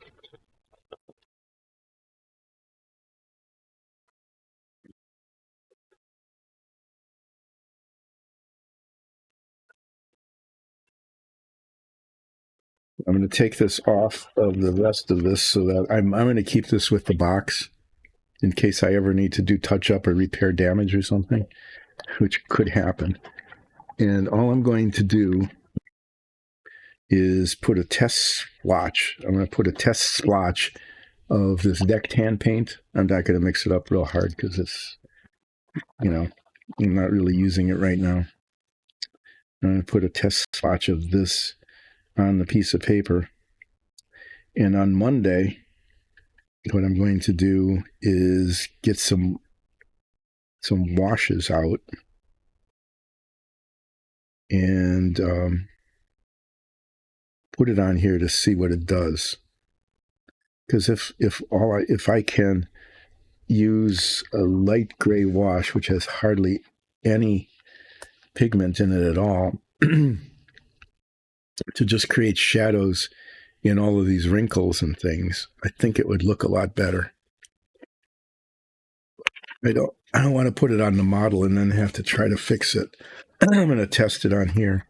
I'm going to take this off of the rest of this so that I'm going to keep this with the box in case I ever need to do touch up or repair damage or something, which could happen. And all I'm going to do is put a test swatch. I'm going to put a test swatch of this deck tan paint. I'm not going to mix it up real hard because it's, I'm not really using it right now. I'm going to put a test swatch of this on the piece of paper. And on Monday, what I'm going to do is get some washes out and put it on here to see what it does. Because if I can use a light gray wash, which has hardly any pigment in it at all, to just create shadows in all of these wrinkles and things, I think it would look a lot better. I don't want to put it on the model and then have to try to fix it. I'm going to test it on here.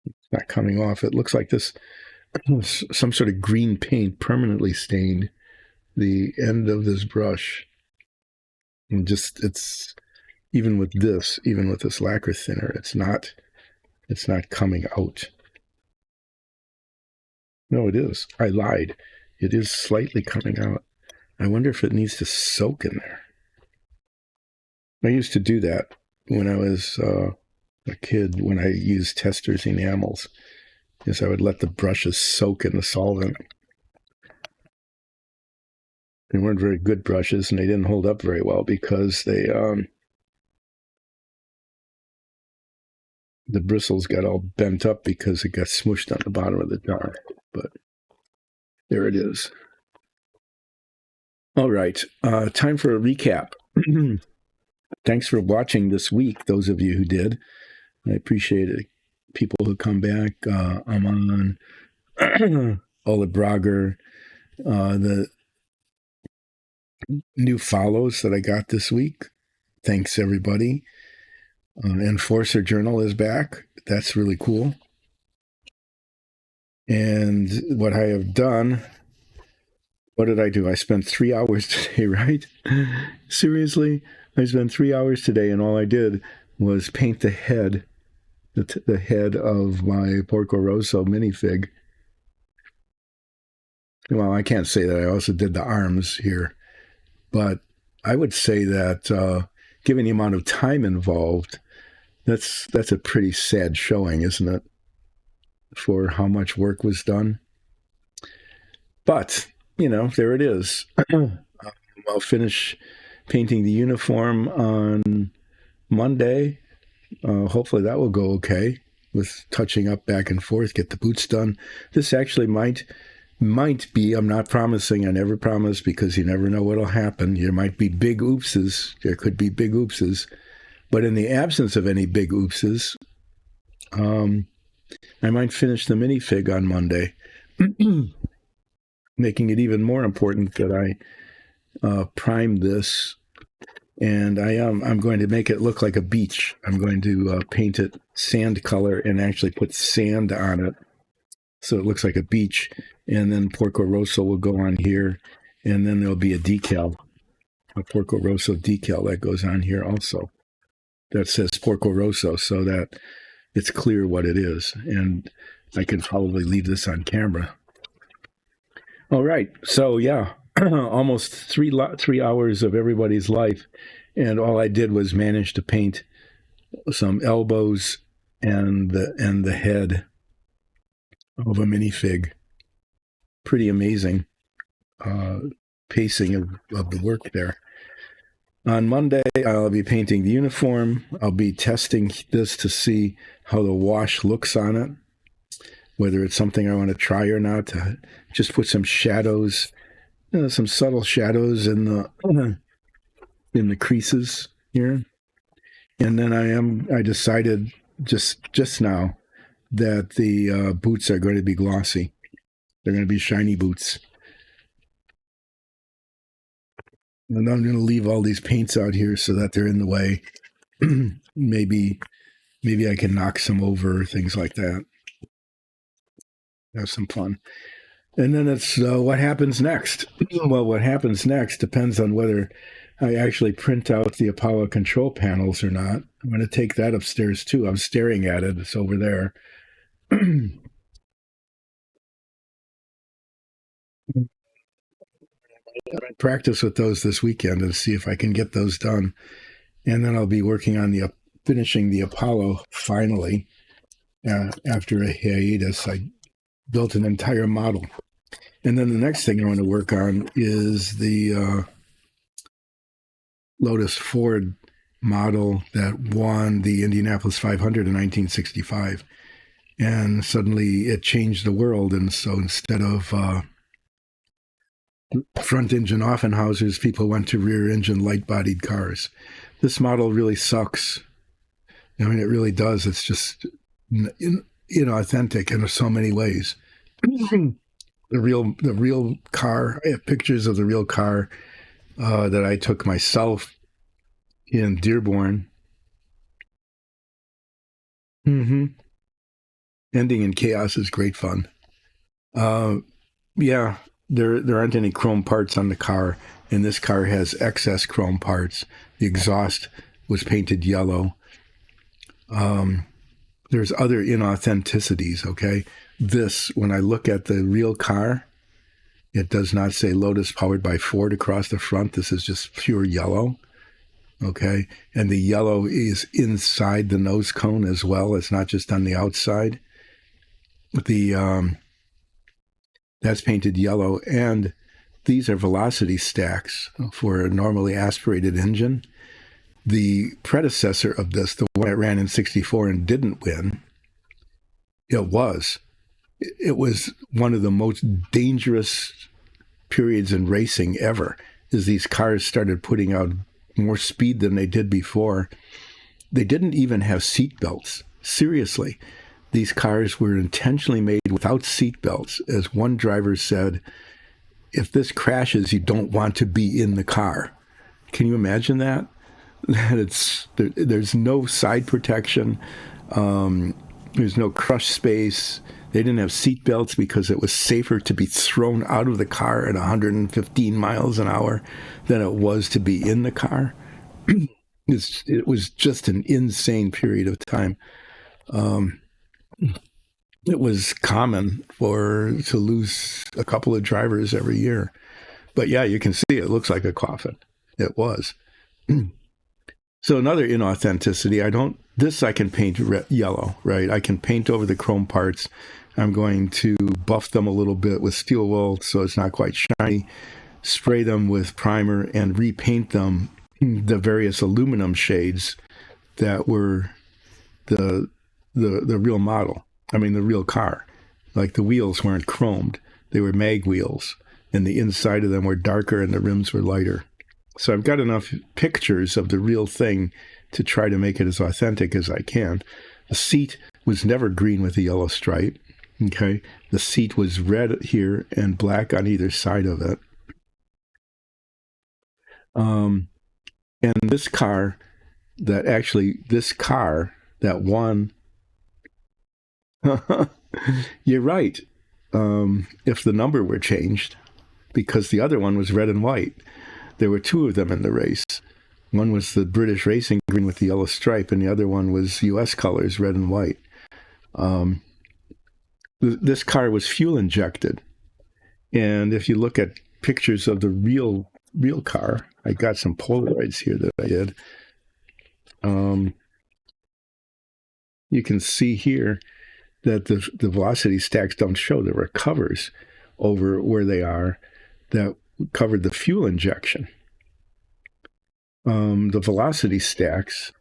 It's not coming off. It looks like this some sort of green paint permanently stained the end of this brush. And it's even with this lacquer thinner, it's not coming out. No, it is. I lied. It is slightly coming out. I wonder if it needs to soak in there. I used to do that when I was a kid, when I used testers enamels, is I would let the brushes soak in the solvent. they weren't very good brushes, and they didn't hold up very well because they the bristles got all bent up because it got smushed on the bottom of the jar. But there it is. All right, time for a recap. Thanks for watching this week, those of you who did. I appreciate it. People who come back, Aman, Ola Brager, the new follows that I got this week. Thanks, everybody. Enforcer Journal is back. That's really cool. And what I have done, what did I do? I spent 3 hours today, right? Seriously? I spent 3 hours today, and all I did was paint the head, the head of my Porco Rosso minifig. Well, I can't say that I also did the arms here, but I would say that given the amount of time involved, that's a pretty sad showing, isn't it, for how much work was done? But, there it is. I'll finish painting the uniform on Monday. Hopefully that will go okay with touching up back and forth, get the boots done. This actually might be, I'm not promising, I never promise because you never know what'll happen. There might be big oopses. There could be big oopses. But in the absence of any big oopses, I might finish the minifig on Monday, making it even more important that I prime this. And I'm going to make it look like a beach. I'm going to paint it sand color and actually put sand on it so it looks like a beach. And then Porco Rosso will go on here, and then there'll be a decal, a Porco Rosso decal that goes on here also. That says Porco Rosso so that it's clear what it is. And I can probably leave this on camera. All right. So, yeah, almost 3 hours of everybody's life. And all I did was manage to paint some elbows and the head of a minifig. Pretty amazing pacing of the work there. On Monday, I'll be painting the uniform. I'll be testing this to see how the wash looks on it, whether it's something I want to try or not. Just put some shadows, some subtle shadows in the creases here. And then I decided just now that the boots are going to be glossy. They're going to be shiny boots. And I'm going to leave all these paints out here so that they're in the way. maybe I can knock some over, things like that. Have some fun. And then it's what happens next. Well, what happens next depends on whether I actually print out the Apollo control panels or not. I'm going to take that upstairs too. I'm staring at it. It's over there. I practice with those this weekend and see if I can get those done. And then I'll be working on finishing the Apollo finally. After a hiatus, I built an entire model. And then the next thing I want to work on is the Lotus Ford model that won the Indianapolis 500 in 1965. And suddenly it changed the world. And so instead of front engine Offenhausers, people went to rear engine light bodied cars. This model really sucks. I mean, it really does. It's just inauthentic in so many ways. The real car, I have pictures of the real car that I took myself in Dearborn. Ending in chaos is great fun. Yeah, there aren't any chrome parts on the car, and this car has excess chrome parts. The exhaust was painted yellow. There's other inauthenticities, okay? This, when I look at the real car, it does not say Lotus powered by Ford across the front. This is just pure yellow, okay? And the yellow is inside the nose cone as well. It's not just on the outside. That's painted yellow, and these are velocity stacks for a normally aspirated engine. The predecessor of this, the one that ran in 64 and didn't win, it was one of the most dangerous periods in racing ever, as these cars started putting out more speed than they did before. They didn't even have seat belts. Seriously, these cars were intentionally made without seat belts. As one driver said, if this crashes, you don't want to be in the car. Can you imagine that? There's no side protection. There's no crush space. They didn't have seat belts because it was safer to be thrown out of the car at 115 miles an hour than it was to be in the car. It was just an insane period of time. It was common to lose a couple of drivers every year. But yeah, you can see it looks like a coffin. It was. So another inauthenticity, this I can paint yellow, right? I can paint over the chrome parts. I'm going to buff them a little bit with steel wool so it's not quite shiny, spray them with primer, and repaint them the various aluminum shades that were the real model. I mean, the real car. Like the wheels weren't chromed. They were mag wheels, and the inside of them were darker and the rims were lighter. So I've got enough pictures of the real thing to try to make it as authentic as I can. The seat was never green with a yellow stripe. Okay. The seat was red here and black on either side of it. And this car that won, you're right. If the number were changed, because the other one was red and white. There were two of them in the race. One was the British Racing green with the yellow stripe, and the other one was U.S. colors, red and white. This car was fuel injected. And if you look at pictures of the real car, I got some Polaroids here that I did. You can see here that the velocity stacks don't show. There were covers over where they are that covered the fuel injection. The velocity stacks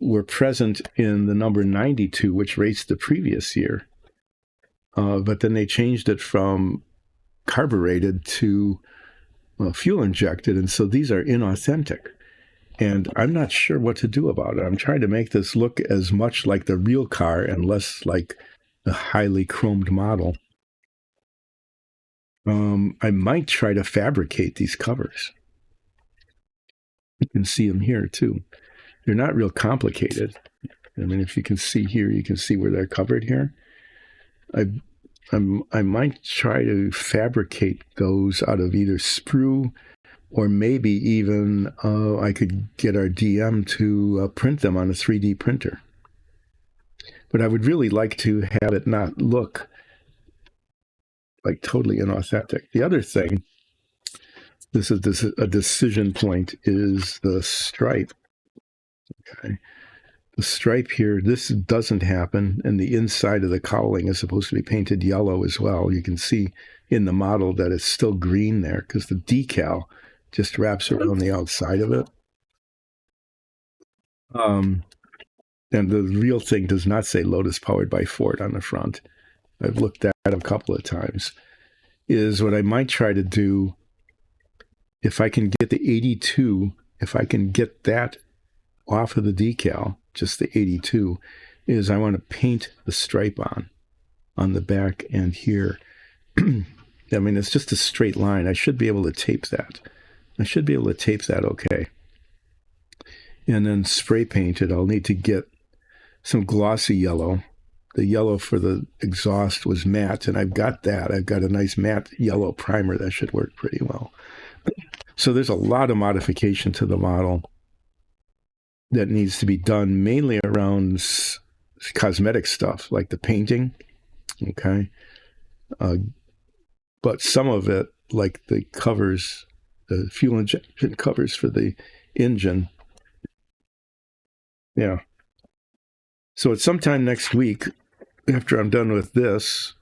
were present in the number 92, which raced the previous year. But then they changed it from carbureted to fuel injected. And so these are inauthentic. And I'm not sure what to do about it. I'm trying to make this look as much like the real car and less like the highly chromed model. I might try to fabricate these covers. You can see them here too. They're not real complicated. I mean, if you can see here, you can see where they're covered here. I might try to fabricate those out of either sprue, or maybe even I could get our DM to print them on a 3D printer. But I would really like to have it not look like totally inauthentic. The other thing, this is a decision point, is the stripe. Okay. The stripe here, this doesn't happen, and the inside of the cowling is supposed to be painted yellow as well. You can see in the model that it's still green there because the decal just wraps around the outside of it. And the real thing does not say Lotus powered by Ford on the front. I've looked at it a couple of times. Is what I might try to do, if I can get the 82, if I can get that off of the decal, just the 82, is I want to paint the stripe on the back and here. I mean, it's just a straight line. I should be able to tape that. Okay. And then spray paint it. I'll need to get some glossy yellow. The yellow for the exhaust was matte, and I've got that. I've got a nice matte yellow primer that should work pretty well. So there's a lot of modification to the model that needs to be done, mainly around cosmetic stuff like the painting. Okay. But some of it, like the covers, the fuel injection covers for the engine. Yeah. So it's sometime next week after I'm done with this,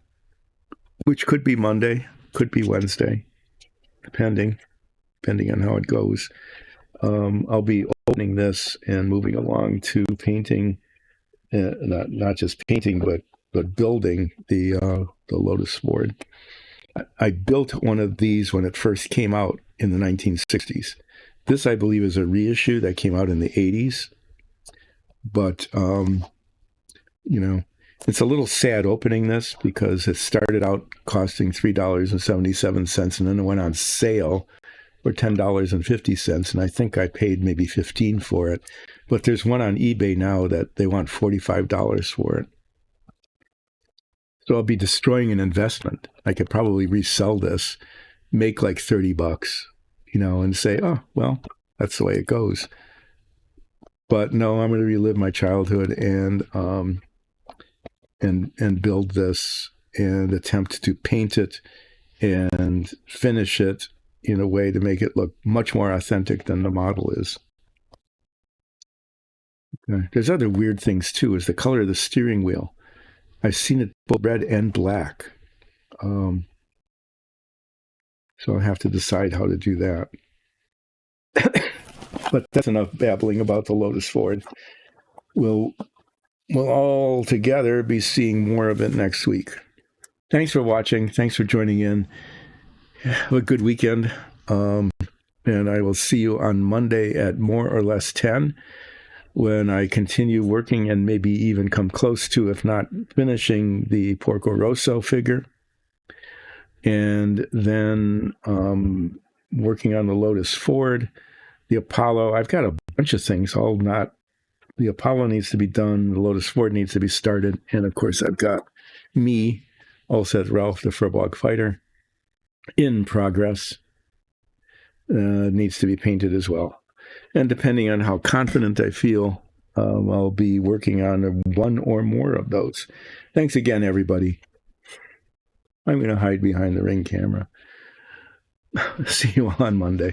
which could be Monday, could be Wednesday. depending on how it goes. I'll be opening this and moving along to painting, not just painting, but building the Lotus Ford. I built one of these when it first came out in the 1960s. This, I believe, is a reissue that came out in the 80s. But, it's a little sad opening this because it started out costing $3.77 and then it went on sale for $10.50. And I think I paid maybe $15 for it. But there's one on eBay now that they want $45 for it. So I'll be destroying an investment. I could probably resell this, make like $30, and say, oh, well, that's the way it goes. But no, I'm going to relive my childhood and build this and attempt to paint it and finish it in a way to make it look much more authentic than the model is. There's other weird things too, is the color of the steering wheel. I've seen it both red and black. So I'll have to decide how to do that. But that's enough babbling about the Lotus Ford. We'll all together be seeing more of it next week. Thanks for watching. Thanks for joining in. Have a good weekend. And I will see you on Monday at more or less 10 when I continue working and maybe even come close to, if not finishing, the Porco Rosso figure. And then working on the Lotus Ford, the Apollo. I've got a bunch of things, all not. The Apollo needs to be done. The Lotus Ford needs to be started. And of course, I've got me, also as Ralph the Furbolg Fighter, in progress. Needs to be painted as well. And depending on how confident I feel, I'll be working on one or more of those. Thanks again, everybody. I'm going to hide behind the Ring camera. See you on Monday.